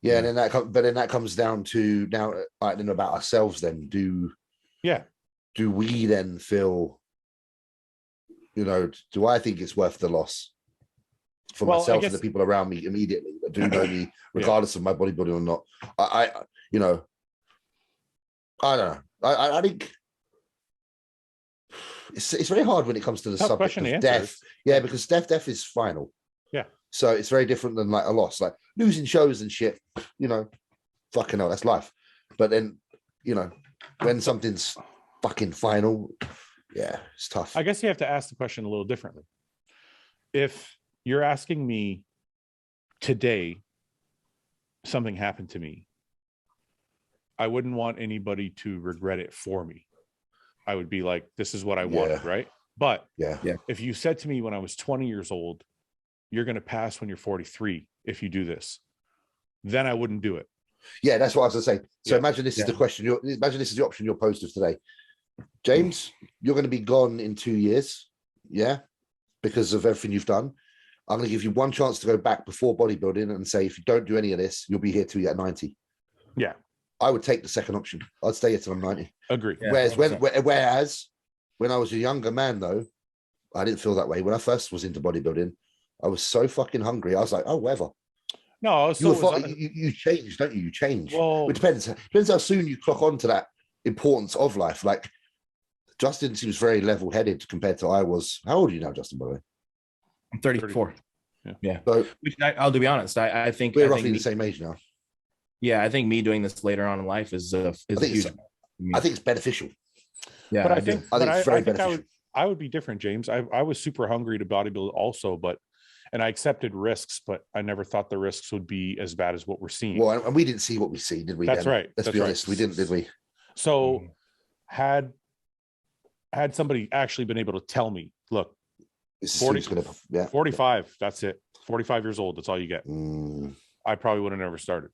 Yeah, and then that comes down to now, I don't know about ourselves. Then do we then feel, do I think it's worth the loss for myself and the people around me immediately that do know me, regardless of my bodybuilding or not? I don't know. I think it's very hard when it comes to the subject of death. Yeah, because death is final. Yeah. So it's very different than like a loss, like losing shows and shit, fucking hell, that's life. But then, when something's fucking final, yeah, it's tough. I guess you have to ask the question a little differently. If you're asking me today, something happened to me, I wouldn't want anybody to regret it for me. I would be like, this is what I wanted, right? But if you said to me when I was 20 years old, you're going to pass when you're 43 if you do this, then I wouldn't do it. Yeah, that's what I was going to say. So imagine this is the question. Imagine this is the option you're posed with today. James, you're going to be gone in 2 years, because of everything you've done. I'm going to give you one chance to go back before bodybuilding and say, if you don't do any of this, you'll be here till you're at 90. Yeah. I would take the second option. I'd stay here till I'm 90. Agree. Yeah, whereas when I was a younger man, though, I didn't feel that way. When I first was into bodybuilding, I was so fucking hungry. I was like, oh, whatever. No, you change, don't you? You change. Well, it depends how soon you clock on to that importance of life. Like Justin seems very level-headed compared to I was. How old are you now, Justin, by the way? I'm 34. Yeah. So, which I'll be honest, I think we're roughly the same age now. Yeah, I think me doing this later on in life is huge. I think it's beneficial. Yeah, but I think it's very beneficial. I would be different, James. I was super hungry to bodybuild also, and I accepted risks, but I never thought the risks would be as bad as what we're seeing. Well, and we didn't see what we see, did we? That's right. Let's be honest, we didn't, did we? So had somebody actually been able to tell me, look, 45, that's it. 45 years old, that's all you get. I probably would have never started.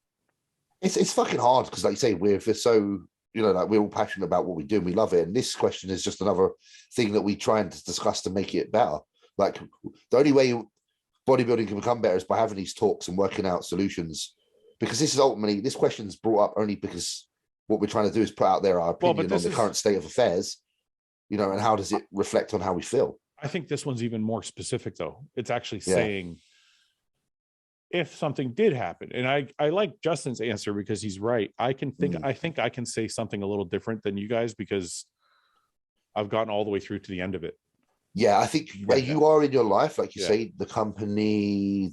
It's fucking hard because, like you say, we're so, like we're all passionate about what we do and we love it. And this question is just another thing that we try and discuss to make it better. Like the only way bodybuilding can become better is by having these talks and working out solutions, because this question is brought up only because what we're trying to do is put out there our opinion on the current state of affairs, and how does it reflect on how we feel. I think this one's even more specific, though. It's actually saying if something did happen, and I like Justin's answer because he's right. I think I can say something a little different than you guys because I've gotten all the way through to the end of it. Yeah, I think where you are in your life, like you say, the company,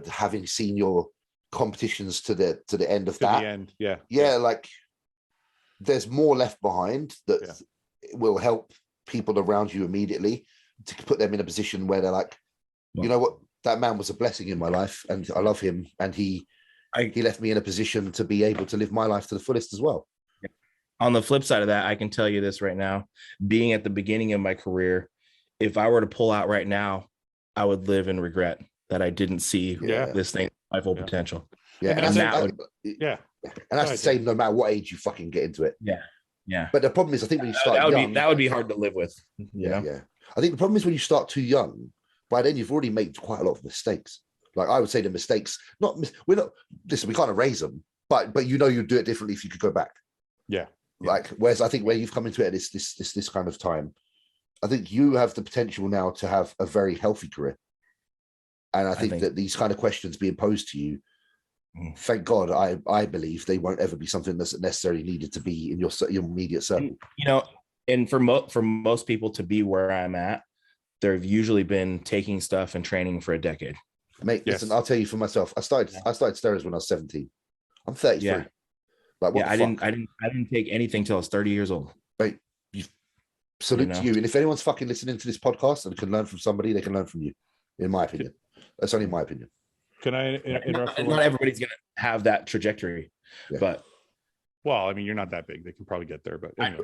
having seen your competitions to the end of that. The end, like there's more left behind that will help people around you immediately to put them in a position where they're like, you know what, that man was a blessing in my life, and I love him, and he left me in a position to be able to live my life to the fullest as well. On the flip side of that, I can tell you this right now, being at the beginning of my career, if I were to pull out right now, I would live in regret that I didn't see this thing my full potential. Yeah, and that's the same no matter what age you fucking get into it. Yeah. But the problem is, I think when you start that would be hard to live with. Yeah. I think the problem is when you start too young, by then you've already made quite a lot of mistakes. Like I would say the mistakes, we can't erase them, but you'd do it differently if you could go back. Yeah. Like, whereas I think where you've come into it at this kind of time, I think you have the potential now to have a very healthy career. And I think that these kind of questions being posed to you, thank God, I believe they won't ever be something that's necessarily needed to be in your immediate circle. And for most people to be where I'm at, they've usually been taking stuff and training for a decade. Mate, listen, I'll tell you for myself. I started steroids when I was 17. I'm 33. Yeah. Like, what the fuck? I didn't take anything till I was 30 years old. Mate, salute to you. And if anyone's fucking listening to this podcast and can learn from somebody, they can learn from you, in my opinion. That's only my opinion. Can I interrupt? Not everybody's going to have that trajectory, but... Well, I mean, you're not that big. They can probably get there, but anyway.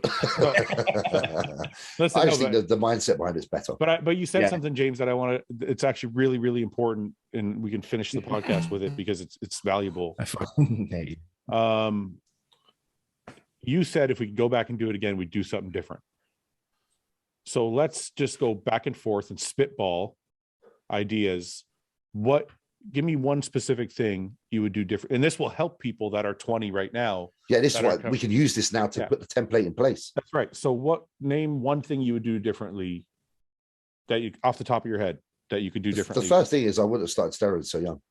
Listen, I just think the mindset behind it's better. But you said something, James, that I want to. It's actually really, really important, and we can finish the podcast with it because it's valuable. you said if we could go back and do it again, we'd do something different. So let's just go back and forth and spitball ideas. Give me one specific thing you would do different, and this will help people that are 20 right now. Yeah, this is why we can use this now to put the template in place. That's right. So name one thing you would do differently that you, off the top of your head, that you could do differently? The first thing is I wouldn't have started steroids so young.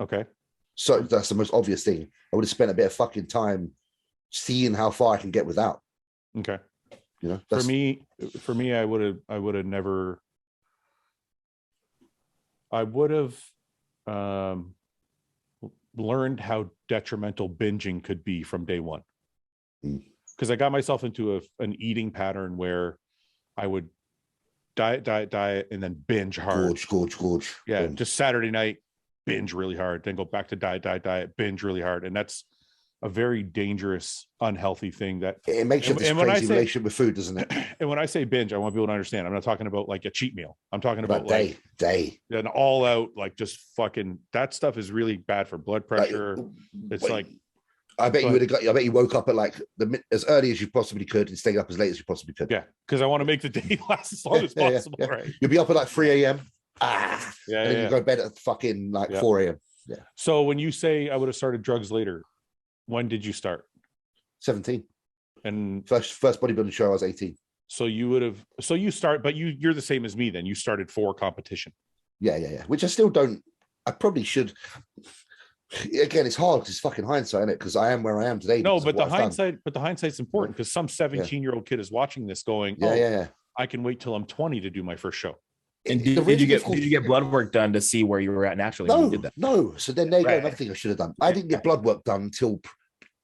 Okay. So that's the most obvious thing. I would have spent a bit of fucking time seeing how far I can get without. Okay. You know, for me, I would have never. I would have learned how detrimental binging could be from day one, because I got myself into an eating pattern where I would diet, and then binge hard. Gorge. Yeah, just Saturday night, binge really hard, then go back to diet, binge really hard, and that's a very dangerous, unhealthy thing. That it makes you this crazy relationship with food, doesn't it? And when I say binge, I want people to understand, I'm not talking about like a cheat meal. I'm talking about day an all out, like just fucking, that stuff is really bad for blood pressure. It's like, I bet you woke up at like as early as you possibly could and stayed up as late as you possibly could. Yeah, because I want to make the day last as long as possible. Yeah. Right? You'll be up at like 3 a.m. And then you go to bed at fucking like 4 a.m. Yeah. So when you say I would have started drugs later, when did you start? 17. And first bodybuilding show I was 18. So you would have, but you're the same as me then. You started for competition. Yeah. Which I still don't. I probably should. Again, it's hard because it's fucking hindsight, isn't it? Because I am where I am today. No, but the hindsight's important, because some 17-year-old kid is watching this going, I can wait till I'm 20 to do my first show. And did you get blood work done to see where you were at naturally when you did that? No. So then there you go. Another thing I should have done. I didn't get blood work done until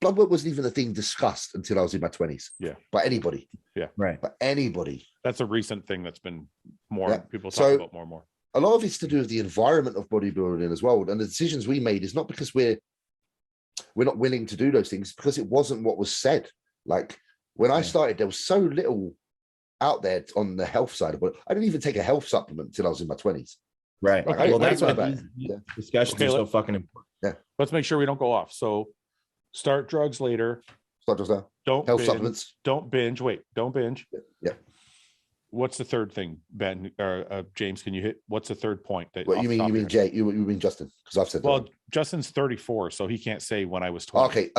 blood work wasn't even a thing discussed until I was in my 20s. Yeah. By anybody. Yeah. Right. By anybody. That's a recent thing that's been people talk about more and more. A lot of it's to do with the environment of bodybuilding as well. And the decisions we made is not because we're not willing to do those things, because it wasn't what was said. Like when I started, there was so little out there on the health side of it. I didn't even take a health supplement until I was in my 20s. Right. Like, well, that's why discussions are so fucking important. Yeah. Let's make sure we don't go off. So start drugs later. Start drugs now. Don't health binge, supplements. Don't binge. Wait, don't binge. Yeah. What's the third thing, Ben or James? Can you hit? What's the third point? That what you mean? You mean Jay? You mean Justin? Because I've said. Well, Justin's 34, so he can't say when I was 20. Okay.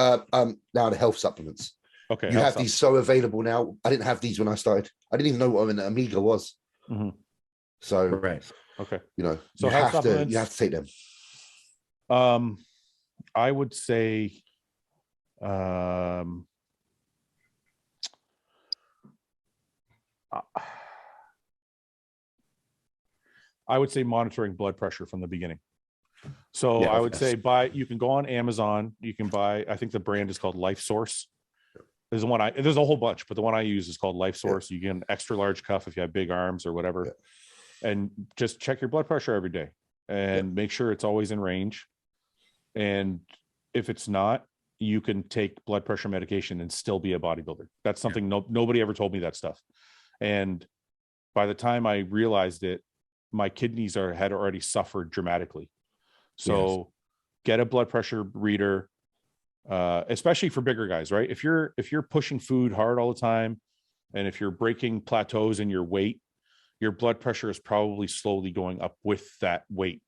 Now the health supplements. Okay. You have these so available now. I didn't have these when I started. I didn't even know what an Amiga was. Mm-hmm. So Okay. You know, so you have to take them. I would say monitoring blood pressure from the beginning. So I would say you can go on Amazon, you can buy, I think the brand is called Life Source. There's a whole bunch, but the one I use is called Life Source. You get an extra large cuff if you have big arms or whatever, and just check your blood pressure every day and make sure it's always in range. And if it's not, you can take blood pressure medication and still be a bodybuilder. That's something nobody ever told me that stuff. And by the time I realized it, my kidneys had already suffered dramatically. So get a blood pressure reader, especially for bigger guys, right? If you're pushing food hard all the time, and if you're breaking plateaus in your weight, your blood pressure is probably slowly going up with that weight.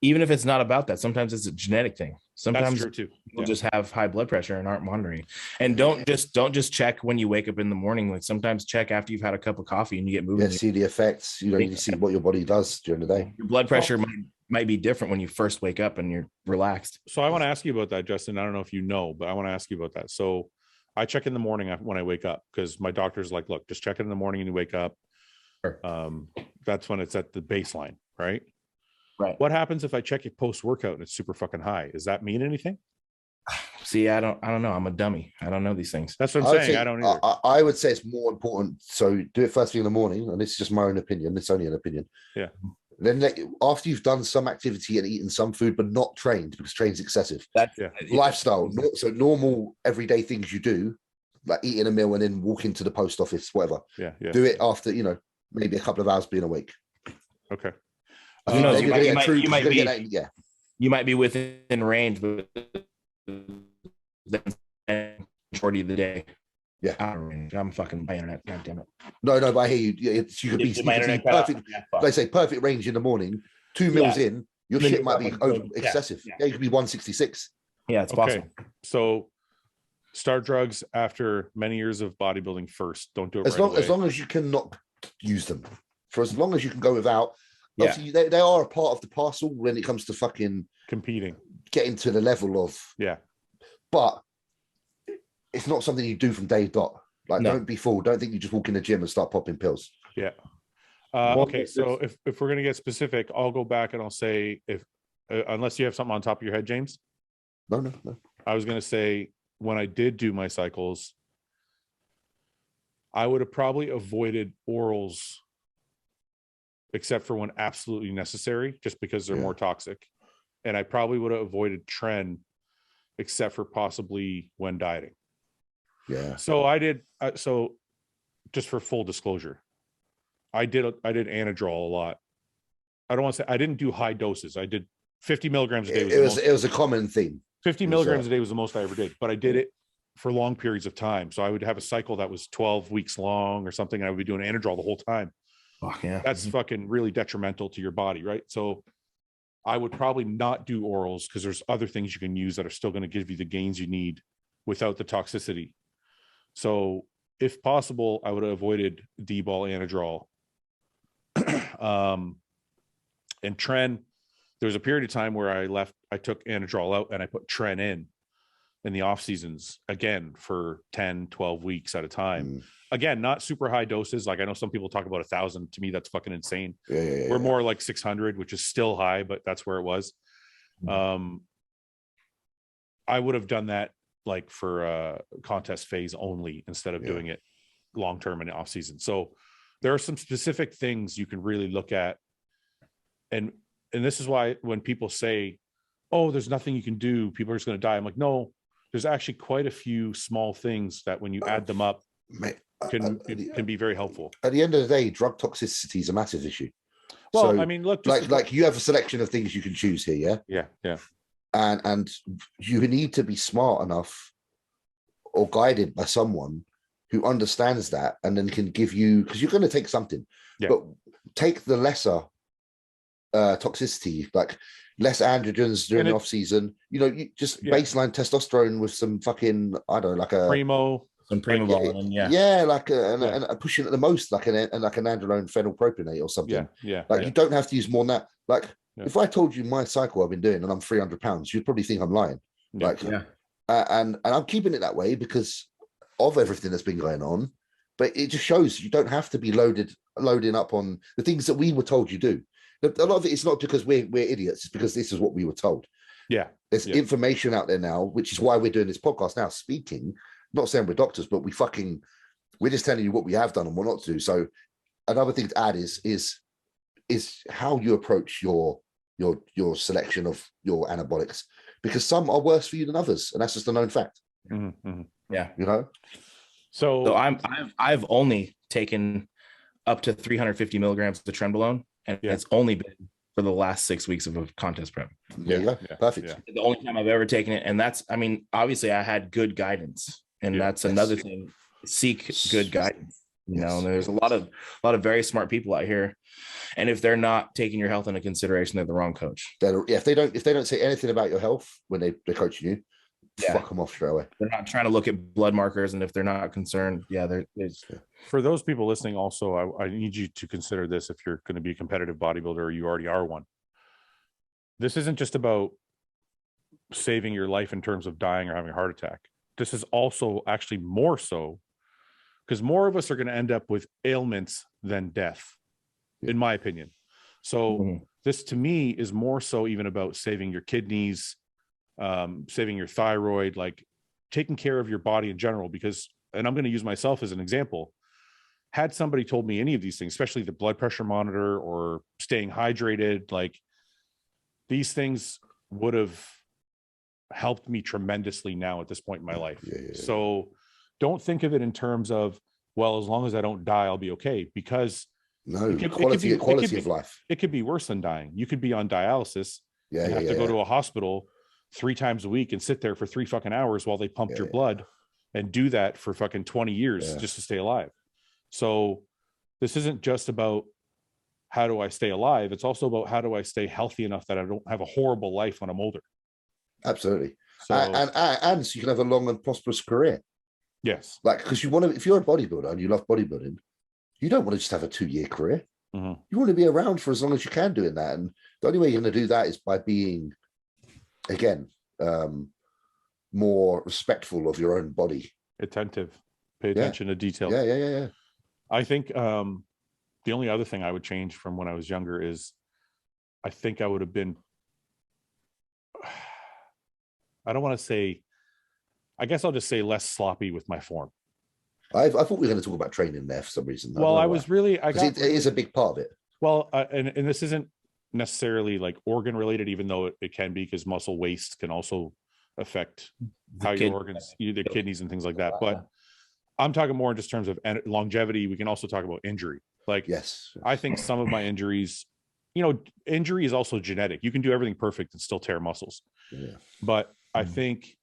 Even if it's not about that, sometimes it's a genetic thing. Sometimes that's true too. People just have high blood pressure and aren't monitoring. And don't just check when you wake up in the morning. Like sometimes check after you've had a cup of coffee and you get moving. Yeah, see the effects. You know, you see what your body does during the day. Your blood pressure might be different when you first wake up and you're relaxed. So I want to ask you about that, Justin. I don't know if you know, but I want to ask you about that. So I check in the morning when I wake up, because my doctor's like, look, just check it in the morning and you wake up. Sure. That's when it's at the baseline, right? Right. What happens if I check it post-workout and it's super fucking high? Does that mean anything? See, I don't know. I'm a dummy. I don't know these things. That's what I'm saying. I don't either. I would say it's more important. So do it first thing in the morning, and this is just my own opinion. It's only an opinion. Yeah. Then after you've done some activity and eaten some food, but not trained, because training's excessive. That's lifestyle. So normal everyday things you do, like eating a meal and then walking to the post office, whatever. Yeah. Do it after, maybe a couple of hours being awake. Okay. You might be within range, but the majority of the day. Yeah. I'm fucking my internet. God damn it. No, but I hear you. You could be perfect. They say perfect range in the morning, 2 mils in, your shit might be excessive. Yeah, you could be 166. Yeah, it's possible. So start drugs after many years of bodybuilding first. Don't do it as long as you cannot use them. For as long as you can go without. Obviously, they are a part of the parcel when it comes to fucking competing, getting to the level of but it's not something you do from day dot. Like, don't be fooled. Don't think you just walk in the gym and start popping pills. Yeah. Okay, so if we're gonna get specific, I'll go back and I'll say if unless you have something on top of your head, James. No. I was gonna say when I did do my cycles, I would have probably avoided orals except for when absolutely necessary, just because they're more toxic. And I probably would have avoided tren except for possibly when dieting. Yeah. So I did. So just for full disclosure, I did anadrol a lot. I don't want to say I didn't do high doses. I did 50 milligrams a day. It was a common theme. 50 milligrams a day was the most I ever did, but I did it for long periods of time. So I would have a cycle that was 12 weeks long or something. And I would be doing anadrol the whole time. Fuck yeah. That's fucking really detrimental to your body, right? So I would probably not do orals because there's other things you can use that are still going to give you the gains you need without the toxicity. So if possible, I would have avoided D-ball anadrol. And tren, there was a period of time where I took anadrol out and I put tren in the off seasons again for 10, 12 weeks at a time. Again, not super high doses. Like I know some people talk about 1,000. To me, that's fucking insane. We're more like 600, which is still high, but that's where it was. I would have done that like for contest phase only instead of doing it long-term in the off season. So there are some specific things you can really look at. And this is why when people say, oh, there's nothing you can do, people are just going to die. I'm like, no, there's actually quite a few small things that when you add them up, can be very helpful. At the end of the day, drug toxicity is a massive issue. Well, so, I mean, look, like you have a selection of things you can choose here, yeah. And you need to be smart enough or guided by someone who understands that and then can give you, because you're going to take something, but take the lesser toxicity, like less androgens during the off season. You know, you just baseline testosterone with some fucking, I don't know, like a primo. Some primo and pushing at the most like an androlone phenylpropionate or something. You don't have to use more than that. Like if I told you my cycle I've been doing and I'm 300 pounds, you'd probably think I'm lying. And I'm keeping it that way because of everything that's been going on. But it just shows you don't have to be loading up on the things that we were told you do. A lot of it is not because we're idiots, it's because this is what we were told. There's information out there now, which is why we're doing this podcast now, speaking. Not saying we're doctors, but we're just telling you what we have done and what not to do. So another thing to add is how you approach your selection of your anabolics, because some are worse for you than others, and that's just a known fact. Yeah, you know. So I've only taken up to 350 milligrams of trenbolone, and it's only been for the last 6 weeks of a contest prep. Perfect. The only time I've ever taken it, and that's, I mean, obviously I had good guidance. And that's another thing. Seek good guidance. You know, and there's a lot of very smart people out here, and if they're not taking your health into consideration, they're the wrong coach. If they don't say anything about your health when they're coaching you, fuck them off straight away. They're not trying to look at blood markers, and if they're not concerned, they're for those people listening. Also, I need you to consider this if you're going to be a competitive bodybuilder or you already are one. This isn't just about saving your life in terms of dying or having a heart attack. This is also actually more so because more of us are going to end up with ailments than death, in my opinion. So this to me is more so even about saving your kidneys, saving your thyroid, like taking care of your body in general. Because, and I'm going to use myself as an example, had somebody told me any of these things, especially the blood pressure monitor or staying hydrated, like these things would have helped me tremendously now at this point in my life. So don't think of it in terms of, well, as long as I don't die, I'll be okay. Because quality of life. It could be worse than dying. You could be on dialysis. You have to go to a hospital 3 times a week and sit there for 3 fucking hours while they pump your blood. and do that for fucking 20 years just to stay alive. So this isn't just about how do I stay alive? It's also about how do I stay healthy enough that I don't have a horrible life when I'm older. Absolutely. So, and so you can have a long and prosperous career. Yes. Like, because you want to, if you're a bodybuilder and you love bodybuilding, you don't want to just have a 2-year career. Mm-hmm. You want to be around for as long as you can doing that. And the only way you're going to do that is by being, again, more respectful of your own body. Attentive. Pay attention to detail. Yeah. I think the only other thing I would change from when I was younger is I think I would have been, I don't want to say, I guess I'll just say less sloppy with my form. I thought we were going to talk about training there for some reason. Well, it is a big part of it. Well, and this isn't necessarily like organ related, even though it can be, because muscle waste can also affect how your organs, the kidneys and things like that. But I'm talking more in just terms of longevity. We can also talk about injury. Like, yes, I think some of my injuries, injury is also genetic. You can do everything perfect and still tear muscles. Yeah. But I think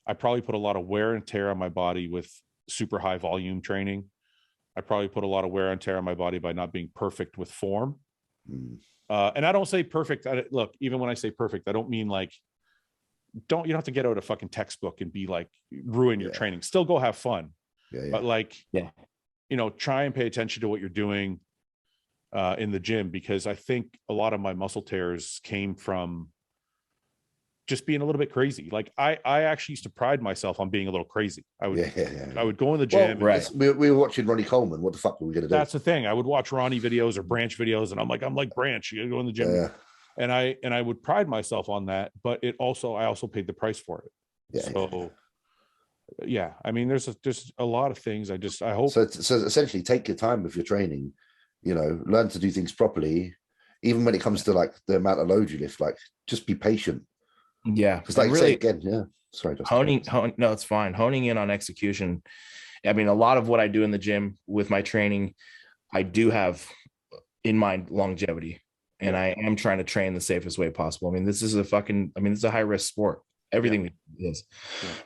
I probably put a lot of wear and tear on my body with super high volume training. I probably put a lot of wear and tear on my body by not being perfect with form. And I don't say perfect. Look, even when I say perfect, I don't mean like, you don't have to get out a fucking textbook and be like, ruin your training. Still go have fun. But like, try and pay attention to what you're doing in the gym, because I think a lot of my muscle tears came from just being a little bit crazy. Like I actually used to pride myself on being a little crazy. I would go in the gym. Well, we were watching Ronnie Coleman. What the fuck were we going to do? That's the thing. I would watch Ronnie videos or Branch videos, and I'm like Branch. You got to go in the gym. Yeah. And I would pride myself on that, but I also paid the price for it. I mean, there's just a lot of things. I hope. So essentially, take your time with your training. Learn to do things properly, even when it comes to like the amount of load you lift. Like, just be patient. Yeah, because like really, say again, sorry, no, it's fine. Honing in on execution. I mean, a lot of what I do in the gym with my training, I do have in mind longevity, and I am trying to train the safest way possible. I mean, this is a high risk sport. Everything is,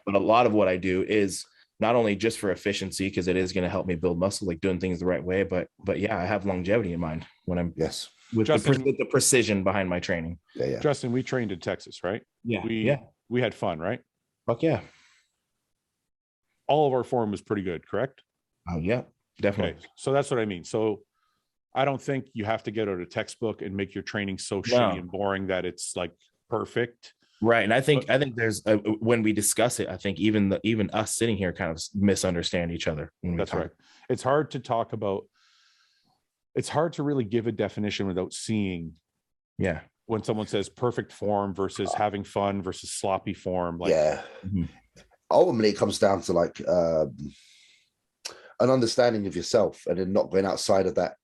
but a lot of what I do is not only just for efficiency, because it is going to help me build muscle, like doing things the right way, but yeah, I have longevity in mind when I'm with the precision behind my training. Justin, we trained in Texas, right? We had fun, right? Fuck yeah. All of our form was pretty good, correct? Oh yeah, definitely. Okay. So that's what I mean. So I don't think you have to get out a textbook and make your training so shitty and boring that it's like perfect. Right. And I think there's when we discuss it, I think even us sitting here kind of misunderstand each other. That's right. It's hard to talk about. It's hard to really give a definition without seeing. Yeah. When someone says perfect form versus having fun versus sloppy form. Like, ultimately it comes down to like an understanding of yourself, and then not going outside of that.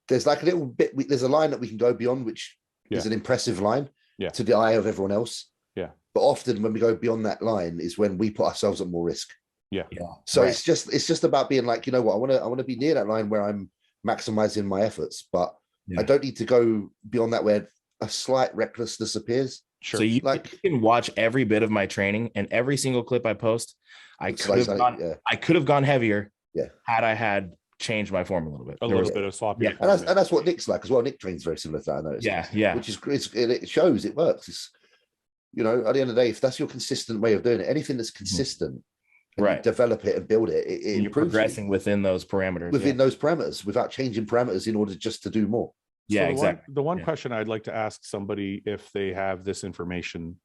There's like a little bit, there's a line that we can go beyond, which is an impressive line to the eye of everyone else. Yeah. But often when we go beyond that line is when we put ourselves at more risk. Yeah. So it's just about being like, I want to be near that line where I'm maximizing my efforts, but I don't need to go beyond that where a slight recklessness appears. Sure. So you can watch every bit of my training, and every single clip I post, I could have gone heavier had I had changed my form a little bit. A little bit of sloppy. Yeah. And that's what Nick's like as well. Nick trains very similar to that, I noticed. Yeah. Which is it shows it works. It's, at the end of the day, if that's your consistent way of doing it, anything that's consistent, and develop it and build it, it you're progressing within those parameters. Those parameters without changing parameters in order just to do more. So exactly. The one question I'd like to ask somebody, if they have this information,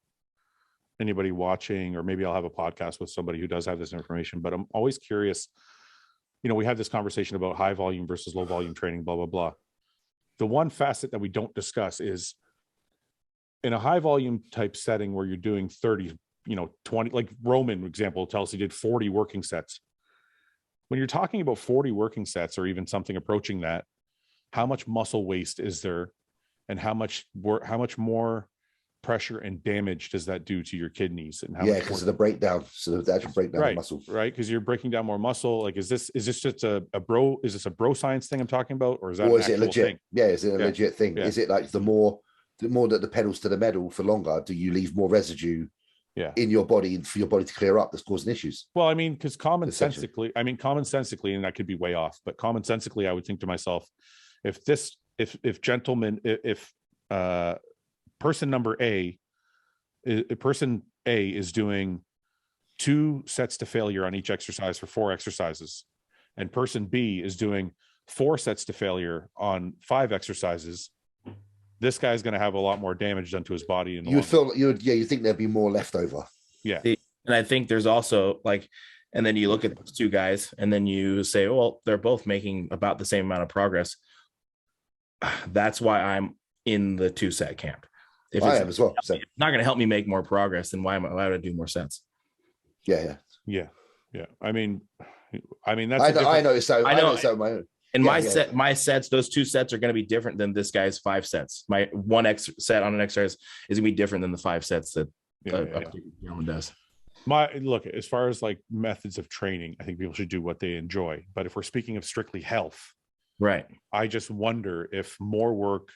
anybody watching, or maybe I'll have a podcast with somebody who does have this information, but I'm always curious. We have this conversation about high volume versus low volume training, blah, blah, blah. The one facet that we don't discuss is in a high volume type setting where you're doing 30, 20, like Roman example tells he did 40 working sets. When you're talking about 40 working sets, or even something approaching that, how much muscle waste is there, and how much more pressure and damage does that do to your kidneys? And how because of the breakdown, so the actual breakdown of muscle, right? Because you're breaking down more muscle. Like, is this just a bro science thing I'm talking about, or is that is it legit thing? Is it a legit thing? Is it like the more that the pedals to the metal for longer, do you leave more residue in your body for your body to clear up that's causing issues. Well, I mean, because commonsensically, and I could be way off, but commonsensically, I would think to myself, if person number A, person A is doing 2 sets to failure on each exercise for 4 exercises, and person B is doing 4 sets to failure on 5 exercises, this guy's going to have a lot more damage done to his body. You think there'd be more left over. Yeah. And I think there's also like, and then you look at those 2 guys and then you say, well, they're both making about the same amount of progress. That's why I'm in the 2 set camp. If I am as well. It's not going to help me make more progress, then why would I do more sets? Yeah. I mean, that's I noticed that. I noticed that on my own. And my sets, those 2 sets are going to be different than this guy's 5 sets. My 1 set on an exercise is going to be different than the 5 sets that gentleman does. Look, as far as like methods of training, I think people should do what they enjoy. But if we're speaking of strictly health, right, I just wonder if more work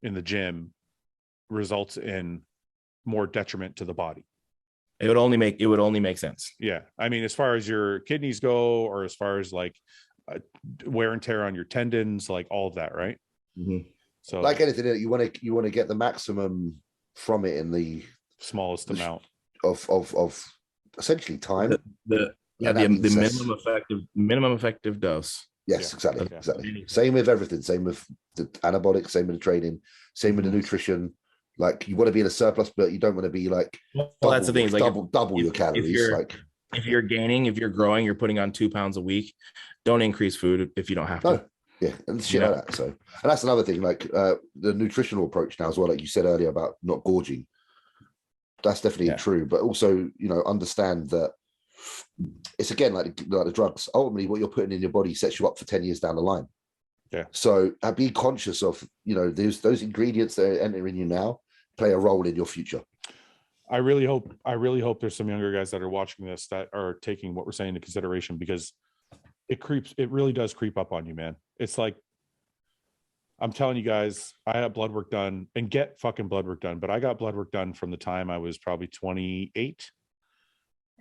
in the gym results in more detriment to the body. It would only make sense. Yeah. I mean, as far as your kidneys go, or as far as like wear and tear on your tendons, like all of that, right? Mm-hmm. So like anything, you want to get the maximum from it in the smallest amount of essentially time. The minimum effective dose. Yes, exactly. Same with everything. Same with the anabolic. Same with the training. Same with the nutrition. Like you want to be in a surplus, but you don't want to be like. That's the thing. Like double your calories. If you're gaining, if you're growing, you're putting on 2 pounds a week. Don't increase food if you don't have to. No. Yeah, and shit like that. So, and that's another thing. Like the nutritional approach now as well. Like you said earlier about not gorging. That's definitely true, but also understand that it's again like the drugs. Ultimately, what you're putting in your body sets you up for 10 years down the line. Yeah. So be conscious of those ingredients that are entering you now play a role in your future. I really hope there's some younger guys that are watching this that are taking what we're saying into consideration, because it really does creep up on you, man. It's like, I'm telling you guys, I had blood work done, and get fucking blood work done. But I got blood work done from the time I was probably 28,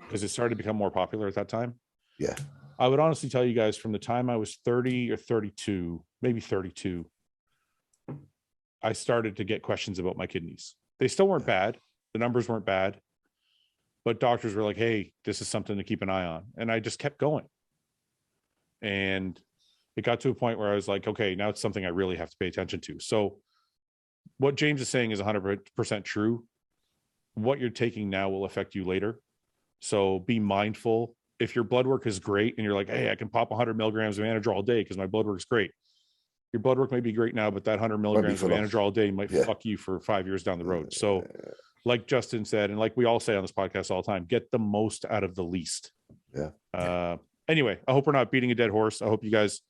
because it started to become more popular at that time. Yeah. I would honestly tell you guys, from the time I was 30 or 32, maybe 32, I started to get questions about my kidneys. They still weren't bad. The numbers weren't bad, but doctors were like, hey, this is something to keep an eye on. And I just kept going. And it got to a point where I was like, okay, now it's something I really have to pay attention to. So what James is saying is 100% true. What you're taking now will affect you later. So be mindful. If your blood work is great and you're like, hey, I can pop 100 milligrams of Anadrol all day because my blood work's great. Your blood work may be great now, but that 100 milligrams of Anadrol a day might fuck you for 5 years down the road. So like Justin said, and like we all say on this podcast all the time, get the most out of the least. Yeah. Anyway, I hope we're not beating a dead horse. I hope you guys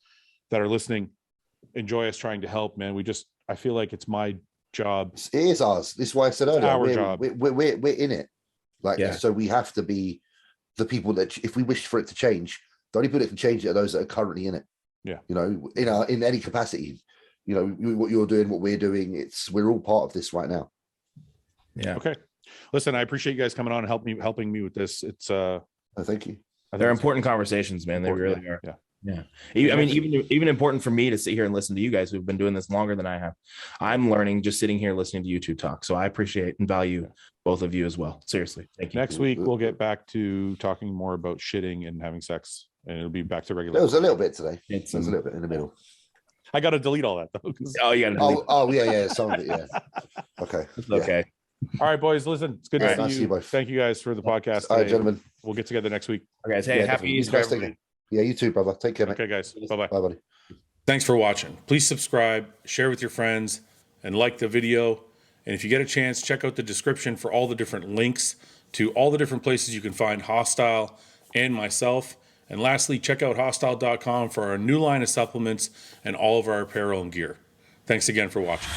that are listening enjoy us trying to help, man. I feel like it's my job. It is ours. This is why I said earlier, our job. We're in it. So we have to be the people that, if we wish for it to change, the only people that can change it are those that are currently in it. Yeah. In any capacity, what you're doing, what we're doing, we're all part of this right now. Yeah. Okay. Listen, I appreciate you guys coming on and helping me with this. It's thank you. They're important conversations, man. They really are. Yeah. I mean, even important for me to sit here and listen to you guys who've been doing this longer than I have. I'm learning just sitting here listening to you two talk. So I appreciate and value both of you as well. Seriously. Thank you. Next week, we'll get back to talking more about shitting and having sex, and it'll be back to regular. There was a little bit today. There's a little bit in the middle. I got to delete all that though. Oh, you got to delete. Oh, yeah. Some of it. Yeah. Okay. Okay. All right, boys. Listen, it's good to see you. Both. Thank you guys for the podcast. All right, gentlemen. We'll get together next week. Okay, guys. Hey, happy Easter. Yeah, you too, brother. Take care, mate. Okay, guys. Bye-bye. Bye, buddy. Thanks for watching. Please subscribe, share with your friends, and like the video. And if you get a chance, check out the description for all the different links to all the different places you can find Hostile and myself. And lastly, check out hostile.com for our new line of supplements and all of our apparel and gear. Thanks again for watching.